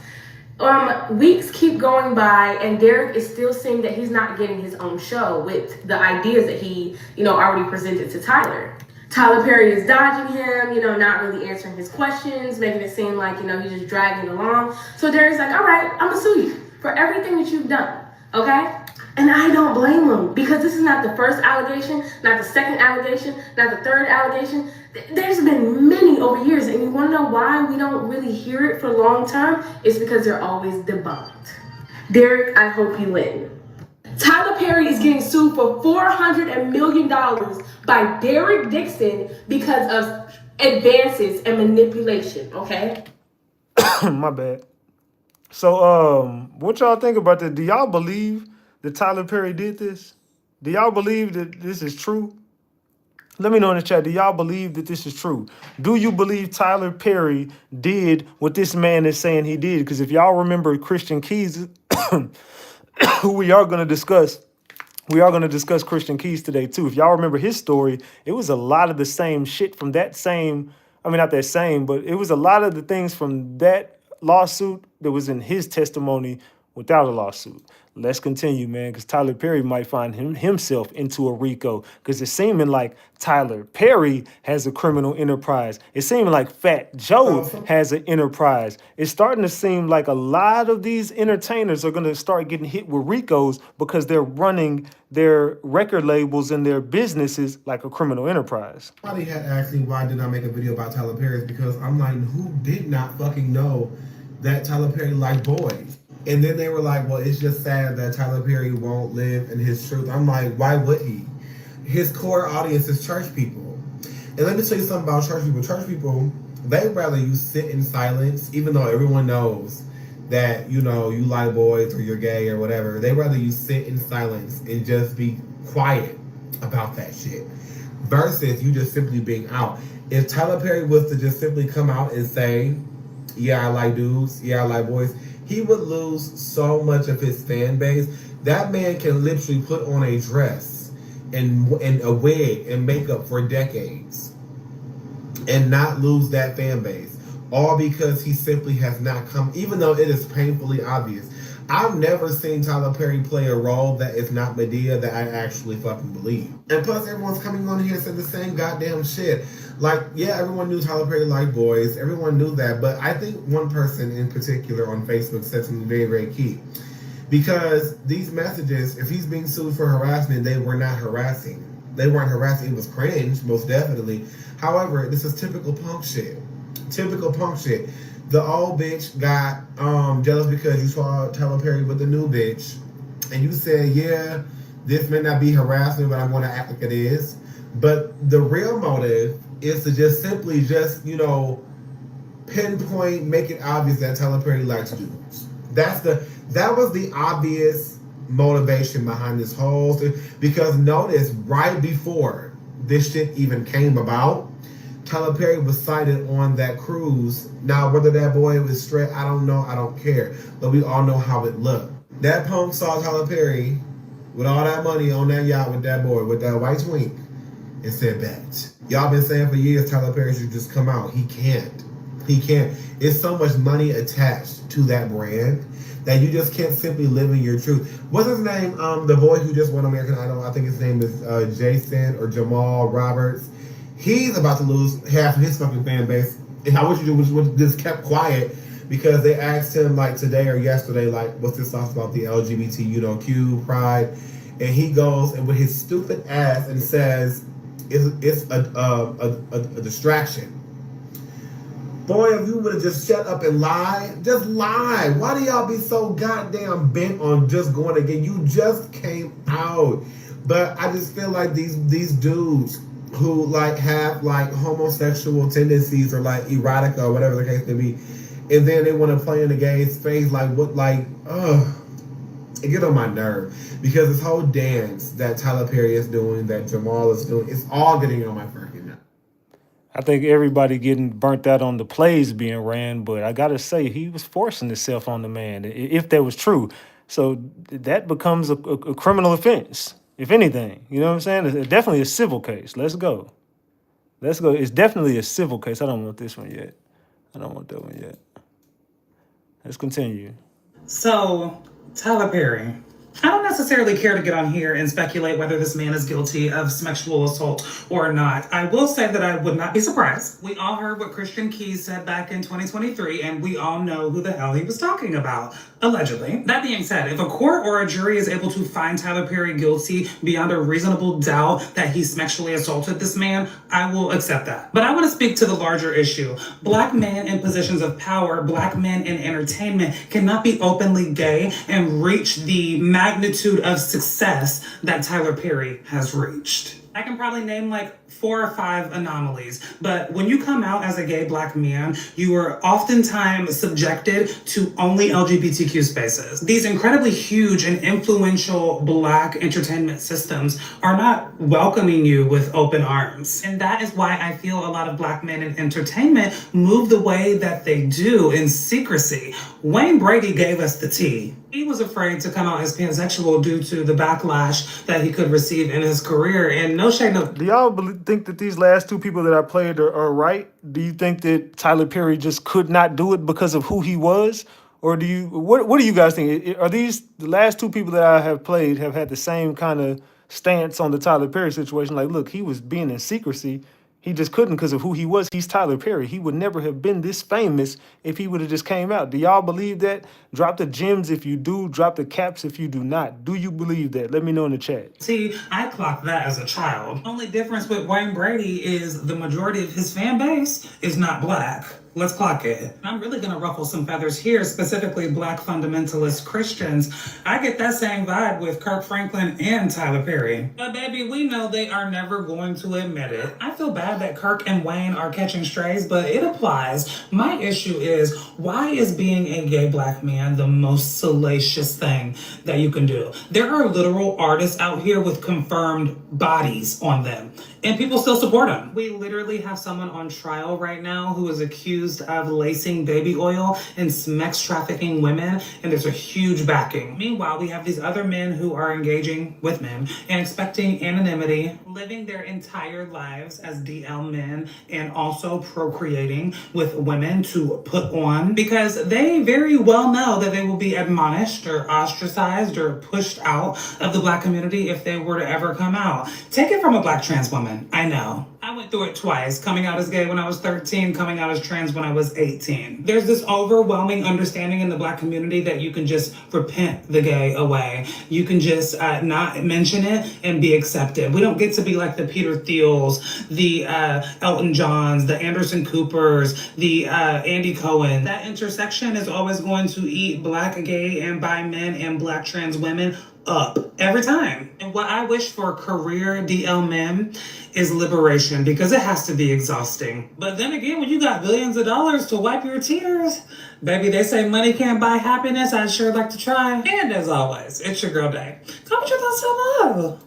Weeks keep going by, and Derek is still saying that he's not getting his own show with the ideas that he, already presented to Tyler. Tyler Perry is dodging him, not really answering his questions, making it seem like, he's just dragging along. So Derek's like, all right, I'm gonna sue you for everything that you've done, okay? And I don't blame him, because this is not the first allegation, not the second allegation, not the third allegation. There's been many over years, and you want to know why we don't really hear it for long term? It's because they're always debunked. Derek, I hope you win. Tyler Perry is getting sued for $400 million by Derek Dixon because of advances and manipulation, okay? My bad. So, what y'all think about that? Do y'all believe that Tyler Perry did this? Do y'all believe that this is true? Let me know in the chat, do y'all believe that this is true? Do you believe Tyler Perry did what this man is saying he did? Because if y'all remember Christian Keys, who we are going to discuss Christian Keys today too. If y'all remember his story, it was a lot of the same shit from that same, I mean, not that same, but it was a lot of the things from that lawsuit that was in his testimony without a lawsuit. Let's continue, man, because Tyler Perry might find himself into a RICO, because it's seeming like Tyler Perry has a criminal enterprise. It's seeming like Fat Joe has an enterprise. It's starting to seem like a lot of these entertainers are going to start getting hit with RICOs because they're running their record labels and their businesses like a criminal enterprise. Somebody had asked me why did I make a video about Tyler Perry, because I'm like, who did not fucking know that Tyler Perry liked boys? And then they were like, well, it's just sad that Tyler Perry won't live in his truth. I'm like, why would he? His core audience is church people. And let me tell you something about church people. Church people, they'd rather you sit in silence, even though everyone knows that, you know, you like boys or you're gay or whatever. They'd rather you sit in silence and just be quiet about that shit versus you just simply being out. If Tyler Perry was to just simply come out and say, yeah, I like dudes, yeah, I like boys, he would lose so much of his fan base. That man can literally put on a dress and a wig and makeup for decades and not lose that fan base, all because he simply has not come, even though it is painfully obvious. I've never seen Tyler Perry play a role that is not Medea that I actually fucking believe. And plus, everyone's coming on here saying the same goddamn shit. Like, yeah, everyone knew Tyler Perry liked boys. Everyone knew that. But I think one person in particular on Facebook said something very, very key. Because these messages, if he's being sued for harassment, they were not harassing. They weren't harassing. It was cringe, most definitely. However, this is typical punk shit. Typical punk shit. The old bitch got jealous because you saw Tyler Perry with the new bitch. And you said, yeah, this may not be harassment, but I'm going to act like it is. But the real motive is to just simply just, you know, pinpoint, make it obvious that Tyler Perry likes dudes. That was the obvious motivation behind this whole thing. Because notice, right before this shit even came about, Tyler Perry was sighted on that cruise. Now, whether that boy was straight, I don't know, I don't care. But we all know how it looked. That punk saw Tyler Perry with all that money on that yacht with that boy, with that white twink, and said, bet. Y'all been saying for years Tyler Perry should just come out. He can't. He can't. It's so much money attached to that brand that you just can't simply live in your truth. What's his name? The boy who just won American Idol, I think his name is Jason or Jamal Roberts. He's about to lose half of his fucking fan base. And I wish you would just kept quiet, because they asked him like today or yesterday, like, what's this sauce about the LGBT, you know, Q, pride? And he goes and with his stupid ass and says, it's a distraction. Boy, if you would have just shut up and lied, just lie. Why do y'all be so goddamn bent on just going again? You just came out. But I just feel like these dudes who like have like homosexual tendencies or like erotica or whatever the case may be, and then they want to play in the gay's face, like what, like, it gets on my nerve, because this whole dance that Tyler Perry is doing, that Jamal is doing, it's all getting on my fucking nerve. I think everybody getting burnt out on the plays being ran, but I gotta say, he was forcing himself on the man, if that was true. So that becomes a criminal offense, if anything. You know what I'm saying? It's definitely a civil case. Let's go. Let's go. It's definitely a civil case. I don't want this one yet. I don't want that one yet. Let's continue. So, Tyler Perry. I don't necessarily care to get on here and speculate whether this man is guilty of sexual assault or not. I will say that I would not be surprised. We all heard what Christian Keys said back in 2023, and we all know who the hell he was talking about, allegedly. That being said, if a court or a jury is able to find Tyler Perry guilty beyond a reasonable doubt that he sexually assaulted this man, I will accept that. But I want to speak to the larger issue. Black men in positions of power, black men in entertainment cannot be openly gay and reach the magnitude of success that Tyler Perry has reached. I can probably name like 4 or 5 anomalies, but when you come out as a gay black man, you are oftentimes subjected to only LGBTQ spaces. These incredibly huge and influential black entertainment systems are not welcoming you with open arms. And that is why I feel a lot of black men in entertainment move the way that they do in secrecy. Wayne Brady gave us the tea. He was afraid to come out as pansexual due to the backlash that he could receive in his career. And no shade, no. Do y'all think that these last two people that I played are right? Do you think that Tyler Perry just could not do it because of who he was? Or do you, what do you guys think? Are these, the last two people that I have played have had the same kind of stance on the Tyler Perry situation? Like, look, he was being in secrecy. He just couldn't because of who he was. He's Tyler Perry. He would never have been this famous if he would have just came out. Do y'all believe that? Drop the gems if you do. Drop the caps if you do not. Do you believe that? Let me know in the chat. See, I clocked that as a child. Only difference with Wayne Brady is the majority of his fan base is not black. Let's clock it. I'm really gonna ruffle some feathers here, specifically black fundamentalist Christians. I get that same vibe with Kirk Franklin and Tyler Perry. But baby, we know they are never going to admit it. I feel bad that Kirk and Wayne are catching strays, but it applies. My issue is, why is being a gay black man the most salacious thing that you can do? There are literal artists out here with confirmed bodies on them, and people still support them. We literally have someone on trial right now who is accused of lacing baby oil and sex trafficking women, and there's a huge backing. Meanwhile, we have these other men who are engaging with men and expecting anonymity, living their entire lives as DL men, and also procreating with women to put on, because they very well know that they will be admonished or ostracized or pushed out of the black community if they were to ever come out. Take it from a black trans woman. I know. I went through it twice, coming out as gay when I was 13, coming out as trans when I was 18. There's this overwhelming understanding in the black community that you can just repent the gay away. You can just not mention it and be accepted. We don't get to be like the Peter Thiels, the Elton Johns, the Anderson Coopers, the Andy Cohen. That intersection is always going to eat black, gay, and bi men and black trans women up every time. And what I wish for career DL men is liberation, because it has to be exhausting. But then again, when you got billions of dollars to wipe your tears, baby, they say money can't buy happiness. I'd sure like to try. And as always, it's your girl Day. Comment your thoughts down below.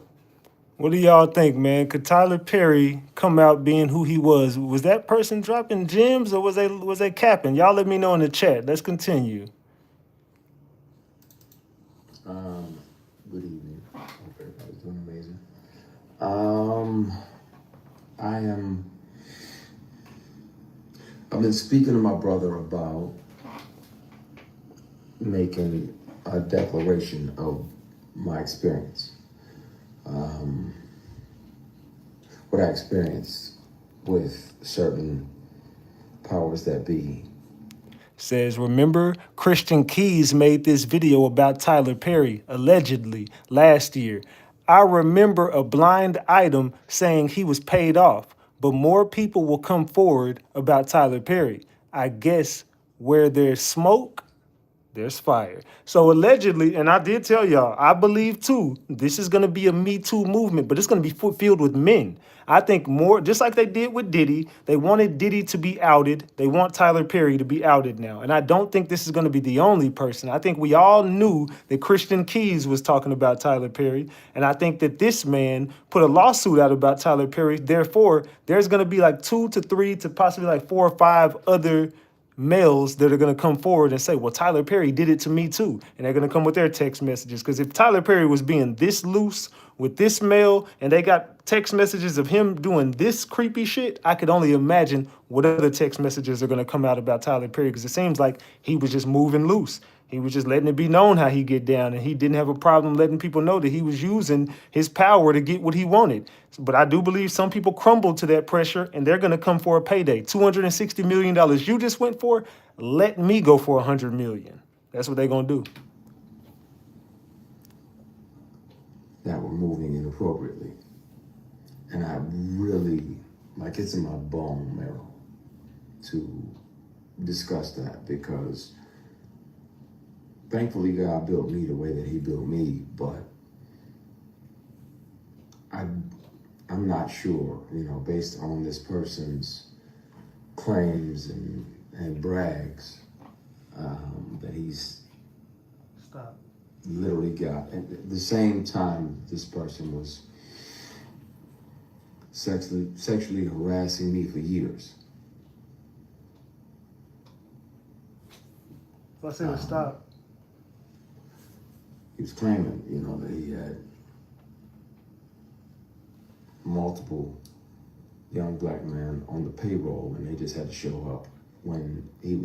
What do y'all think, man? Could Tyler Perry come out being who he was? Was that person dropping gems, or was they capping? Y'all let me know in the chat. Let's continue. Good evening. Hope everybody's doing amazing. I've been speaking to my brother about making a declaration of my experience. What I experienced with certain powers that be. Says, remember, Christian Keys made this video about Tyler Perry, allegedly, last year. I remember a blind item saying he was paid off, but more people will come forward about Tyler Perry. I guess where there's smoke, there's fire. So allegedly, and I did tell y'all, I believe too, this is going to be a Me Too movement, but it's going to be filled with men. I think more, just like they did with Diddy, they wanted Diddy to be outed. They want Tyler Perry to be outed now. And I don't think this is going to be the only person. I think we all knew that Christian Keys was talking about Tyler Perry. And I think that this man put a lawsuit out about Tyler Perry. Therefore, there's going to be like 2 to 3 to possibly like 4 or 5 other males that are going to come forward and say, well, Tyler Perry did it to me too. And they're going to come with their text messages. Because if Tyler Perry was being this loose with this male and they got text messages of him doing this creepy shit, I could only imagine what other text messages are going to come out about Tyler Perry, because it seems like he was just moving loose. He was just letting it be known how he get down, and he didn't have a problem letting people know that he was using his power to get what he wanted. But I do believe some people crumbled to that pressure, and they're going to come for a payday. $260 million you just went for, let me go for $100 million. That's what they're going to do. That were moving inappropriately. And I really, like, it's in my bone marrow to discuss that, because thankfully God built me the way that he built me, but I'm not sure, based on this person's claims and brags, that he's literally got. At the same time, this person was sexually harassing me for years. I said to stop. He was claiming, that he had multiple young black men on the payroll, and they just had to show up when he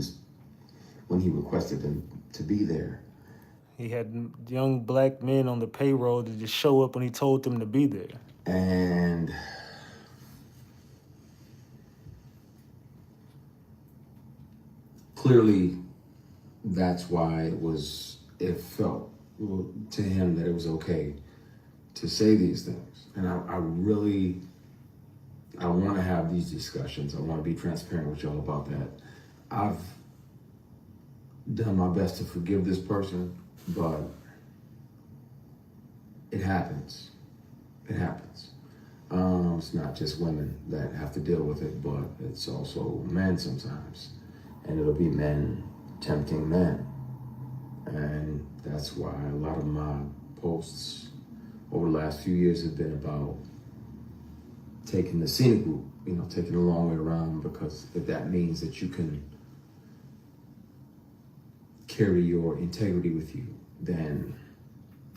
requested them to be there. He had young black men on the payroll to just show up when he told them to be there. And clearly, that's why it felt to him that it was okay to say these things. And I want to have these discussions. I want to be transparent with y'all about that. I've done my best to forgive this person, but it happens. It happens. It's not just women that have to deal with it, but it's also men sometimes. And it'll be men tempting men. And that's why a lot of my posts over the last few years have been about taking the scenic route, taking the long way around, because if that means that you can carry your integrity with you, then,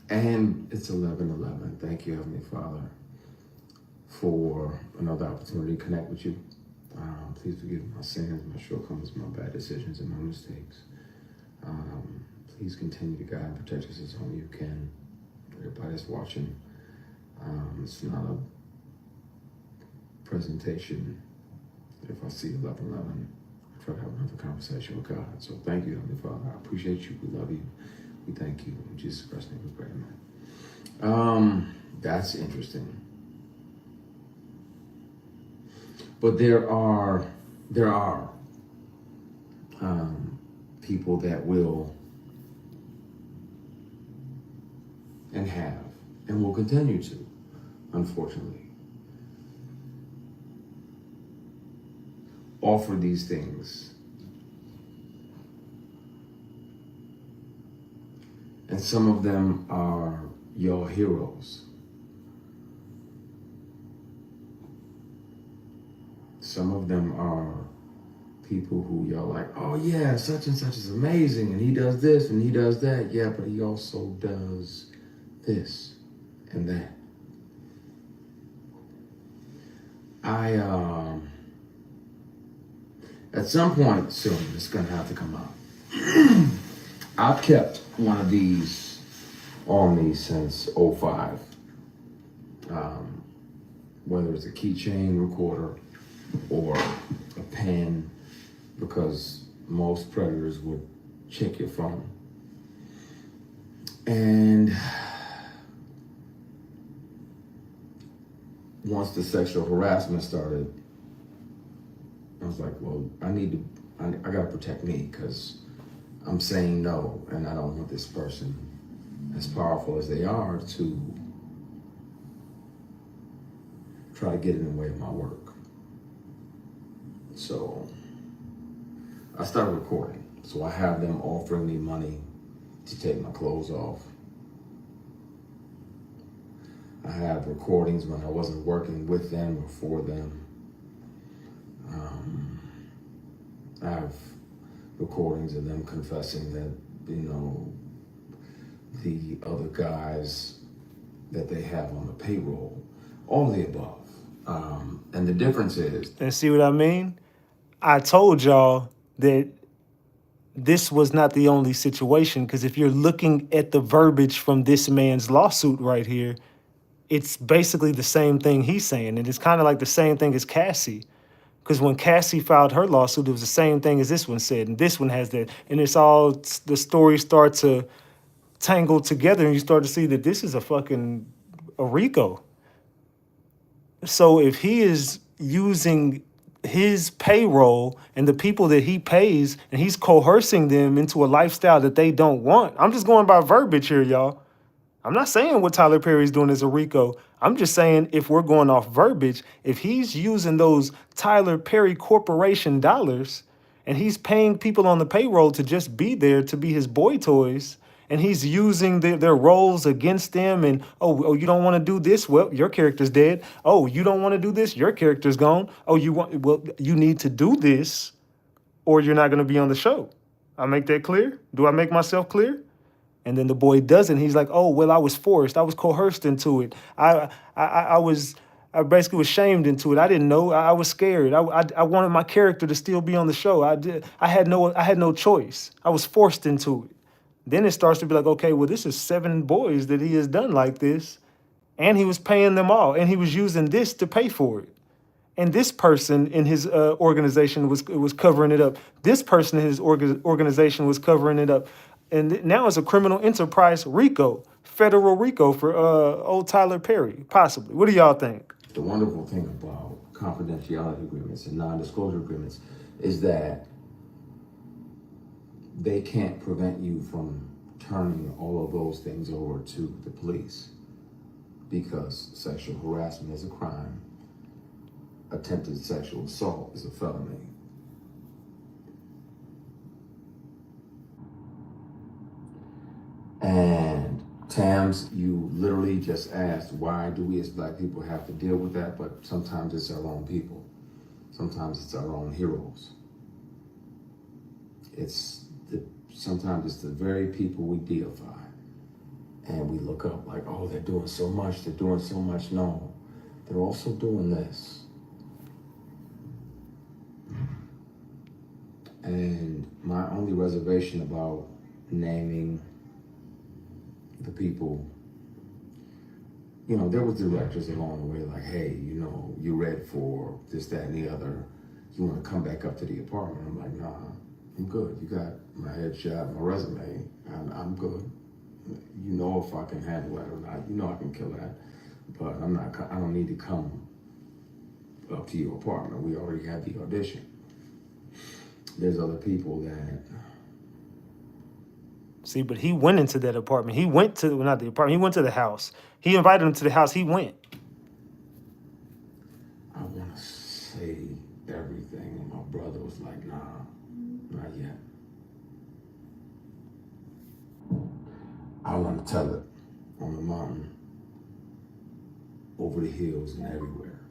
and it's 11/11. Thank you, Heavenly Father, for another opportunity to connect with you. Please forgive my sins, my shortcomings, my bad decisions, and my mistakes. Please continue to guide and protect us as only you can. Everybody that's watching, it's not a presentation. If I see 11/11, I try to have another conversation with God. So thank you, Heavenly Father. I appreciate you. We love you. We thank you. In Jesus Christ's name we pray, amen. That's interesting. But there are people that will and have and will continue to, unfortunately, offer these things. And some of them are your heroes. Some of them are people who y'all like, oh yeah, such and such is amazing, and he does this and he does that. Yeah, but he also does this and that. At some point soon, it's gonna have to come out. I've kept one of these on me since 05. Whether it's a keychain recorder or a pen, because most predators would check your phone. And once the sexual harassment started, I was like, well, I gotta protect me, because I'm saying no, and I don't want this person, as powerful as they are, to try to get in the way of my work. So I started recording. So I have them offering me money to take my clothes off. I have recordings when I wasn't working with them or for them. I have recordings of them confessing that, the other guys that they have on the payroll, all of the above. And the difference is... And see what I mean? I told y'all that this was not the only situation, because if you're looking at the verbiage from this man's lawsuit right here, it's basically the same thing he's saying. And it's kind of like the same thing as Cassie. Because when Cassie filed her lawsuit, it was the same thing as this one said. And this one has that. And it's all, the stories start to tangle together, and you start to see that this is a RICO. So if he is using his payroll and the people that he pays, and he's coercing them into a lifestyle that they don't want. I'm just going by verbiage here, y'all. I'm not saying what Tyler Perry's doing is a RICO. I'm just saying if we're going off verbiage, if he's using those Tyler Perry Corporation dollars and he's paying people on the payroll to just be there to be his boy toys, and he's using their roles against them, and oh, you don't want to do this, well, your character's dead. Oh, you don't want to do this, your character's gone. Oh, you need to do this or you're not going to be on the show. I make that clear? Do I make myself clear? And then the boy doesn't. He's like, "Oh, well, I was forced. I was coerced into it. I basically was shamed into it. I didn't know. I was scared. I wanted my character to still be on the show. I had no choice. I was forced into it." Then it starts to be like, okay, well, this is 7 boys that he has done like this, and he was paying them all, and he was using this to pay for it. And this person in his organization was covering it up. This person in his organization was covering it up. And now it's a criminal enterprise RICO, federal RICO for old Tyler Perry, possibly. What do y'all think? The wonderful thing about confidentiality agreements and non-disclosure agreements is that they can't prevent you from turning all of those things over to the police, because sexual harassment is a crime. Attempted sexual assault is a felony. And Tams, you literally just asked, why do we as Black people have to deal with that? But sometimes it's our own people. Sometimes it's our own heroes. Sometimes it's the very people we deify. And we look up like, oh, they're doing so much, they're doing so much. No, they're also doing this. And my only reservation about naming the people, there was directors along the way like, hey, you read for this, that, and the other. You want to come back up to the apartment? I'm like, nah, I'm good. You got my headshot, my resume, and I'm good. If I can handle that or not. I can kill that. But I don't need to come up to your apartment. We already had the audition. There's other people that... See, but he went into that apartment. He went to, not the apartment, he went to the house. He invited him to the house. He went. I want to say everything, and my brother was like, nah, not yet. I want to tell it on the mountain, over the hills, and everywhere.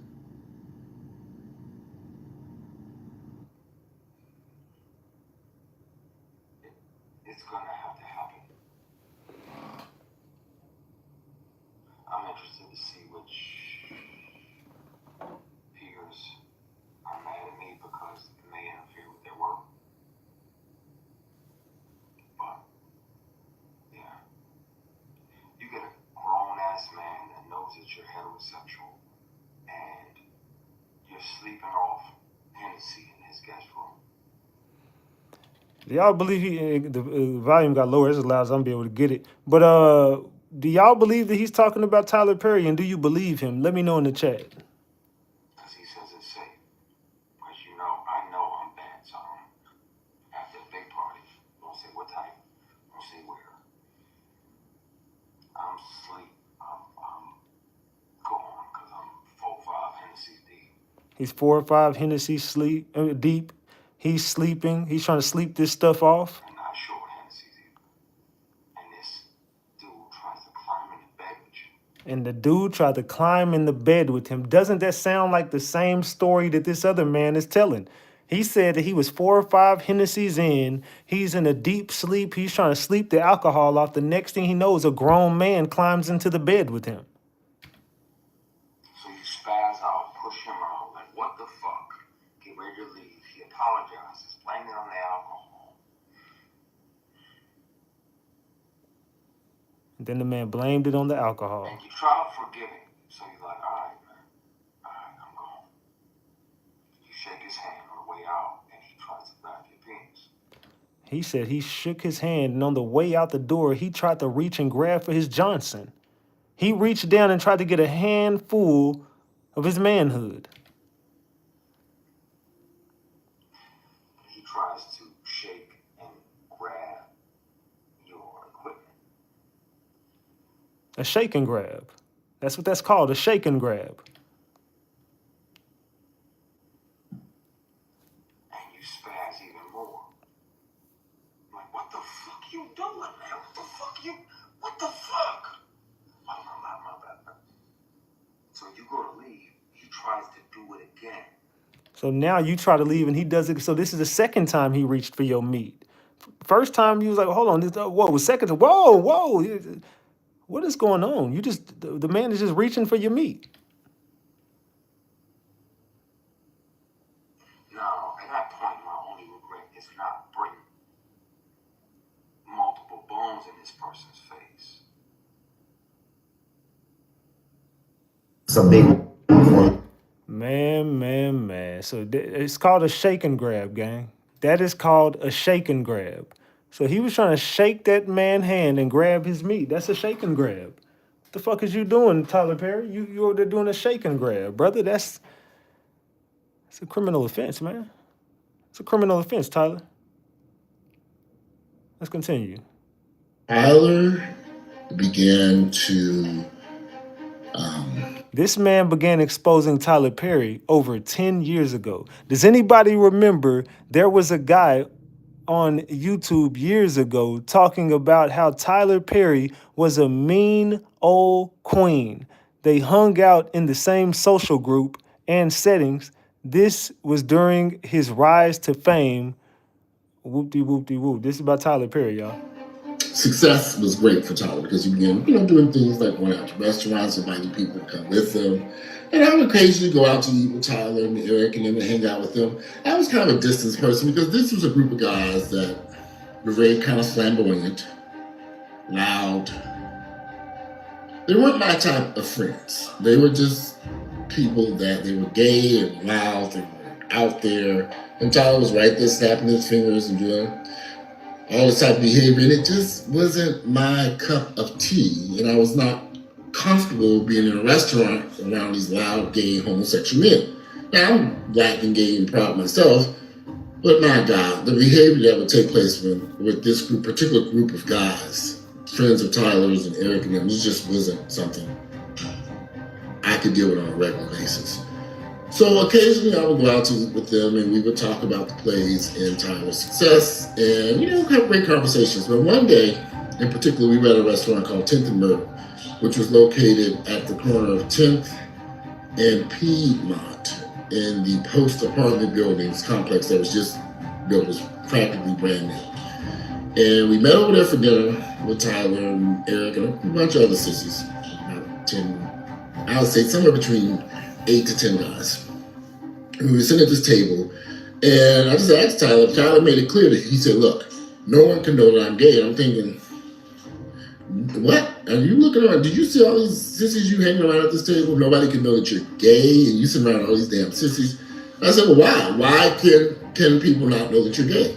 It's gonna have to happen. I'm interested to see which peers are mad at me because it may interfere with their work. But, yeah. You get a grown-ass man that knows that you're heterosexual and you're sleeping off Hennessy in his guest room. Do y'all believe the volume got lower? It's as loud as I'm be able to get it. But do y'all believe that he's talking about Tyler Perry, and do you believe him? Let me know in the chat. Because he says it's safe. Because I know I'm bad, so after a big party, won't say what type, won't say where. I'm asleep. I'm going because I'm 4 or 5 Hennessy's deep. He's 4 or 5 Hennessy deep. He's sleeping. He's trying to sleep this stuff off. I'm not sure what Hennessy's either. And this dude tries to climb in the bed with you. And the dude tried to climb in the bed with him. Doesn't that sound like the same story that this other man is telling? He said that he was 4 or 5 Hennessy's in. He's in a deep sleep. He's trying to sleep the alcohol off. The next thing he knows, a grown man climbs into the bed with him. So you spaz out, push him out, like, what the fuck? Get ready to leave. He apologizes, blame it on the alcohol. And then the man blamed it on the alcohol. And you try to forgive him. So you're like, all right, man. All right, I'm gone. You shake his hand on the way out, and he tries to grab your penis. He said he shook his hand, and on the way out the door, he tried to reach and grab for his Johnson. He reached down and tried to get a handful of his manhood. He tries to shake and grab your equipment. A shake and grab. That's what that's called, a shake and grab. And you spaz even more. Like, what the fuck you doing, man? What the fuck? Oh, my bad. So you go to leave, he tries to do it again. So now you try to leave and he does it. So this is the second time he reached for your meat. First time you was like, hold on, whoa, second time, whoa. What is going on? You just, the man is just reaching for your meat. No, at that point, my only regret is not bringing multiple bones in this person's face. Some big man. So it's called a shake and grab, gang. That is called a shake and grab. So he was trying to shake that man's hand and grab his meat. That's a shake and grab. What the fuck is you doing, Tyler Perry? You over there doing a shake and grab, brother. It's a criminal offense, man. It's a criminal offense, Tyler. Let's continue. Tyler began to This man began exposing Tyler Perry over 10 years ago. Does anybody remember there was a guy on YouTube years ago talking about how Tyler Perry was a mean old queen? They hung out in the same social group and settings. This was during his rise to fame. Whoop-de-whoop-de-whoop. This is about Tyler Perry, y'all. Success was great for Tyler because he began, doing things like going out to restaurants, inviting people to come with him. And I would occasionally go out to eat with Tyler and Eric and then hang out with them. I was kind of a distance person because this was a group of guys that were very kind of flamboyant, loud. They weren't my type of friends. They were just people that they were gay and loud, they were out there. And Tyler was right there snapping his fingers and doing all this type of behavior, and it just wasn't my cup of tea. And I was not comfortable being in a restaurant around these loud, gay, homosexual men. Now, I'm black and gay and proud myself, but my God, the behavior that would take place with this particular group of guys, friends of Tyler's and Eric and them, it just wasn't something I could deal with on a regular basis. So occasionally I would go out to eat with them and we would talk about the plays and Tyler's success and, have great conversations. But one day, in particular, we were at a restaurant called 10th and Myrtle, which was located at the corner of 10th and Piedmont in the Post apartment buildings complex that was just built, was practically brand new. And we met over there for dinner with Tyler and Eric and a bunch of other sissies, about 10, I would say somewhere between 8 to 10 guys. And we were sitting at this table, and I just asked Tyler. Tyler made it clear that he said, look, no one can know that I'm gay. And I'm thinking, what? Are you looking around? Did you see all these sissies you hanging around at this table? Nobody can know that you're gay, and you sit around all these damn sissies. And I said, well, why? Why can people not know that you're gay?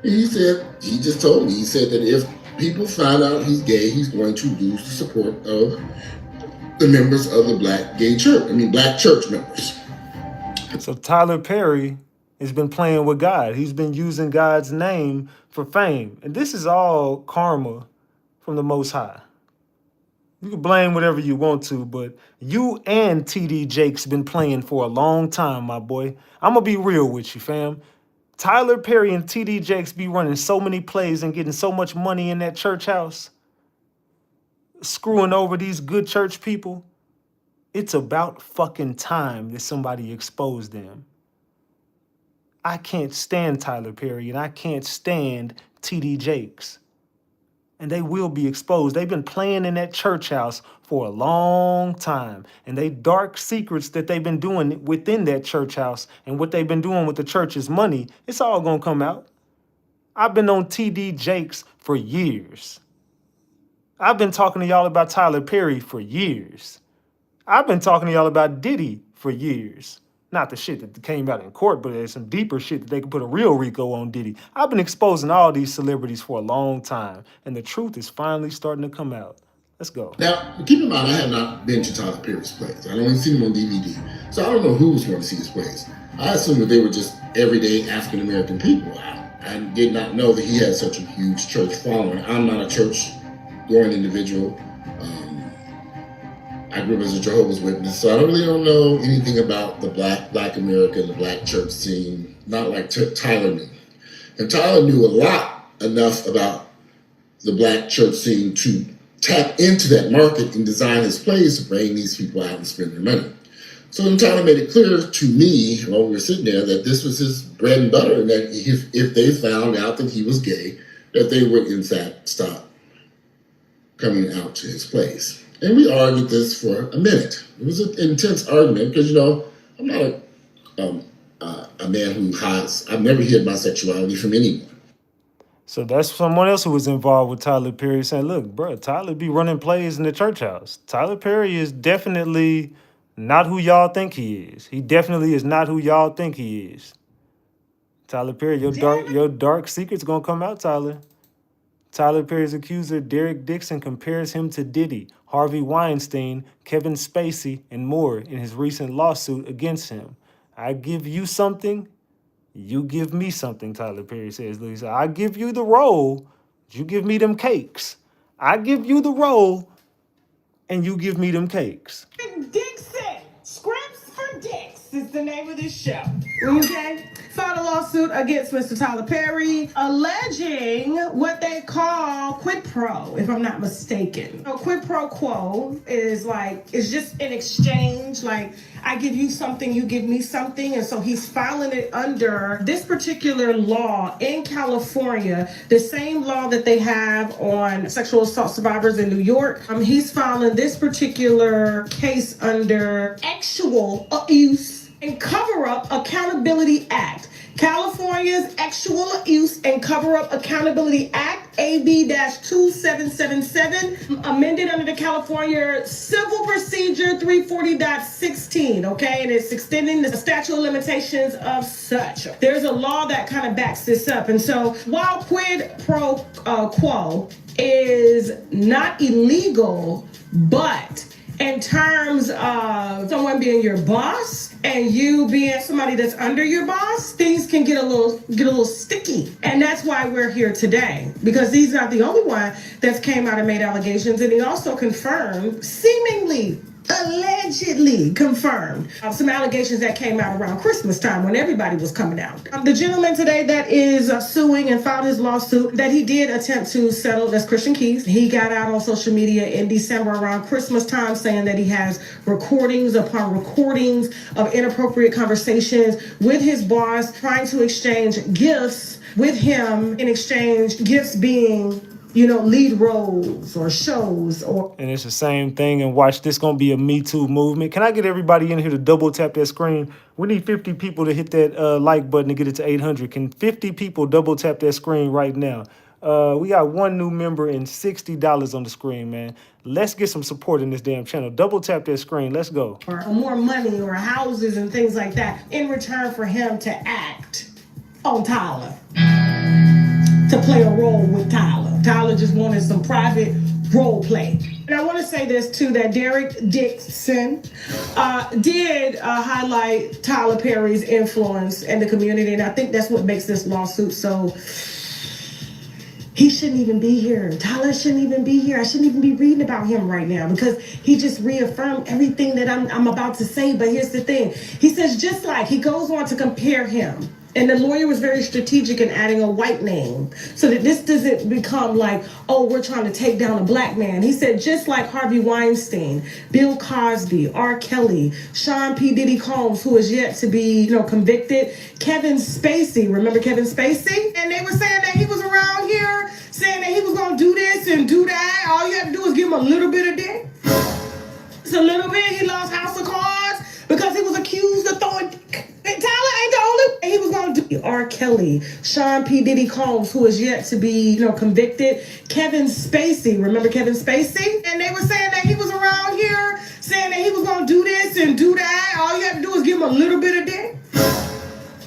And he said, he just told me, he said that if people find out he's gay, he's going to lose the support of the members of the black church members. So Tyler Perry has been playing with God. He's been using God's name for fame. And this is all karma from the Most High. You can blame whatever you want to, but you and TD Jakes been playing for a long time, my boy. I'm going to be real with you, fam. Tyler Perry and TD Jakes be running so many plays and getting so much money in that church house, screwing over these good church people. It's about fucking time that somebody exposed them. I can't stand Tyler Perry and I can't stand TD Jakes. And they will be exposed. They've been playing in that church house for a long time. And they dark secrets that they've been doing within that church house and what they've been doing with the church's money, it's all gonna come out. I've been on TD Jakes for years. I've been talking to y'all about Tyler Perry for years. I've been talking to y'all about Diddy for years. Not the shit that came out in court, but there's some deeper shit that they could put a real RICO on Diddy. I've been exposing all these celebrities for a long time, and the truth is finally starting to come out. Let's go. Now, keep in mind, I have not been to Tyler Perry's plays. I've only seen him on DVD. So I don't know who was going to see his plays. I assumed that they were just everyday African-American people. I did not know that he had such a huge church following. I'm not a church-going individual. I grew up as a Jehovah's Witness, so I really don't know anything about the Black America and the Black church scene, not like Tyler knew. And Tyler knew enough about the Black church scene to tap into that market and design his plays to bring these people out and spend their money. So then Tyler made it clear to me while we were sitting there that this was his bread and butter, and that if they found out that he was gay, that they would in fact stop coming out to his plays. And we argued this for a minute. It was an intense argument because, I'm not a man who hides. I've never hid my sexuality from anyone. So that's someone else who was involved with Tyler Perry saying, look, bro, Tyler be running plays in the church house. Tyler Perry is definitely not who y'all think he is. He definitely is not who y'all think he is. Tyler Perry, your dark secret's gonna come out, Tyler. Tyler Perry's accuser, Derek Dixon, compares him to Diddy, Harvey Weinstein, Kevin Spacey, and more in his recent lawsuit against him. I give you something, you give me something, Tyler Perry says. Lisa, I give you the role, you give me them cakes. I give you the role, and you give me them cakes. Dixon, Scripts for Dicks is the name of this show. Okay? Filed a lawsuit against Mr. Tyler Perry, alleging what they call quid pro, if I'm not mistaken. So quid pro quo is it's just an exchange, I give you something, you give me something. And so he's filing it under this particular law in California, the same law that they have on sexual assault survivors in New York. He's filing this particular case under Actual Abuse and Cover-Up Accountability Act. California's Actual Abuse and Cover-Up Accountability Act, AB-2777, amended under the California Civil Procedure 340.16, okay? And it's extending the statute of limitations of such. There's a law that kind of backs this up. And so while quid pro quo is not illegal, but in terms of someone being your boss and you being somebody that's under your boss, things can get a little sticky. And that's why we're here today, because he's not the only one that's came out and made allegations. And he also confirmed, seemingly, allegedly confirmed, some allegations that came out around Christmas time when everybody was coming out. The gentleman today that is suing and filed his lawsuit, that he did attempt to settle, that's Christian Keys. He got out on social media in December around Christmas time saying that he has recordings upon recordings of inappropriate conversations with his boss, trying to exchange gifts with him, in exchange gifts being lead roles or shows or. And it's the same thing. And watch, this gonna be a Me Too movement. Can I get everybody in here to double tap that screen? We need 50 people to hit that like button to get it to 800. Can 50 people double tap that screen right now? We got one new member and $60 on the screen, man. Let's get some support in this damn channel. Double tap that screen. Let's go. Or more money or houses and things like that in return for him to act on Tyler, to play a role with Tyler. Tyler just wanted some private role play. And I want to say this too, that Derek Dixon did highlight Tyler Perry's influence in the community. And I think that's what makes this lawsuit so. He shouldn't even be here. Tyler shouldn't even be here. I shouldn't even be reading about him right now because he just reaffirmed everything that I'm about to say. But here's the thing. He says, just like, he goes on to compare him. And the lawyer was very strategic in adding a white name so that this doesn't become like, oh, we're trying to take down a black man. He said, just like Harvey Weinstein, Bill Cosby, R. Kelly, Sean P. Diddy Combs, who is yet to be, convicted, Kevin Spacey, remember Kevin Spacey? And they were saying that he was around here saying that he was going to do this and do that. All you have to do is give him a little bit of dick. It's a little bit. He lost House of Cards because he was accused of throwing dick. And Tyler ain't the only he was going to do. R. Kelly, Sean P. Diddy Combs, who is yet to be, convicted, Kevin Spacey, remember Kevin Spacey? And they were saying that he was around here saying that he was going to do this and do that. All you have to do is give him a little bit of dick.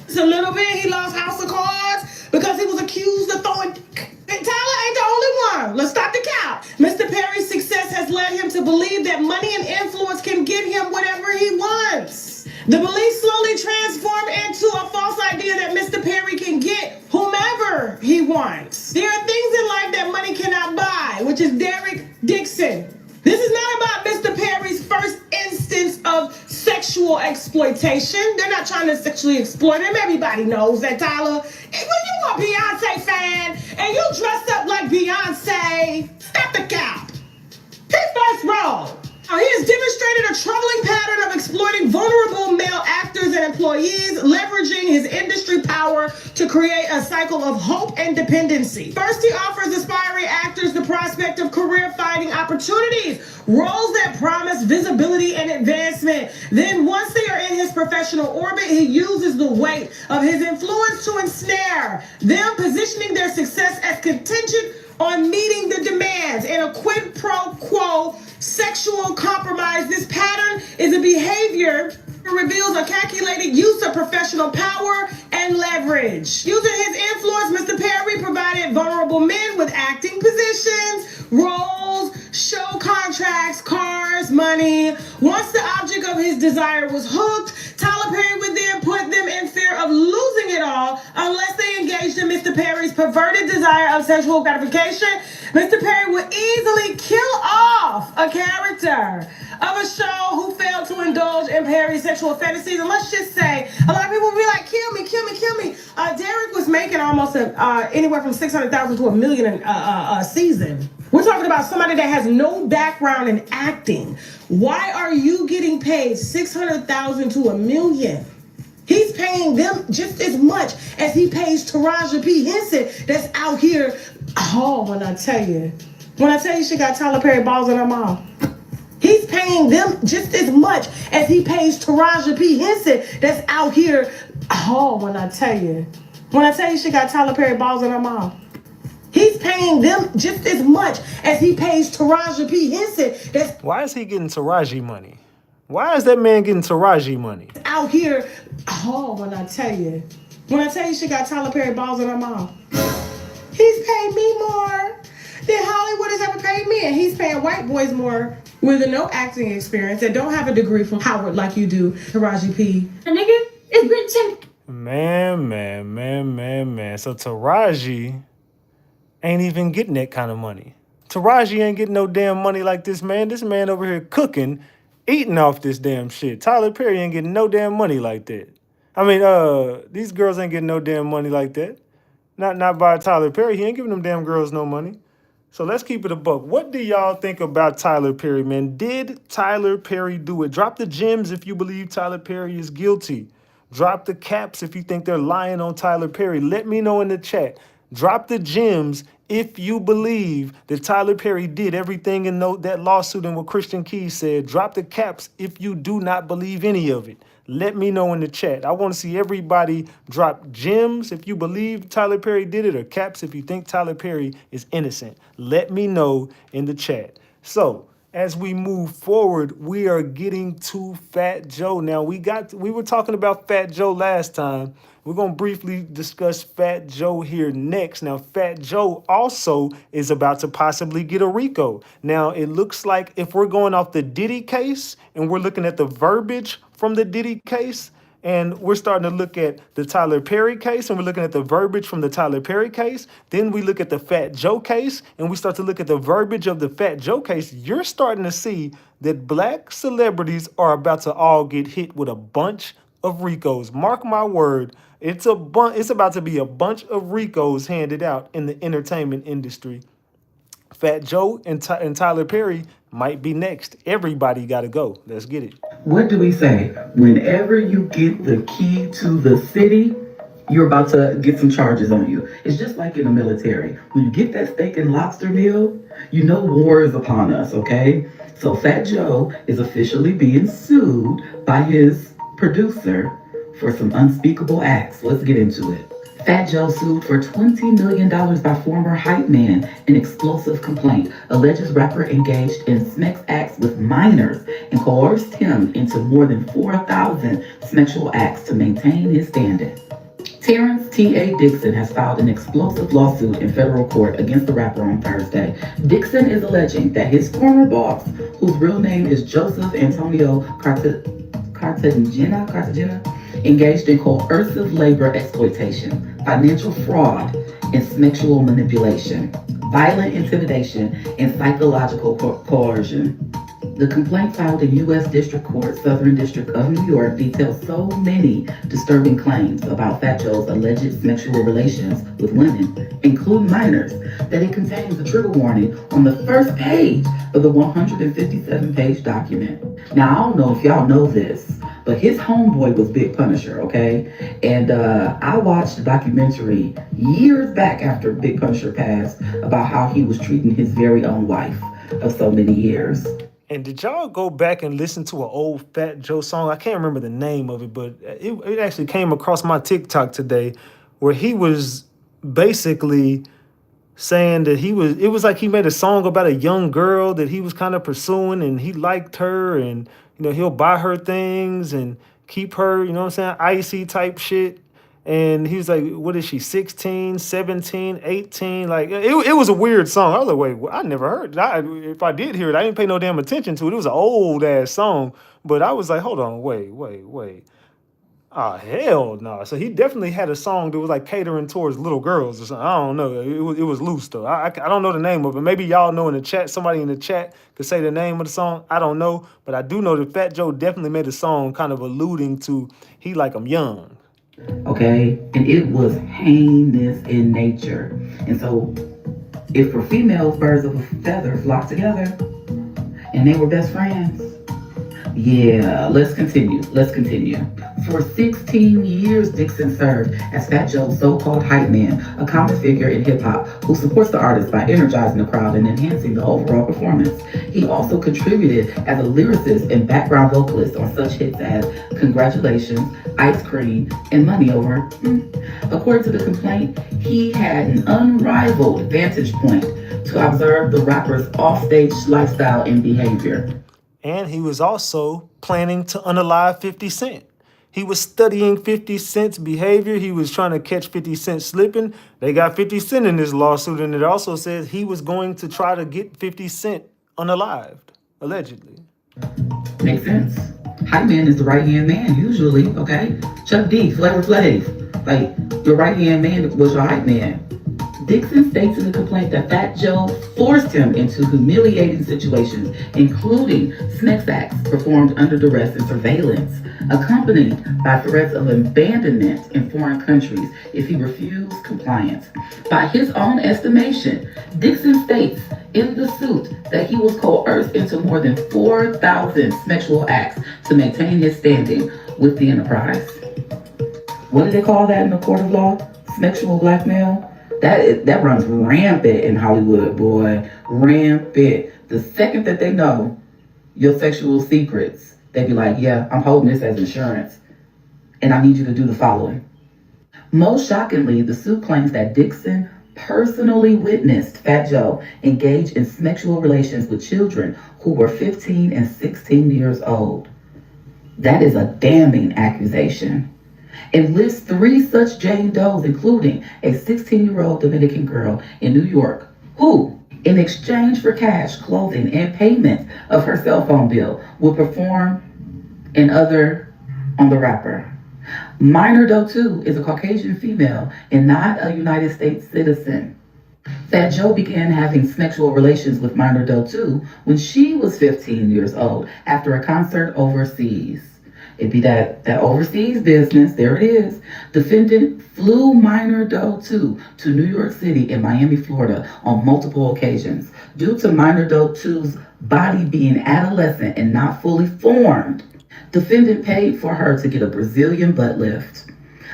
It's a little bit. He lost House of Cards because he was accused of throwing dick. And Tyler ain't the only one. Let's stop the count. Mr. Perry's success has led him to believe that money and influence can get him whatever he wants. The belief slowly transformed into a false idea that Mr. Perry can get whomever he wants. There are things in life that money cannot buy, which is Derek Dixon. This is not about Mr. Perry's first exploitation. They're not trying to sexually exploit him. Everybody knows that, Tyler. When you a Beyonce fan and you dress up like Beyonce, stop the cap. His first role. Now, he has demonstrated a troubling pattern of exploiting vulnerable male actors and employees, leveraging his industry power to create a cycle of hope and dependency. First, he offers aspiring actors the prospect of career-finding opportunities, roles that promise visibility and advancement. Then, once they are in his professional orbit, he uses the weight of his influence to ensnare them, positioning their success as contingent on meeting the demands in a quid pro quo sexual compromise. This pattern is a behavior that reveals a calculated use of professional power and leverage. Using his influence, Mr. Perry provided vulnerable men with acting positions, roles, show contracts, cars, money. Once the object of his desire was hooked, Tyler Perry would then put them in fear of losing it all unless they engaged in Mr. Perry's perverted desire of sexual gratification. Mr. Perry would easily kill off a character of a show who failed to indulge in Perry's sexual fantasies. And let's just say, a lot of people will be like, kill me, kill me, kill me. Derek was making almost anywhere from $600,000 to $1 million a season. We're talking about somebody that has no background in acting. Why are you getting paid $600,000 to $1 million? He's paying them just as much as he pays Taraji P. Henson that's out here. Oh, when I tell you she got Tyler Perry balls in her mouth. He's paying them just as much as he pays Taraji P. Henson that's out here. Oh, when I tell you she got Tyler Perry balls in her mouth. He's paying them just as much as he pays Taraji P. Henson that's Why is he getting Taraji money? Why is that man getting Taraji money? out here. Oh, when I tell you she got Tyler Perry balls in her mouth. He's paid me more than Hollywood has ever paid me, and he's paying white boys more with no acting experience that don't have a degree from Howard like you do, Taraji P. A nigga is rich. Man. So Taraji ain't even getting that kind of money. Taraji ain't getting no damn money like this man. This man over here cooking, eating off this damn shit. Tyler Perry ain't getting no damn money like that. I mean, these girls ain't getting no damn money like that. Not by Tyler Perry. He ain't giving them damn girls no money. So let's keep it a buck. What do y'all think about Tyler Perry, man? Did Tyler Perry do it? Drop the gems if you believe Tyler Perry is guilty. Drop the caps if you think they're lying on Tyler Perry. Let me know in the chat. Drop the gems if you believe that Tyler Perry did everything in that lawsuit and what Christian Keys said. Drop the caps if you do not believe any of it. Let me know in the chat. I want to see everybody drop gems if you believe Tyler Perry did it, or caps if you think Tyler Perry is innocent. Let me know in the chat. So as we move forward, we are getting to Fat Joe. Now we were talking about Fat Joe last time. We're going to briefly discuss Fat Joe here next. Now, Fat Joe also is about to possibly get a RICO. Now, it looks like if we're going off the Diddy case and we're looking at the verbiage from the Diddy case, and we're starting to look at the Tyler Perry case, and we're looking at the verbiage from the Tyler Perry case, then we look at the Fat Joe case, and we start to look at the verbiage of the Fat Joe case, you're starting to see that black celebrities are about to all get hit with a bunch of RICOs. Mark my word. It's about to be a bunch of RICOs handed out in the entertainment industry. Fat Joe and Tyler Perry might be next. Everybody got to go. Let's get it. What do we say? Whenever you get the key to the city, you're about to get some charges on you. It's just like in the military. When you get that steak and lobster meal, you know war is upon us, okay? So Fat Joe is officially being sued by his producer for some unspeakable acts. Let's get into it. Fat Joe sued for $20 million by former hype man in explosive complaint. Alleges rapper engaged in sex acts with minors and coerced him into more than 4,000 sexual acts to maintain his standing. Terrence T.A. Dixon has filed an explosive lawsuit in federal court against the rapper on Thursday. Dixon is alleging that his former boss, whose real name is Joseph Antonio Cartagena, engaged in coercive labor exploitation, financial fraud, and sexual manipulation, violent intimidation, and psychological coercion. The complaint filed in U.S. District Court, Southern District of New York, details so many disturbing claims about Fat Joe's alleged sexual relations with women, including minors, that it contains a trigger warning on the first page of the 157-page document. Now, I don't know if y'all know this, but his homeboy was Big Punisher, okay? And I watched a documentary years back after Big Punisher passed about how he was treating his very own wife of so many years. And did y'all go back and listen to an old Fat Joe song? I can't remember the name of it, but it actually came across my TikTok today where he was basically saying that it was like he made a song about a young girl that he was kind of pursuing and he liked her and, he'll buy her things and keep her, you know what I'm saying, icy type shit. And he was like, what is she, 16, 17, 18? Like, it was a weird song. I was like, wait, I never heard it. If I did hear it, I didn't pay no damn attention to it. It was an old-ass song. But I was like, hold on, wait. Oh, hell no. So he definitely had a song that was like catering towards little girls or something. I don't know. It was loose, though. I don't know the name of it. Maybe y'all know in the chat, somebody in the chat could say the name of the song. I don't know. But I do know that Fat Joe definitely made a song kind of alluding to he like I'm young. Okay, and it was heinous in nature. And so, if for females, birds of a feather flock together, and they were best friends, yeah, let's continue. For 16 years, Dixon served as Fat Joe's so-called hype man, a common figure in hip-hop who supports the artist by energizing the crowd and enhancing the overall performance. He also contributed as a lyricist and background vocalist on such hits as Congratulations, Ice Cream, and Money Over. According to the complaint, he had an unrivaled vantage point to observe the rapper's offstage lifestyle and behavior. And he was also planning to unalive 50 Cent. He was studying 50 Cent's behavior. He was trying to catch 50 Cent slipping. They got 50 Cent in this lawsuit, and it also says he was going to try to get 50 Cent unalived, allegedly. Makes sense. Hype man is the right-hand man, usually, okay? Chuck D, Flavor Flav. Like, your right-hand man was your hype man. Dixon states in the complaint that Fat Joe forced him into humiliating situations, including sex acts performed under duress and surveillance, accompanied by threats of abandonment in foreign countries if he refused compliance. By his own estimation, Dixon states in the suit that he was coerced into more than 4,000 sexual acts to maintain his standing with the enterprise. What do they call that in the court of law? Sexual blackmail? That runs rampant in Hollywood, boy. Rampant. The second that they know your sexual secrets, they be like, yeah, I'm holding this as insurance, and I need you to do the following. Most shockingly, the suit claims that Dixon personally witnessed Fat Joe engage in sexual relations with children who were 15 and 16 years old. That is a damning accusation. It lists 3 such Jane Does, including a 16-year-old Dominican girl in New York who, in exchange for cash, clothing, and payment of her cell phone bill, will perform and other on the rapper. Minor Doe 2 is a Caucasian female and not a United States citizen. Fat Joe began having sexual relations with Minor Doe 2 when she was 15 years old after a concert overseas. It'd be that overseas business, there it is. Defendant flew Minor Doe 2 to New York City and Miami, Florida on multiple occasions. Due to Minor Doe 2's body being adolescent and not fully formed, defendant paid for her to get a Brazilian butt lift.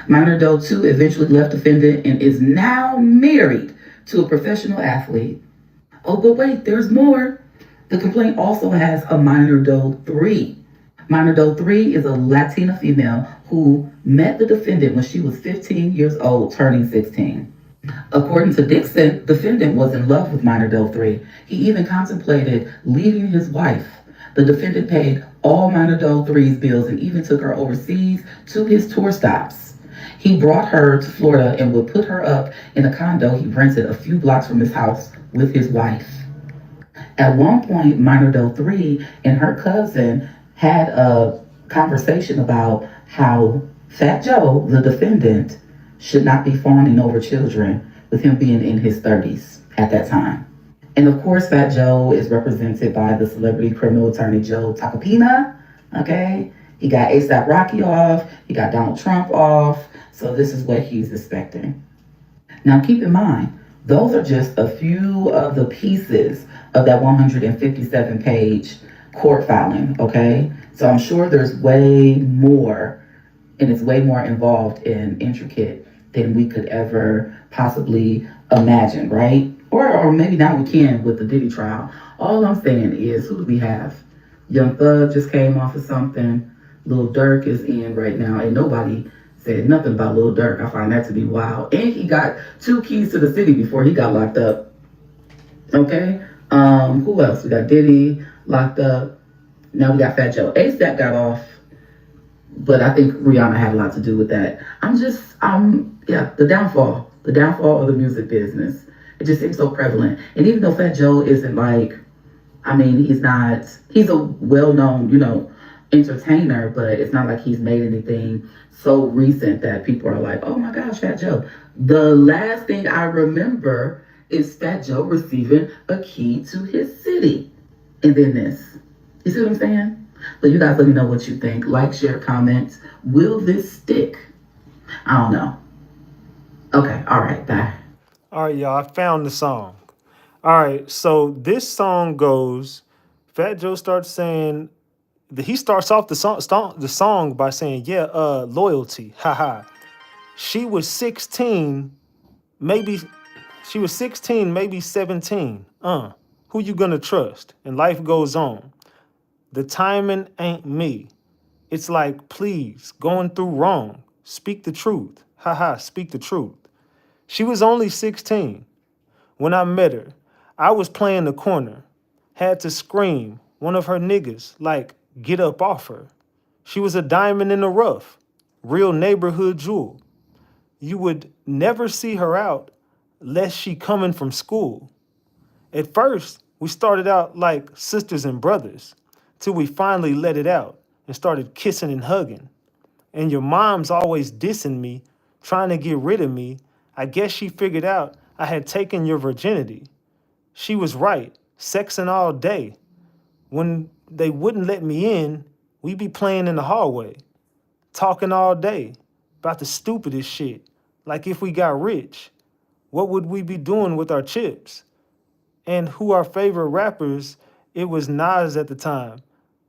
Minor Doe 2 eventually left defendant and is now married to a professional athlete. Oh, but wait, there's more. The complaint also has a Minor Doe 3. Minor Doe 3 is a Latina female who met the defendant when she was 15 years old, turning 16. According to Dixon, the defendant was in love with Minor Doe 3. He even contemplated leaving his wife. The defendant paid all Minor Doe 3's bills and even took her overseas to his tour stops. He brought her to Florida and would put her up in a condo he rented a few blocks from his house with his wife. At one point, Minor Doe 3 and her cousin had a conversation about how Fat Joe, the defendant, should not be fawning over children, with him being in his 30s at that time. And of course, Fat Joe is represented by the celebrity criminal attorney Joe Tacopina. Okay. He got ASAP Rocky off. He got Donald Trump off. So this is what he's expecting. Now, keep in mind, those are just a few of the pieces of that 157-page court filing, okay? So I'm sure there's way more, and it's way more involved and intricate than we could ever possibly imagine, right? Or maybe now we can with the Diddy trial. All I'm saying is, who do we have? Young Thug just came off of something. Lil Durk is in right now, and nobody said nothing about Lil Durk. I find that to be wild. And he got 2 keys to the city before he got locked up. Okay? Who else? We got Diddy locked up. Now we got Fat Joe. ASAP got off, but I think Rihanna had a lot to do with that. The downfall of the music business. It just seems so prevalent. And even though Fat Joe isn't he's a well-known, entertainer, but it's not like he's made anything so recent that people are like, oh my gosh, Fat Joe. The last thing I remember is Fat Joe receiving a key to his city. And then this. You see what I'm saying? But you guys let me know what you think. Like, share, comment. Will this stick? I don't know. Okay, all right, bye. All right, y'all, I found the song. All right, so this song goes, Fat Joe starts saying, he starts off the song by saying, loyalty, haha. She was 16, maybe 17. Who you gonna trust? And life goes on. The timing ain't me. It's like, please, going through wrong. Speak the truth. Haha, speak the truth. She was only 16 when I met her. I was playing the corner. Had to scream. One of her niggas, like, get up off her. She was a diamond in the rough. Real neighborhood jewel. You would never see her out lest she coming from school. At first, we started out like sisters and brothers till we finally let it out and started kissing and hugging. And your mom's always dissing me, trying to get rid of me. I guess she figured out I had taken your virginity. She was right, sexing all day. When they wouldn't let me in, we be playing in the hallway, talking all day about the stupidest shit. Like if we got rich, what would we be doing with our chips? And who our favorite rappers, it was Nas at the time.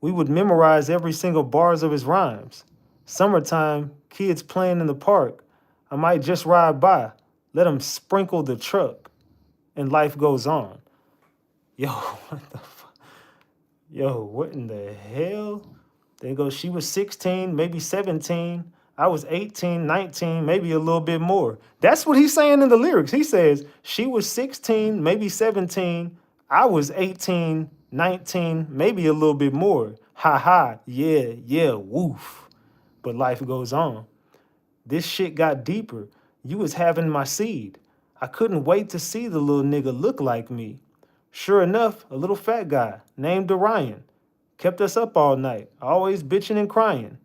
We would memorize every single bars of his rhymes. Summertime, kids playing in the park. I might just ride by, let them sprinkle the truck, and life goes on. Yo, what the fuck? Yo, what in the hell? There goes, she was 16, maybe 17. I was 18, 19, maybe a little bit more. That's what he's saying in the lyrics. He says, she was 16, maybe 17. I was 18, 19, maybe a little bit more. Ha ha, yeah, woof. But life goes on. This shit got deeper. You was having my seed. I couldn't wait to see the little nigga look like me. Sure enough, a little fat guy named Orion kept us up all night, always bitching and crying.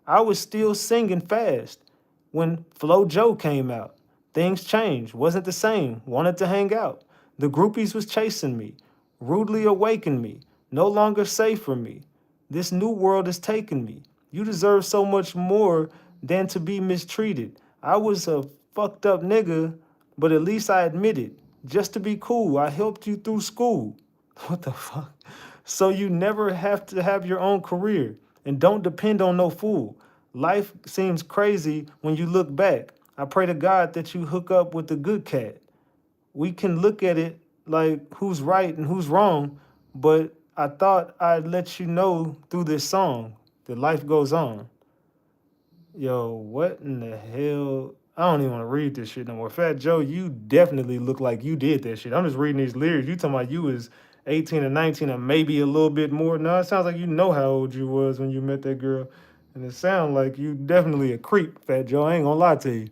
I was still singing fast when Flo Joe came out. Things changed, wasn't the same, wanted to hang out. The groupies was chasing me, rudely awakened me, no longer safe for me. This new world is taking me. You deserve so much more than to be mistreated. I was a fucked up nigga, but at least I admit it. Just to be cool, I helped you through school. What the fuck? So you never have to have your own career and don't depend on no fool. Life seems crazy when you look back. I pray to God that you hook up with the good cat. We can look at it like who's right and who's wrong, but I thought I'd let you know through this song that life goes on. Yo, what in the hell? I don't even want to read this shit no more. Fat Joe, you definitely look like you did that shit. I'm just reading these lyrics. You talking about you was 18 or 19 or maybe a little bit more. No, it sounds like you know how old you was when you met that girl. And it sounds like you definitely a creep, Fat Joe. I ain't gonna lie to you.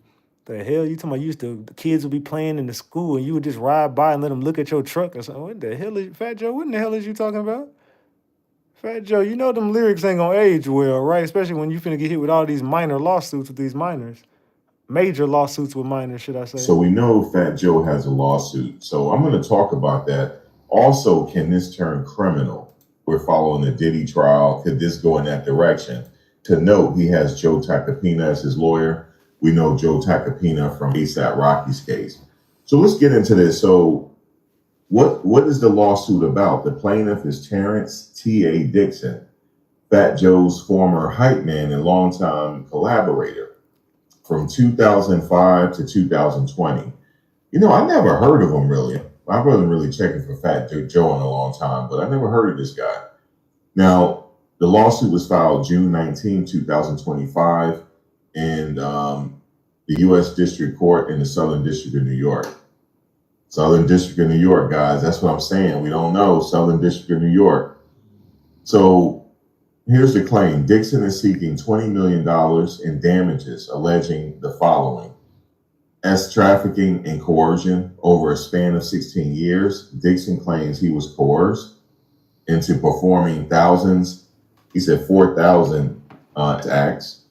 The hell you talking about? The kids would be playing in the school and you would just ride by and let them look at your truck or something. What the hell is Fat Joe? What in the hell is you talking about? Fat Joe, you know them lyrics ain't gonna age well, right? Especially when you finna get hit with all these minor lawsuits with these minors. Major lawsuits with minors, should I say. So we know Fat Joe has a lawsuit. So I'm going to talk about that Also, can this turn criminal? We're following the Diddy trial. Could this go in that direction? To note, he has Joe Tacopina as his lawyer. We know Joe Tacopina from ASAP Rocky's case. So let's get into this. So what is the lawsuit about? The plaintiff is Terrence T.A. Dixon, Fat Joe's former hype man and longtime collaborator from 2005 to 2020. You know, I never heard of him really. I wasn't really checking for Fat Joe in a long time, but I never heard of this guy. Now, the lawsuit was filed June 19, 2025 in the U.S. District Court in the Southern District of New York. Southern District of New York, guys, that's what I'm saying. We don't know. Southern District of New York. So here's the claim. Dixon is seeking $20 million in damages, alleging the following. As trafficking and coercion over a span of 16 years, Dixon claims he was coerced into performing thousands, he said 4,000 acts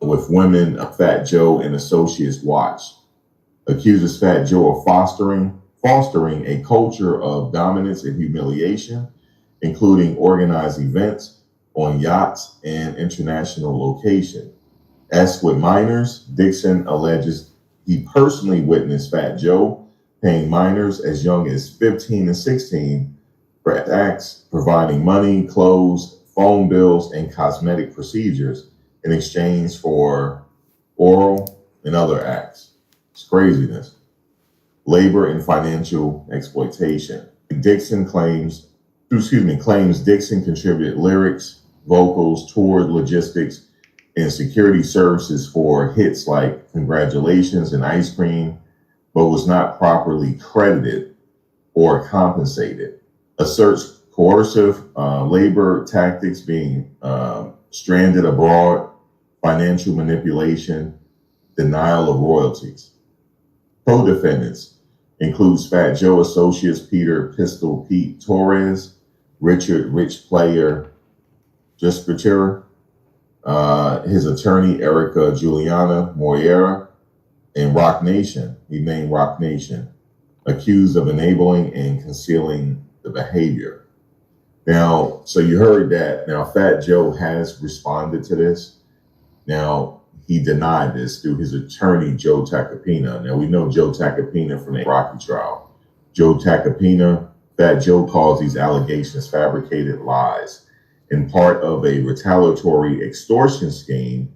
with women Fat Joe and associates watched. Accuses Fat Joe of fostering a culture of dominance and humiliation, including organized events on yachts and international location. As with minors, Dixon alleges he personally witnessed Fat Joe paying minors as young as 15 and 16 for acts, providing money, clothes, phone bills, and cosmetic procedures in exchange for oral and other acts. It's craziness. Labor and financial exploitation. Claims Dixon contributed lyrics, vocals, toured logistics, and security services for hits like Congratulations and Ice Cream, but was not properly credited or compensated. Asserts coercive labor tactics, being stranded abroad, financial manipulation, denial of royalties. Co-defendants includes Fat Joe associates Peter Pistol Pete Torres, Richard Rich Player Justicer, his attorney Erica Juliana Moreira, and Rock Nation. He named Rock Nation, accused of enabling and concealing the behavior. Now, so you heard that. Now, Fat Joe has responded to this. Now, he denied this through his attorney, Joe Tacopina. Now, we know Joe Tacopina from the Rocky trial. Joe Tacopina, Fat Joe calls these allegations fabricated lies and part of a retaliatory extortion scheme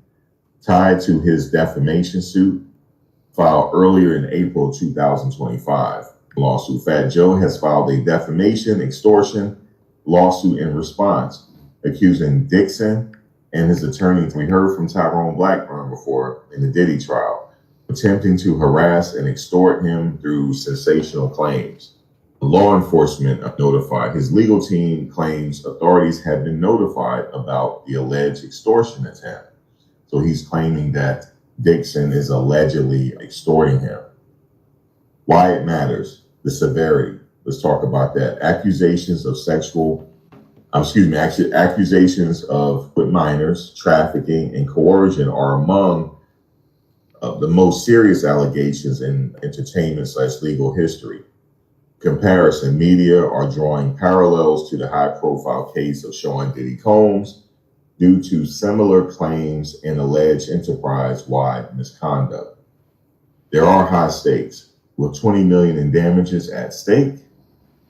tied to his defamation suit filed earlier in April 2025. Lawsuit. Fat Joe has filed a defamation extortion lawsuit in response, accusing Dixon and his attorney, we heard from Tyrone Blackburn before in the Diddy trial, attempting to harass and extort him through sensational claims. Law enforcement notified. His legal team claims authorities had been notified about the alleged extortion attempt. So he's claiming that Dixon is allegedly extorting him. Why it matters, the severity. Let's talk about that. Accusations of with minors, trafficking, and coercion are among the most serious allegations in entertainment/legal history. Comparison, media are drawing parallels to the high-profile case of Sean Diddy Combs due to similar claims and alleged enterprise-wide misconduct. There are high stakes, with $20 million in damages at stake,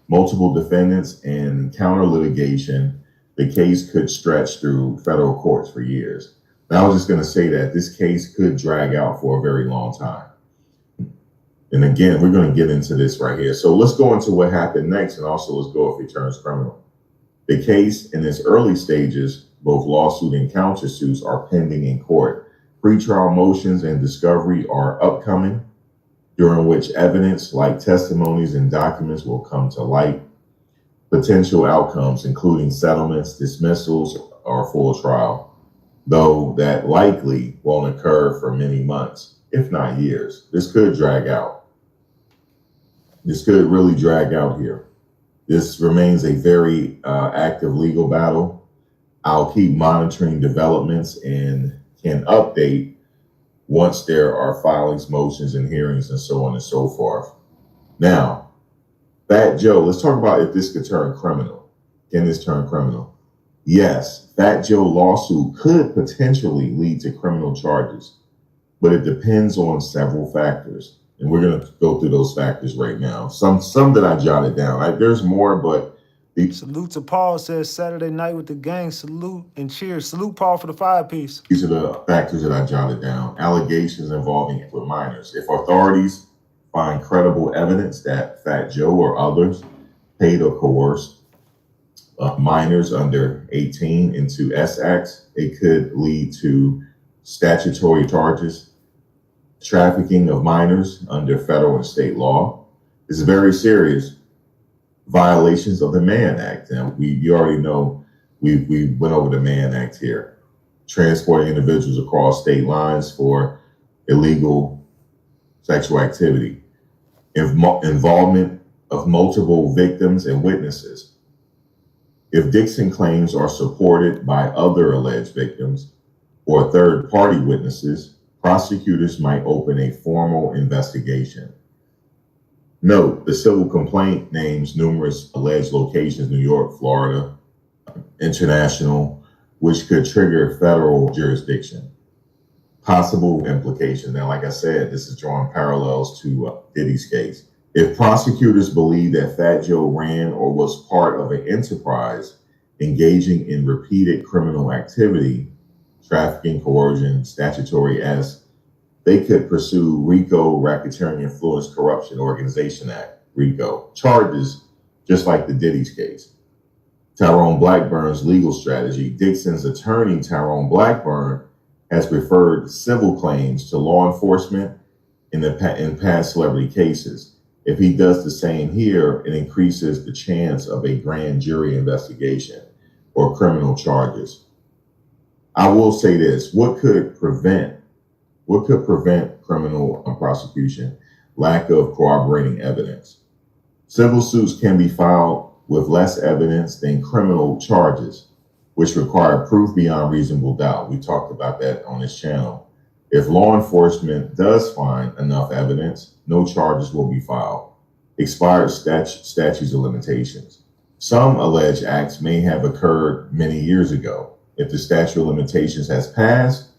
multiple defendants, and counter litigation. The case could stretch through federal courts for years. And I was just going to say that this case could drag out for a very long time. And again, we're going to get into this right here. So let's go into what happened next, and also let's go if he turns criminal. The case in its early stages, both lawsuit and countersuits are pending in court. Pretrial motions and discovery are upcoming, during which evidence like testimonies and documents will come to light. Potential outcomes, including settlements, dismissals, or full trial, though that likely won't occur for many months, if not years. This could drag out. This could really drag out here. This remains a very active legal battle. I'll keep monitoring developments and can update once there are filings, motions, and hearings, and so on and so forth. Now, Fat Joe, let's talk about if this could turn criminal. Can this turn criminal? Yes, Fat Joe lawsuit could potentially lead to criminal charges, but it depends on several factors. And we're going to go through those factors right now. Some that I jotted down. There's more, but Salute to Paul, says Saturday night with the gang. Salute and cheers. Salute Paul for the 5-piece. these are the factors that I jotted down. Allegations involving with minors. If authorities find credible evidence that Fat Joe or others paid or coerced minors under 18 into S acts, it could lead to statutory charges, trafficking of minors under federal and state law. This is very serious. Violations of the Mann Act. And you already know we went over the Mann Act here. Transporting individuals across state lines for illegal sexual activity. Involvement of multiple victims and witnesses. If Dixon claims are supported by other alleged victims or third-party witnesses, prosecutors might open a formal investigation. Note, the civil complaint names numerous alleged locations, New York, Florida, international, which could trigger federal jurisdiction. Possible implications. Now, like I said, this is drawing parallels to Diddy's case. If prosecutors believe that Fat Joe ran or was part of an enterprise engaging in repeated criminal activity, trafficking, coercion, statutory S, they could pursue RICO, Racketeering Influence Corruption Organization Act, RICO, charges just like the Diddy's case. Tyrone Blackburn's legal strategy. Dixon's attorney, Tyrone Blackburn, has referred civil claims to law enforcement in past celebrity cases. If he does the same here, it increases the chance of a grand jury investigation or criminal charges. I will say this, what could prevent criminal prosecution? Lack of corroborating evidence. Civil suits can be filed with less evidence than criminal charges, which require proof beyond reasonable doubt. We talked about that on this channel. If law enforcement does find enough evidence, no charges will be filed. Expired statutes of limitations. Some alleged acts may have occurred many years ago. If the statute of limitations has passed,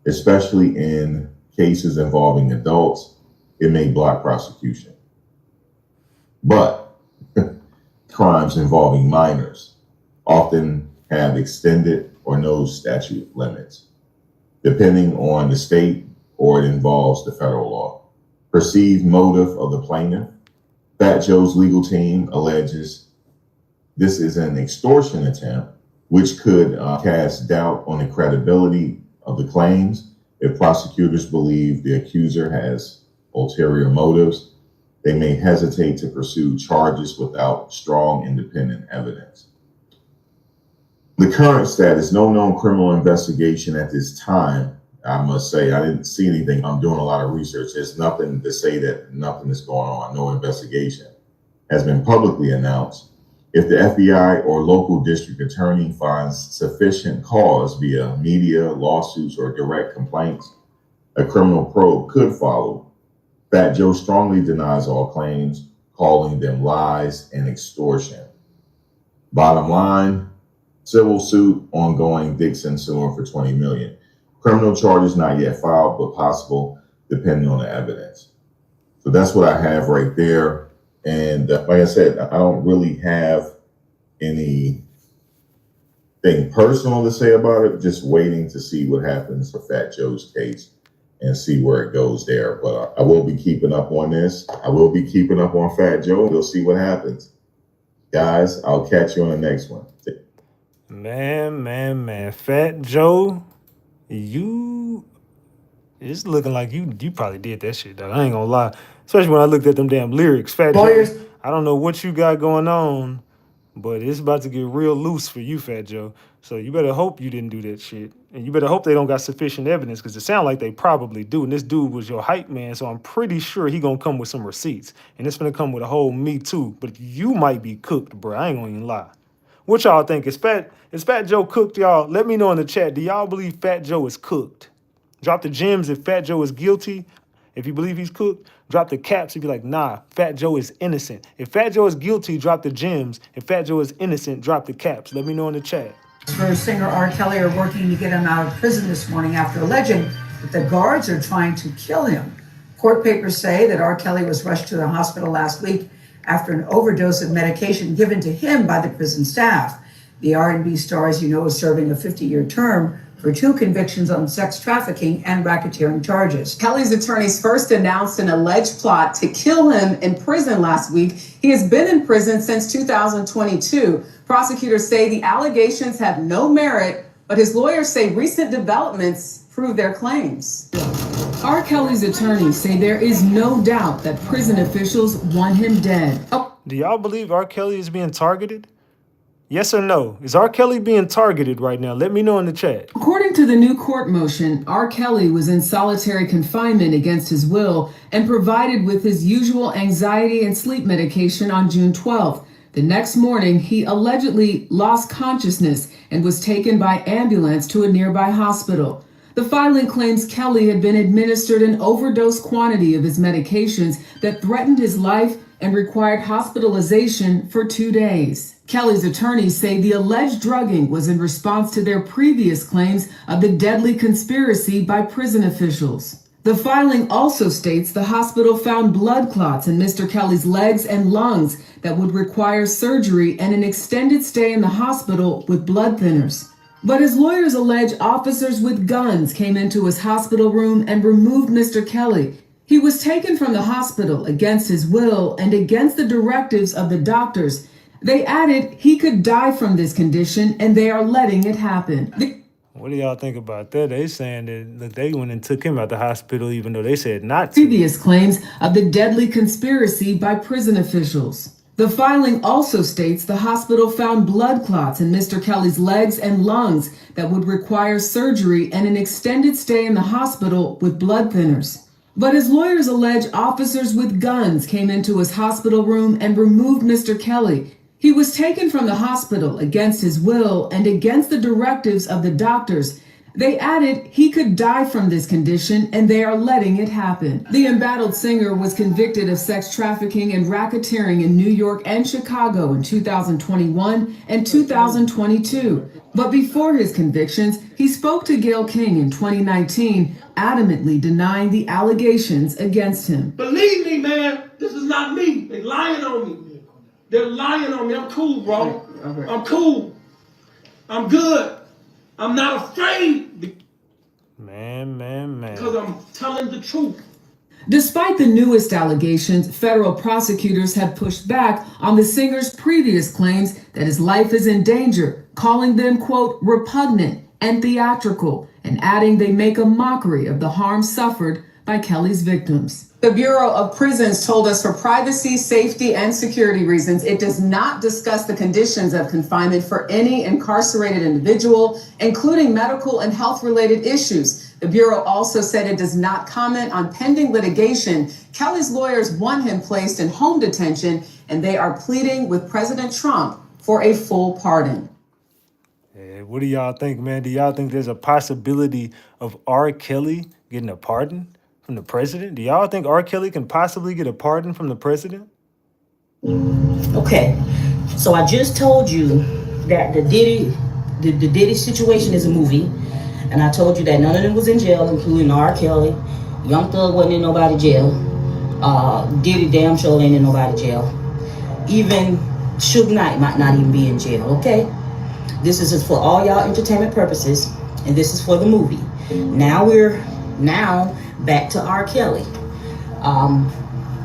especially in cases involving adults, it may block prosecution. But crimes involving minors often have extended or no statute limits, depending on the state, or it involves the federal law. Perceived motive of the plaintiff. Fat Joe's legal team alleges this is an extortion attempt, which could cast doubt on the credibility of the claims. If prosecutors believe the accuser has ulterior motives, they may hesitate to pursue charges without strong independent evidence. The current status, no known criminal investigation at this time. I must say, I didn't see anything. I'm doing a lot of research. There's nothing to say that nothing is going on. No investigation has been publicly announced. If the FBI or local district attorney finds sufficient cause via media, lawsuits, or direct complaints, a criminal probe could follow. Fat Joe strongly denies all claims, calling them lies and extortion. Bottom line, civil suit ongoing, Dixon suing for $20 million. Criminal charges not yet filed, but possible depending on the evidence. So that's what I have right there. And like I said, I don't really have anything personal to say about it, just waiting to see what happens for Fat Joe's case and see where it goes there. But I will be keeping up on this. I will be keeping up on Fat Joe. We'll see what happens. Guys, I'll catch you on the next one. Man. Fat Joe, it's looking like you probably did that shit, though. I ain't gonna lie. Especially when I looked at them damn lyrics. Fat Joe, I don't know what you got going on, but it's about to get real loose for you, Fat Joe. So you better hope you didn't do that shit. And you better hope they don't got sufficient evidence, because it sounds like they probably do. And this dude was your hype man, so I'm pretty sure he gonna come with some receipts. And it's gonna come with a whole me too. But you might be cooked, bro. I ain't gonna even lie. What y'all think? Is Fat Joe cooked, y'all? Let me know in the chat. Do y'all believe Fat Joe is cooked? Drop the gems if Fat Joe is guilty. If you believe he's cooked, drop the caps and be like, nah, Fat Joe is innocent. If Fat Joe is guilty, drop the gems. If Fat Joe is innocent, drop the caps. Let me know in the chat. For singer R. Kelly are working to get him out of prison this morning after alleging that the guards are trying to kill him. Court papers say that R. Kelly was rushed to the hospital last week after an overdose of medication given to him by the prison staff. The R&B star, as you know, is serving a 50-year term for 2 convictions on sex trafficking and racketeering charges. Kelly's attorneys first announced an alleged plot to kill him in prison last week. He has been in prison since 2022. Prosecutors say the allegations have no merit, but his lawyers say recent developments prove their claims. R. Kelly's attorneys say there is no doubt that prison officials want him dead. Do y'all believe R. Kelly is being targeted? Yes or no? Is R. Kelly being targeted right now? Let me know in the chat. According to the new court motion, R. Kelly was in solitary confinement against his will and provided with his usual anxiety and sleep medication on June 12th. The next morning, he allegedly lost consciousness and was taken by ambulance to a nearby hospital. The filing claims Kelly had been administered an overdose quantity of his medications that threatened his life and required hospitalization for 2 days. Kelly's attorneys say the alleged drugging was in response to their previous claims of the deadly conspiracy by prison officials. The filing also states the hospital found blood clots in Mr. Kelly's legs and lungs that would require surgery and an extended stay in the hospital with blood thinners. But his lawyers allege officers with guns came into his hospital room and removed Mr. Kelly. He was taken from the hospital against his will and against the directives of the doctors. They added he could die from this condition and they are letting it happen. What do y'all think about that? They saying that look, they went and took him out the hospital even though they said not to. Previous claims of the deadly conspiracy by prison officials. The filing also states the hospital found blood clots in Mr. Kelly's legs and lungs that would require surgery and an extended stay in the hospital with blood thinners. But his lawyers allege officers with guns came into his hospital room and removed Mr. Kelly. He was taken from the hospital against his will and against the directives of the doctors. They added he could die from this condition and they are letting it happen. The embattled singer was convicted of sex trafficking and racketeering in New York and Chicago in 2021 and 2022. But before his convictions, he spoke to Gayle King in 2019, adamantly denying the allegations against him. Believe me, man, this is not me. They're lying on me. They're lying on me. I'm cool, bro. I'm cool. I'm good. I'm not afraid. Man. Because I'm telling the truth. Despite the newest allegations, federal prosecutors have pushed back on the singer's previous claims that his life is in danger, calling them, quote, repugnant and theatrical, and adding they make a mockery of the harm suffered by Kelly's victims. The Bureau of Prisons told us for privacy, safety, and security reasons, it does not discuss the conditions of confinement for any incarcerated individual, including medical and health-related issues. The Bureau also said it does not comment on pending litigation. Kelly's lawyers want him placed in home detention, and they are pleading with President Trump for a full pardon. Hey, what do y'all think, man? Do y'all think there's a possibility of R. Kelly getting a pardon from the president? Do y'all think R. Kelly can possibly get a pardon from the president? Okay, so I just told you that the Diddy situation is a movie, and I told you that none of them was in jail, including R. Kelly. Young Thug wasn't in nobody jail. Diddy damn sure ain't in nobody jail. Even Suge Knight might not even be in jail, okay? This is for all y'all entertainment purposes, and this is for the movie. Now back to R. Kelly.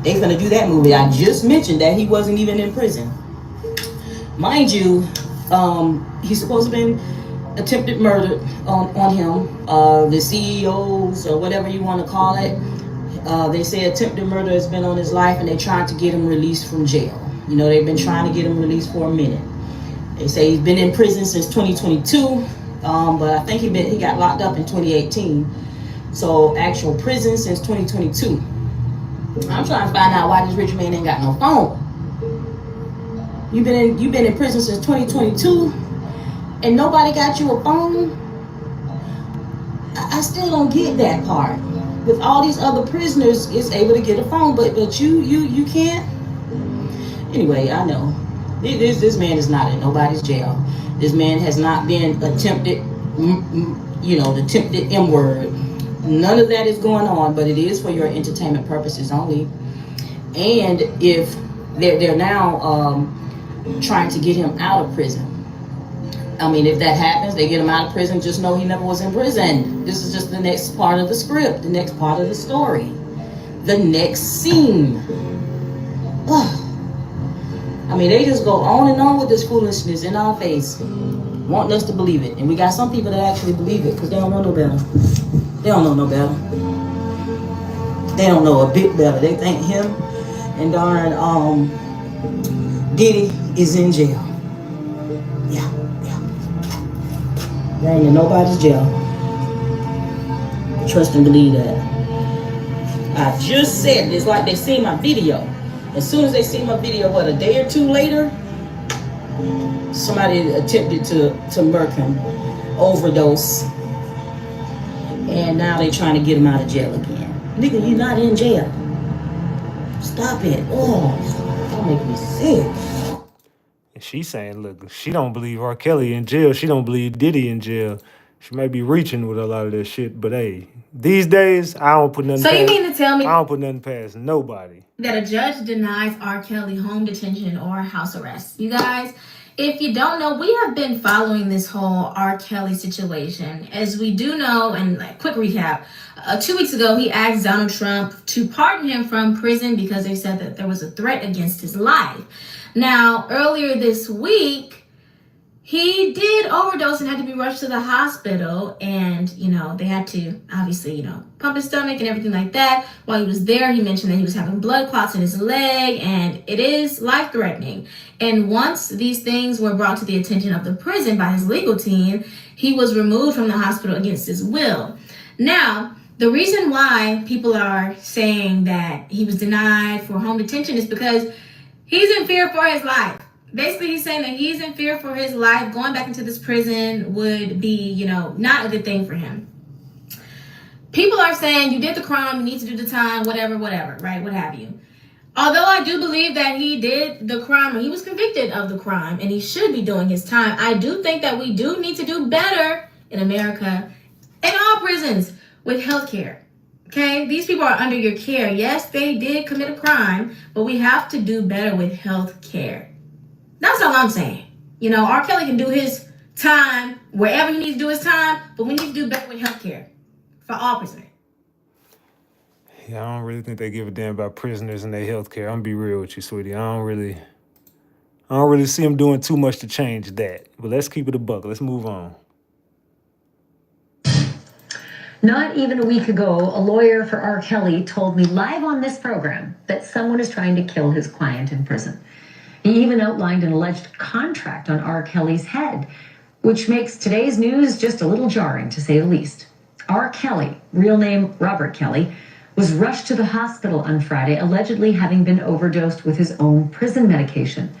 They finna do that movie. I just mentioned that he wasn't even in prison. Mind you, he's supposed to have been attempted murder on him. The CEOs or whatever you want to call it, they say attempted murder has been on his life, and they're trying to get him released from jail. You know, they've been trying to get him released for a minute. They say he's been in prison since 2022, but I think he got locked up in 2018. So actual prison since 2022. I'm trying to find out why this rich man ain't got no phone. You've been in prison since 2022, and nobody got you a phone. I still don't get that part. with all these other prisoners is able to get a phone, but you can't. Anyway, I know this man is not in nobody's jail. This man has not been attempted, the attempted M word. None of that is going on, but it is for your entertainment purposes only. And if they're now trying to get him out of prison. I mean, if that happens, they get him out of prison, just know he never was in prison. This is just the next part of the script, the next part of the story, the next scene. I mean, they just go on and on with this foolishness in our face, wanting us to believe it. And we got some people that actually believe it because they don't know no better. They don't know no better. They don't know a bit better. They think him and darn Diddy is in jail. Yeah. They ain't in nobody's jail. Trust and believe that. I just said it's like they see my video. As soon as they see my video, a day or two later, somebody attempted to murk him, overdose, and now they trying to get him out of jail again. Nigga, you're not in jail. Stop it. That make me sick. And she's saying, look, she don't believe R. Kelly in jail. She don't believe Diddy in jail. She may be reaching with a lot of that shit, but hey, these days, I don't put nothing So past. you mean to tell me I don't put nothing past nobody. that a judge denies R. Kelly home detention or house arrest? You guys, if you don't know, we have been following this whole R. Kelly situation. As we do know, and quick recap, 2 weeks ago, he asked Donald Trump to pardon him from prison because they said that there was a threat against his life. Now, earlier this week, he did overdose and had to be rushed to the hospital. And, they had to obviously, pump his stomach and everything like that. While he was there, he mentioned that he was having blood clots in his leg, and it is life-threatening. And once these things were brought to the attention of the prison by his legal team, he was removed from the hospital against his will. Now, the reason why people are saying that he was denied for home detention is because he's in fear for his life. Basically, he's saying that he's in fear for his life. Going back into this prison would be, not a good thing for him. People are saying you did the crime, you need to do the time, whatever, right? What have you. Although I do believe that he did the crime, or he was convicted of the crime, and he should be doing his time, I do think that we do need to do better in America, in all prisons, with healthcare. Okay? These people are under your care. Yes, they did commit a crime, but we have to do better with healthcare. That's all I'm saying. R. Kelly can do his time wherever he needs to do his time, but we need to do better with healthcare for all prisoners. Yeah, I don't really think they give a damn about prisoners and their health care. I'm gonna be real with you, sweetie. I don't really see them doing too much to change that. But let's keep it a buck. Let's move on. Not even a week ago, a lawyer for R. Kelly told me live on this program that someone is trying to kill his client in prison. He even outlined an alleged contract on R. Kelly's head, which makes today's news just a little jarring, to say the least. R. Kelly, real name Robert Kelly, was rushed to the hospital on Friday, allegedly having been overdosed with his own prison medication.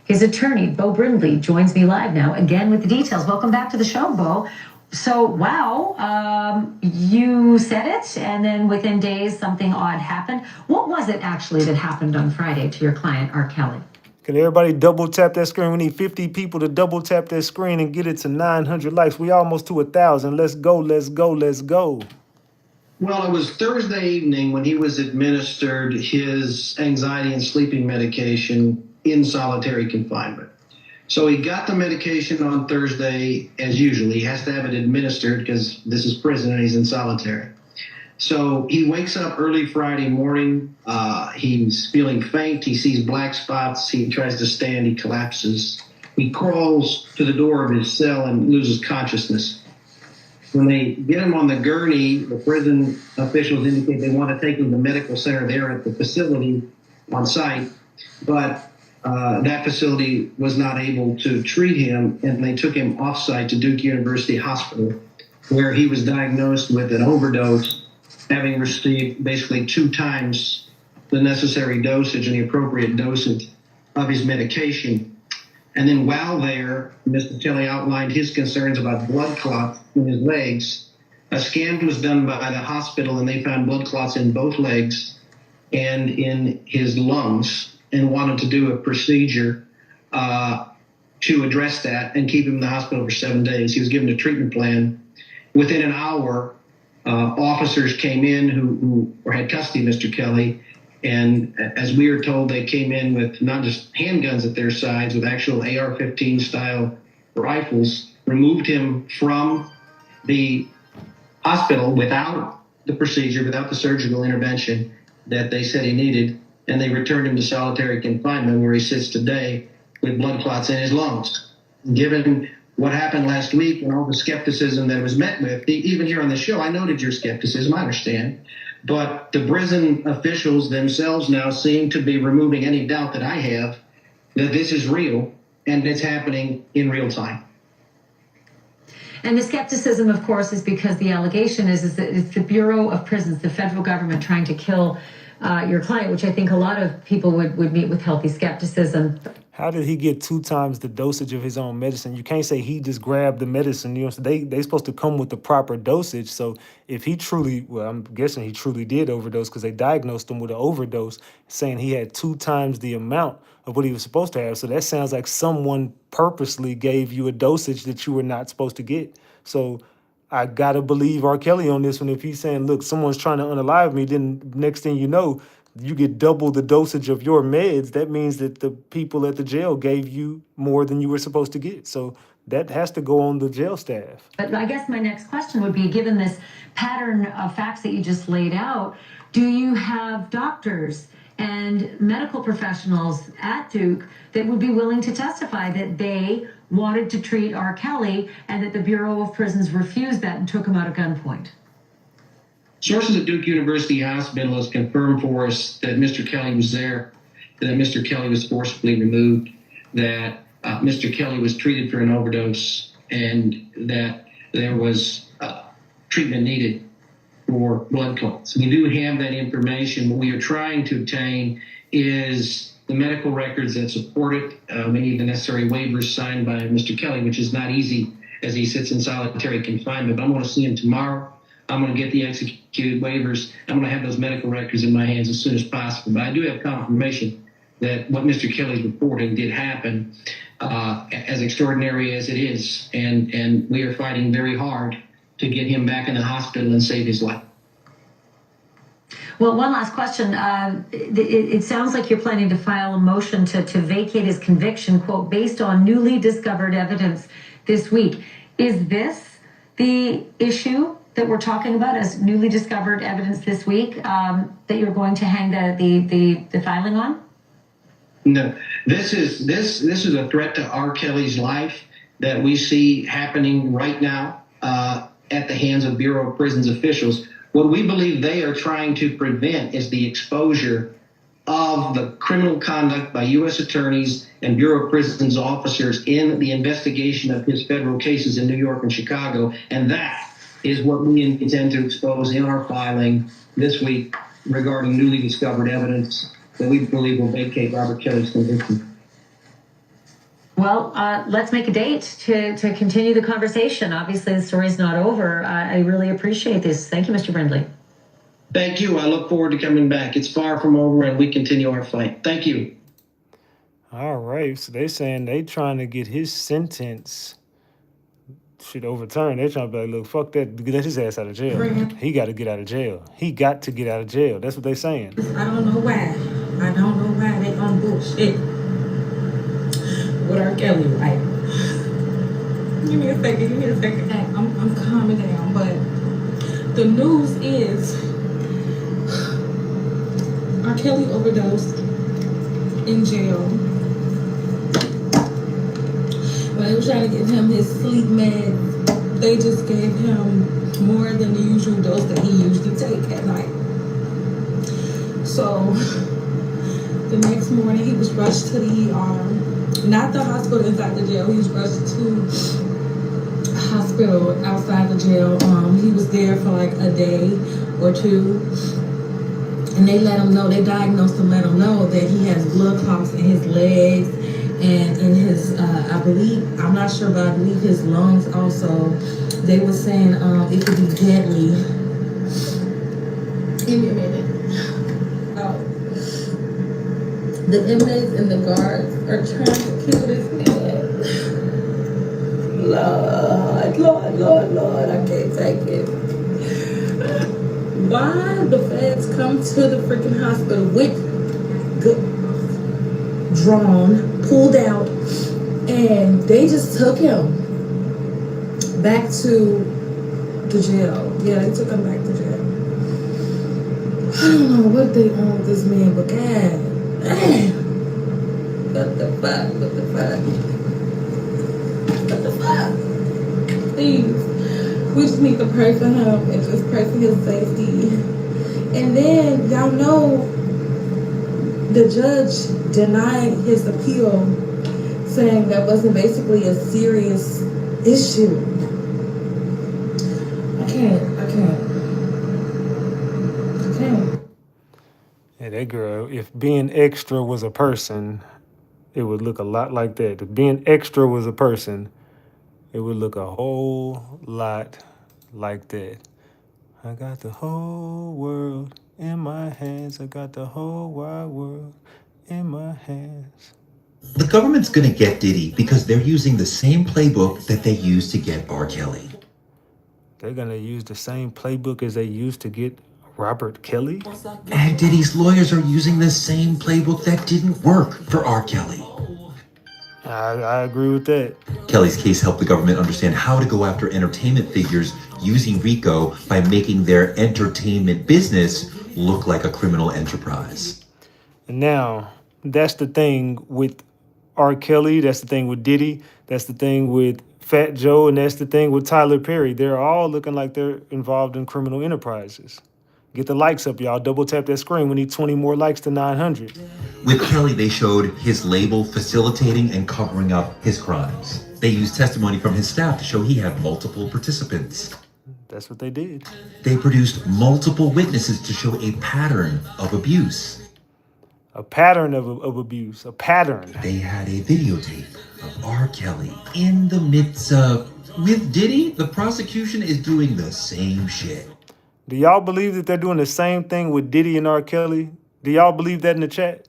His attorney, Bo Brindley, joins me live now, again with the details. Welcome back to the show, Bo. So, wow, you said it, and then within days, something odd happened. What was it actually that happened on Friday to your client, R. Kelly? Can everybody double tap that screen? We need 50 people to double tap that screen and get it to 900 likes. We almost to 1,000. Let's go, let's go, let's go. Well, it was Thursday evening when he was administered his anxiety and sleeping medication in solitary confinement. So he got the medication on Thursday as usual. He has to have it administered because this is prison and he's in solitary. So he wakes up early Friday morning. He's feeling faint. He sees black spots. He tries to stand. He collapses. He crawls to the door of his cell and loses consciousness. When they get him on the gurney, the prison officials indicate they want to take him to the medical center there at the facility on site. But that facility was not able to treat him, and they took him off-site to Duke University Hospital, where he was diagnosed with an overdose, having received basically 2 times the necessary dosage and the appropriate dosage of his medication. And then while there, Mr. Kelly outlined his concerns about blood clots in his legs, A scan was done by the hospital, and they found blood clots in both legs and in his lungs, and wanted to do a procedure to address that and keep him in the hospital for 7 days. He was given a treatment plan. Within an hour, officers came in who had custody of Mr. Kelly, and as we were told, they came in with not just handguns at their sides, with actual AR-15 style rifles, removed him from the hospital without the procedure, without the surgical intervention that they said he needed, and they returned him to solitary confinement, where he sits today with blood clots in his lungs. Given what happened last week and all the skepticism that it was met with, even here on the show, I noted your skepticism, I understand, but the prison officials themselves now seem to be removing any doubt that I have that this is real and it's happening in real time. And the skepticism, of course, is because the allegation is that it's the Bureau of Prisons, the federal government, trying to kill your client, which I think a lot of people would meet with healthy skepticism. How did he get 2 times the dosage of his own medicine? You can't say he just grabbed the medicine. You know, they supposed to come with the proper dosage. So if he truly, well, I'm guessing he truly did overdose, because they diagnosed him with an overdose, saying he had 2 times the amount of what he was supposed to have. So that sounds like someone purposely gave you a dosage that you were not supposed to get. So I gotta believe R. Kelly on this one. If he's saying, look, someone's trying to unalive me, then next thing you know, you get double the dosage of your meds. That means that the people at the jail gave you more than you were supposed to get. So that has to go on the jail staff. But I guess my next question would be, given this pattern of facts that you just laid out, do you have doctors and medical professionals at Duke that would be willing to testify that they wanted to treat R. Kelly and that the Bureau of Prisons refused that and took him out at gunpoint? Sources at Duke University Hospital has confirmed for us that Mr. Kelly was there, that Mr. Kelly was forcibly removed, that Mr. Kelly was treated for an overdose, and that there was treatment needed for blood clots. We do have that information. What we are trying to obtain is the medical records that support it. We need the necessary waivers signed by Mr. Kelly, which is not easy as he sits in solitary confinement. But I'm going to see him tomorrow. I'm going to get the executed waivers. I'm going to have those medical records in my hands as soon as possible. But I do have confirmation that what Mr. Kelly's reporting did happen, as extraordinary as it is. And we are fighting very hard to get him back in the hospital and save his life. Well, one last question. It sounds like you're planning to file a motion to vacate his conviction, quote, based on newly discovered evidence this week. Is this the issue that we're talking about as newly discovered evidence this week that you're going to hang the filing on? No, this is a threat to R. Kelly's life that we see happening right now at the hands of Bureau of Prisons officials. What we believe they are trying to prevent is the exposure of the criminal conduct by U.S. attorneys and Bureau of Prisons officers in the investigation of his federal cases in New York and Chicago. And that is what we intend to expose in our filing this week regarding newly discovered evidence that we believe will vacate Robert Kelly's conviction. Well, let's make a date to continue the conversation. Obviously, the story's not over. I really appreciate this. Thank you, Mr. Brindley. Thank you. I look forward to coming back. It's far from over, and we continue our fight. Thank you. All right. So they saying they trying to get his sentence overturned. They're trying to be like, look, fuck that. Get his ass out of jail. He got to get out of jail. He got to get out of jail. That's what they saying. I don't know why. They on bullshit with R. Kelly, right? Give me a second. I'm calming down, but the news is R. Kelly overdosed in jail. When they were trying to give him his sleep meds, they just gave him more than the usual dose that he usually take at night. So the next morning he was rushed to the ER. Not the hospital inside the jail. He was rushed to a hospital outside the jail. He was there for like a day or two. And they let him know, they diagnosed him, let him know that he has blood clots in his legs and in his, I'm not sure, but I believe his lungs also. They were saying it could be deadly. Give me a minute. The inmates and the guards are trying to kill this man. Lord, I can't take it. Why the feds come to the freaking hospital with drawn, pulled out, and they just took him back to the jail. Yeah, they took him back to jail. I don't know what they on with this man, but God, damn. What the fuck? Please, we just need to pray for him and just pray for his safety. And then, y'all know, the judge denied his appeal, saying that wasn't basically a serious issue. I can't. Yeah, that girl, if being extra was a person, it would look a lot like that. If being extra was a person, it would look a whole lot like that. I got the whole world in my hands. I got the whole wide world in my hands. The government's gonna get Diddy because they're using the same playbook that they used to get R. Kelly. They're gonna use the same playbook as they used to get Robert Kelly? And Diddy's lawyers are using the same playbook that didn't work for R. Kelly. I agree with that. Kelly's case helped the government understand how to go after entertainment figures using RICO by making their entertainment business look like a criminal enterprise. Now, that's the thing with R. Kelly, that's the thing with Diddy, that's the thing with Fat Joe, and that's the thing with Tyler Perry. They're all looking like they're involved in criminal enterprises. Get the likes up, y'all. Double tap that screen. We need 20 more likes to 900. With Kelly, they showed his label facilitating and covering up his crimes. They used testimony from his staff to show he had multiple participants. That's what they did. They produced multiple witnesses to show a pattern of abuse. A pattern of abuse. A pattern. They had a videotape of R. Kelly in the midst of... With Diddy, the prosecution is doing the same shit. Do y'all believe that they're doing the same thing with Diddy and R. Kelly? Do y'all believe that in the chat?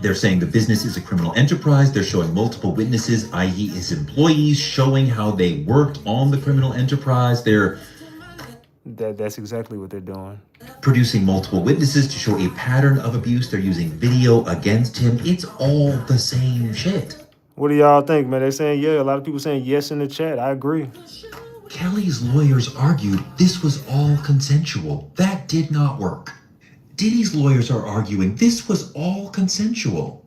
They're saying the business is a criminal enterprise. They're showing multiple witnesses, i.e. his employees, showing how they worked on the criminal enterprise. They're... That's exactly what they're doing. Producing multiple witnesses to show a pattern of abuse. They're using video against him. It's all the same shit. What do y'all think, man? They're saying, yeah, a lot of people saying yes in the chat. I agree. Kelly's lawyers argued this was all consensual. That did not work. Diddy's lawyers are arguing this was all consensual.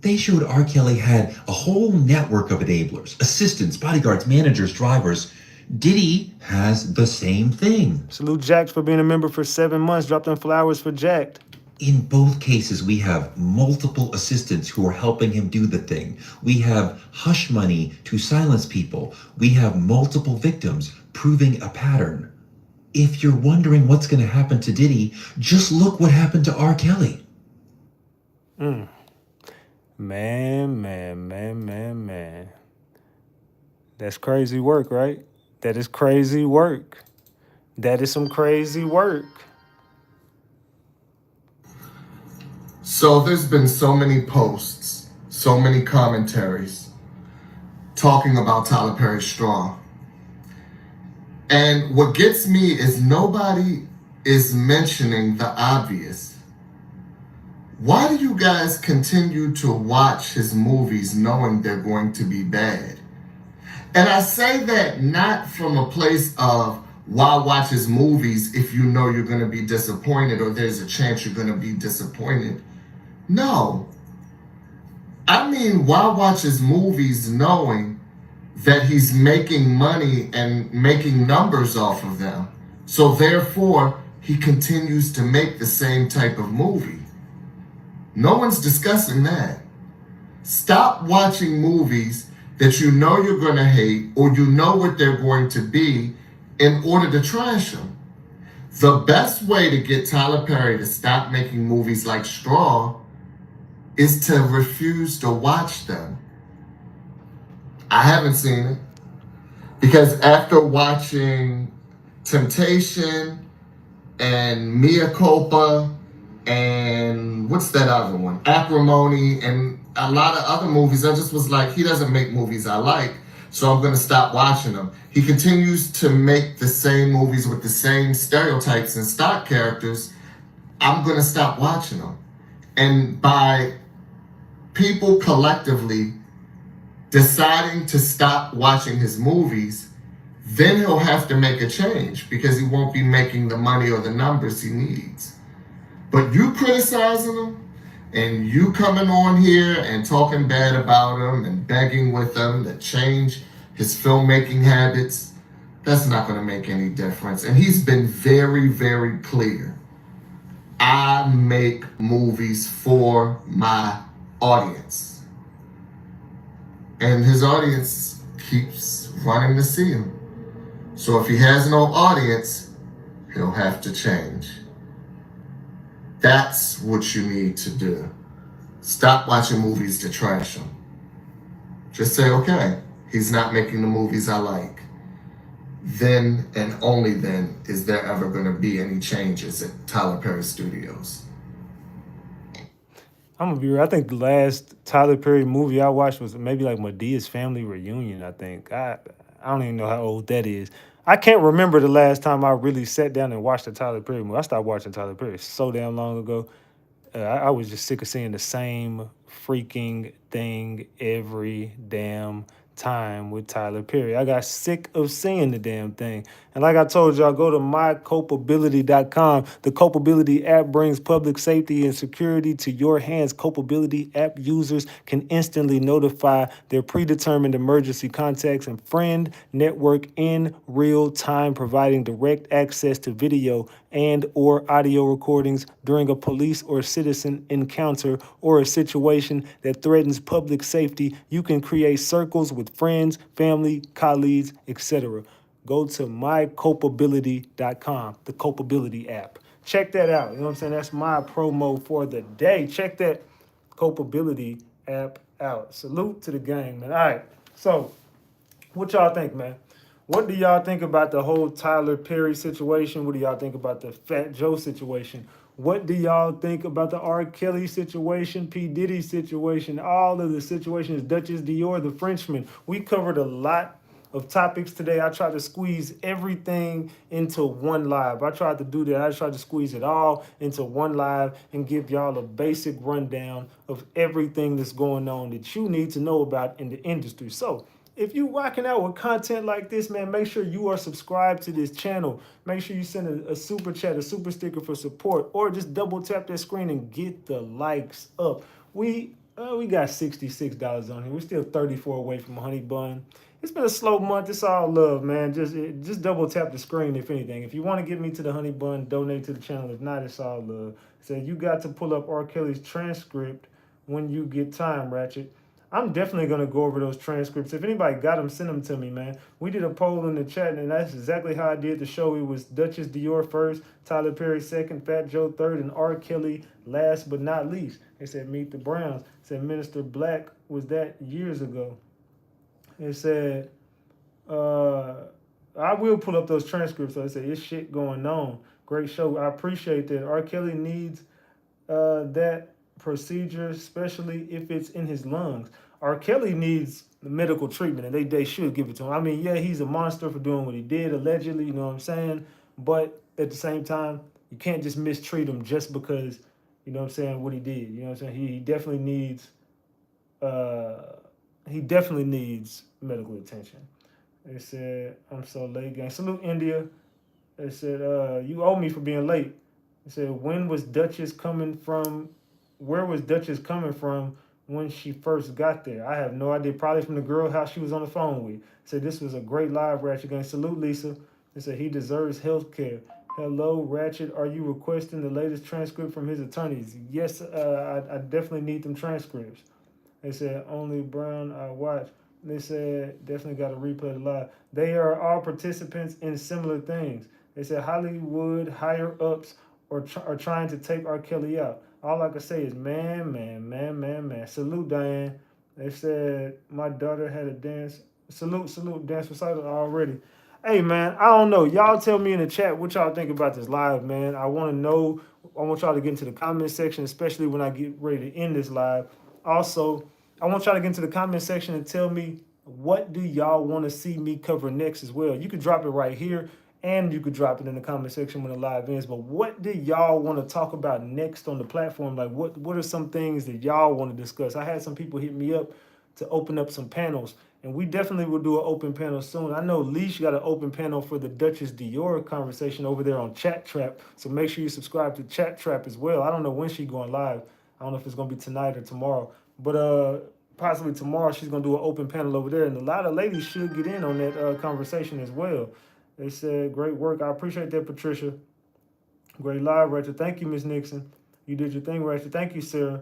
They showed R. Kelly had a whole network of enablers, assistants, bodyguards, managers, drivers. Diddy has the same thing. Salute Jax for being a member for 7 months. Drop them flowers for Jack. In both cases, we have multiple assistants who are helping him do the thing. We have hush money to silence people. We have multiple victims proving a pattern. If you're wondering what's going to happen to Diddy, just look what happened to R. Kelly. Man. That's crazy work, right? That is crazy work. That is some crazy work. So there's been so many posts, so many commentaries talking about Tyler Perry's straw. And what gets me is nobody is mentioning the obvious. Why do you guys continue to watch his movies knowing they're going to be bad? And I say that not from a place of why watch his movies if you know you're going to be disappointed or there's a chance you're going to be disappointed. No. I mean, why watch his movies knowing that he's making money and making numbers off of them? So therefore, he continues to make the same type of movie. No one's discussing that. Stop watching movies that you know you're going to hate or you know what they're going to be in order to trash them. The best way to get Tyler Perry to stop making movies like Straw is to refuse to watch them. I haven't seen it. Because after watching Temptation and Mea Culpa and what's that other one? Acrimony and a lot of other movies, I just was like, he doesn't make movies I like, so I'm gonna stop watching them. He continues to make the same movies with the same stereotypes and stock characters. I'm gonna stop watching them. And by people collectively deciding to stop watching his movies, then he'll have to make a change because he won't be making the money or the numbers he needs. But you criticizing him and you coming on here and talking bad about him and begging with him to change his filmmaking habits, that's not going to make any difference. And he's been very, very clear. I make movies for my audience. And his audience keeps wanting to see him. So if he has no audience, he'll have to change. That's what you need to do. Stop watching movies to trash him. Just say, okay, he's not making the movies I like. Then and only then is there ever going to be any changes at Tyler Perry Studios. I'm gonna be real. I think the last Tyler Perry movie I watched was maybe like Medea's Family Reunion. I think I don't even know how old that is. I can't remember the last time I really sat down and watched a Tyler Perry movie. I stopped watching Tyler Perry so damn long ago. I was just sick of seeing the same freaking thing every damn time with Tyler Perry. I got sick of seeing the damn thing. And like I told y'all, go to myculpability.com. The Culpability app brings public safety and security to your hands. Culpability app users can instantly notify their predetermined emergency contacts and friend network in real time, providing direct access to video and or audio recordings during a police or citizen encounter or a situation that threatens public safety. You can create circles with friends, family, colleagues, etc. Go to myculpability.com, the Culpability app. Check that out. You know what I'm saying? That's my promo for the day. Check that Culpability app out. Salute to the gang, man. All right. So, what y'all think, man? What do y'all think about the whole Tyler Perry situation? What do y'all think about the Fat Joe situation? What do y'all think about the R. Kelly situation, P. Diddy situation, all of the situations, Duchess Dior, the Frenchman? We covered a lot of topics today. I tried to squeeze everything into one live. I tried to do that. I tried to squeeze it all into one live and give y'all a basic rundown of everything that's going on that you need to know about in the industry. So, if you rocking out with content like this, man, make sure you are subscribed to this channel. Make sure you send a super chat, a super sticker for support, or just double tap that screen and get the likes up. We got $66 on here. We're still 34 away from a honey bun. It's been a slow month. It's all love, man. Just double tap the screen if anything. If you want to get me to the honey bun, donate to the channel. If not, it's all love. So you got to pull up R. Kelly's transcript when you get time, Ratchet. I'm definitely going to go over those transcripts. If anybody got them, send them to me, man. We did a poll in the chat, and that's exactly how I did the show. It was Duchess Dior first, Tyler Perry second, Fat Joe third, and R. Kelly last but not least. They said Meet the Browns. It said Minister Black was that years ago. It said, I will pull up those transcripts. So it said, it's shit going on. Great show. I appreciate that. R. Kelly needs that procedure, especially if it's in his lungs. R. Kelly needs medical treatment, and they should give it to him. I mean, yeah, he's a monster for doing what he did, allegedly, you know what I'm saying? But at the same time, you can't just mistreat him just because, you know what I'm saying, what he did. You know what I'm saying? He definitely needs medical attention. They said, I'm so late, gang. Salute, India. They said, you owe me for being late. They said, where was Duchess coming from when she first got there? I have no idea. Probably from the girl house she was on the phone with. Said this was a great live, Ratchet gang. Salute, Lisa. They said he deserves health care. Hello, Ratchet. Are you requesting the latest transcript from his attorneys? Yes, I definitely need them transcripts. They said only Brown I watch. They said definitely got to replay the live. They are all participants in similar things. They said Hollywood higher ups are trying to take R. Kelly out. All I can say is man. Salute, Diane. They said my daughter had a dance Salute, dance recital already. Hey man, I don't know. Y'all tell me in the chat what y'all think about this live, man. I want to know. I want y'all to get into the comment section, especially when I get ready to end this live. Also, I want y'all to get into the comment section and tell me what do y'all want to see me cover next as well. You could drop it right here, and you could drop it in the comment section when the live ends. But what do y'all want to talk about next on the platform? Like, what are some things that y'all want to discuss? I had some people hit me up to open up some panels. And we definitely will do an open panel soon. I know Leash got an open panel for the Duchess Dior conversation over there on Chat Trap. So make sure you subscribe to Chat Trap as well. I don't know when she's going live. I don't know if it's gonna be tonight or tomorrow. But possibly tomorrow she's gonna do an open panel over there. And a lot of ladies should get in on that conversation as well. They said great work. I appreciate that, Patricia. Great live, Ratchet. Thank you, Miss Nixon. You did your thing, Ratchet. Thank you, Sarah.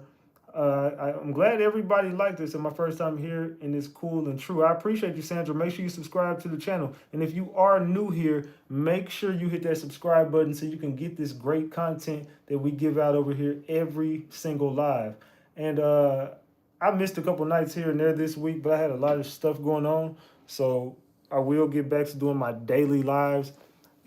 I'm glad everybody liked this. It's my first time here, and it's cool and true. I appreciate you, Sandra. Make sure you subscribe to the channel. And if you are new here, make sure you hit that subscribe button so you can get this great content that we give out over here every single live. And I missed a couple nights here and there this week, but I had a lot of stuff going on. So I will get back to doing my daily lives.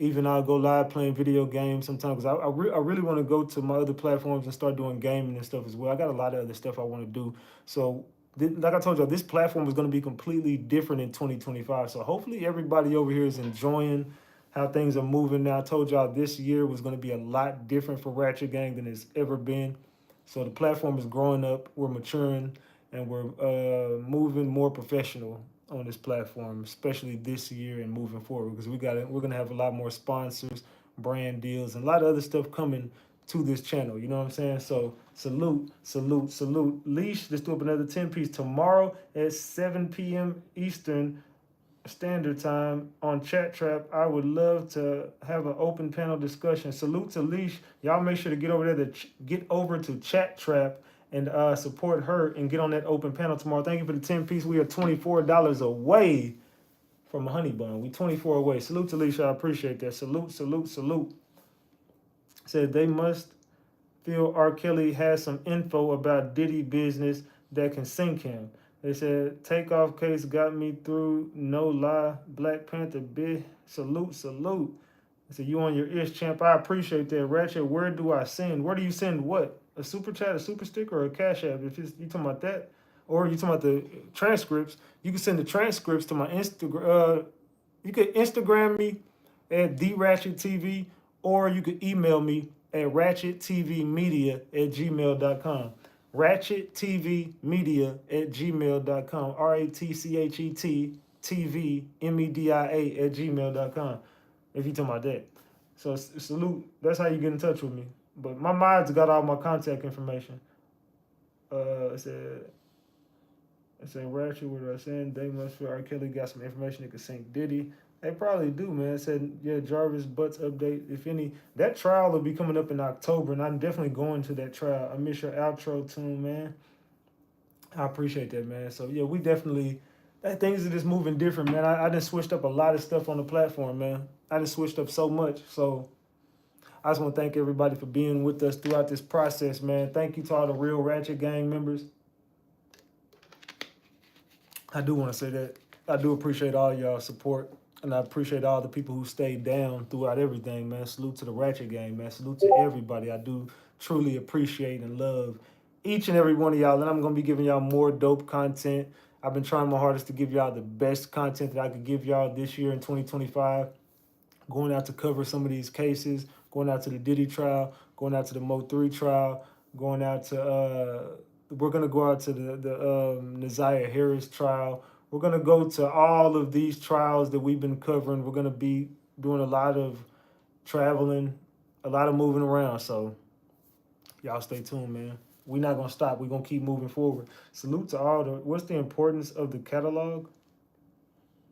Even I'll go live playing video games sometimes, because I really want to go to my other platforms and start doing gaming and stuff as well. I got a lot of other stuff I want to do. So like I told y'all, this platform is going to be completely different in 2025. So hopefully everybody over here is enjoying how things are moving now. I told y'all this year was going to be a lot different for Ratchet Gang than it's ever been. So the platform is growing up, we're maturing, and we're moving more professional on this platform, especially this year and moving forward, because we're gonna have a lot more sponsors, brand deals, and a lot of other stuff coming to this channel. You know what I'm saying? So salute. Leash, let's do up another 10 piece tomorrow at 7 p.m. Eastern Standard Time on Chat Trap. I would love to have an open panel discussion. Salute to Leash. Y'all make sure to get over there get over to Chat Trap and support her and get on that open panel tomorrow. Thank you for the 10 piece. We are $24 away from a honey bun. We 24 away. Salute to Leisha. I appreciate that. Salute. Said they must feel R. Kelly has some info about Diddy business that can sink him. They said takeoff case got me through, no lie. Black Panther big salute. I said you on your ish, champ. I appreciate that. Ratchet, where do I send? Where do you send what? A super chat, a super sticker, or a cash app? If you talking about that, or you talking about the transcripts, you can send the transcripts to my Instagram. You could Instagram me at TheRatchetTV, or you could email me at RatchetTVmedia@gmail.com. RatchetTVmedia@gmail.com. RatchetTVmedia@gmail.com. If you talking about that. So salute. That's how you get in touch with me. But my mods got all my contact information. It said Ratchet, what did I send? They must feel R. Kelly got some information that could sink Diddy. They probably do, man. It said, yeah, Jarvis Butts update. If any, that trial will be coming up in October, and I'm definitely going to that trial. I miss your outro tune, man. I appreciate that, man. So yeah, we definitely things are just moving different, man. I just switched up a lot of stuff on the platform, man. I just switched up so much. So I just want to thank everybody for being with us throughout this process, man. Thank you to all the real Ratchet Gang members. I do want to say that. I do appreciate all y'all support, and I appreciate all the people who stayed down throughout everything, man. Salute to the Ratchet Gang, man. Salute to everybody. I do truly appreciate and love each and every one of y'all, and I'm going to be giving y'all more dope content. I've been trying my hardest to give y'all the best content that I could give y'all this year in 2025. Going out to cover some of these cases, going out to the Diddy trial, going out to the Mo3 trial, going out to, we're going to go out to the Naziah Harris trial. We're going to go to all of these trials that we've been covering. We're going to be doing a lot of traveling, a lot of moving around. So y'all stay tuned, man. We're not going to stop. We're going to keep moving forward. Salute to all the, what's the importance of the catalog?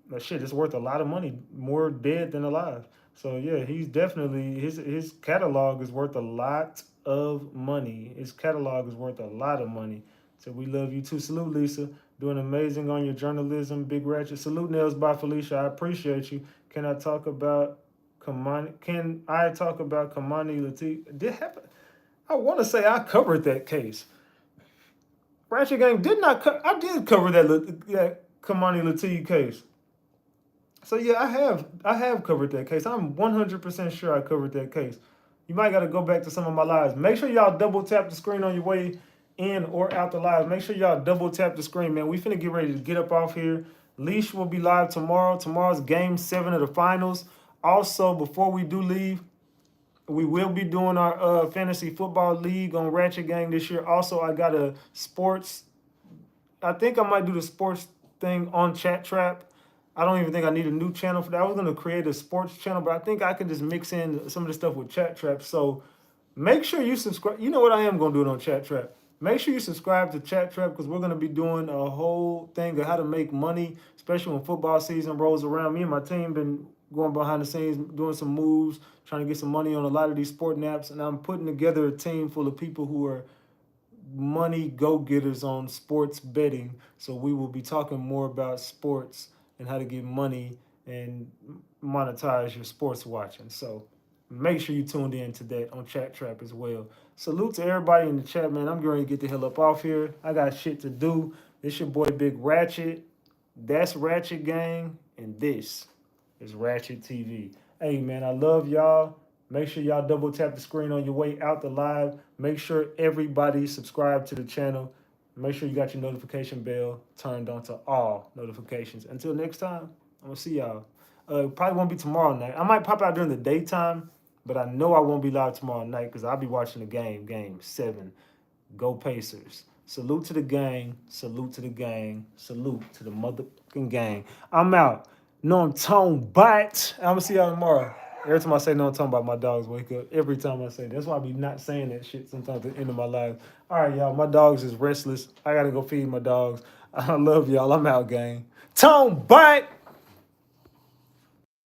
That shit is worth a lot of money, more dead than alive. So yeah, he's definitely, his catalog is worth a lot of money. His catalog is worth a lot of money. So we love you too. Salute, Lisa. Doing amazing on your journalism, Big Ratchet. Salute, Nails by Felicia. I appreciate you. Can I talk about Kamani Latif? I want to say I covered that case. Ratchet Gang did not I did cover that Kamani Latia case. So yeah, I have covered that case. I'm 100% sure I covered that case. You might got to go back to some of my lives. Make sure y'all double tap the screen on your way in or out the live. Make sure y'all double tap the screen, man. We finna get ready to get up off here. Leash will be live tomorrow. Tomorrow's game 7 of the finals. Also, before we do leave, we will be doing our fantasy football league on Ratchet Gang this year. Also, I got a sports. I think I might do the sports thing on Chat Trap. I don't even think I need a new channel for that. I was gonna create a sports channel, but I think I can just mix in some of the stuff with Chat Trap. So make sure you subscribe. You know what I am gonna do it on Chat Trap. Make sure you subscribe to Chat Trap because we're gonna be doing a whole thing of how to make money, especially when football season rolls around. Me and my team been going behind the scenes, doing some moves, trying to get some money on a lot of these sport naps, and I'm putting together a team full of people who are money go-getters on sports betting. So we will be talking more about sports and how to get money and monetize your sports watching. So make sure you tuned in to that on Chat Trap as well. Salute to everybody in the chat, man. I'm going to get the hell up off here. I got shit to do. This your boy Big Ratchet. That's Ratchet Gang. And this is Ratchet TV. Hey, man, I love y'all. Make sure y'all double tap the screen on your way out the live. Make sure everybody subscribe to the channel. Make sure you got your notification bell turned on to all notifications. Until next time, I'm going to see y'all. Probably won't be tomorrow night. I might pop out during the daytime, but I know I won't be live tomorrow night because I'll be watching the game 7. Go Pacers. Salute to the gang. Salute to the gang. Salute to the motherfucking gang. I'm out. No, I'm Tone Bite. I'm going to see y'all tomorrow. Every time I say no, I'm talking about my dogs wake up. Every time I say that. That's why I be not saying that shit sometimes at the end of my life. All right, y'all. My dogs is restless. I got to go feed my dogs. I love y'all. I'm out, gang. Tone Bite.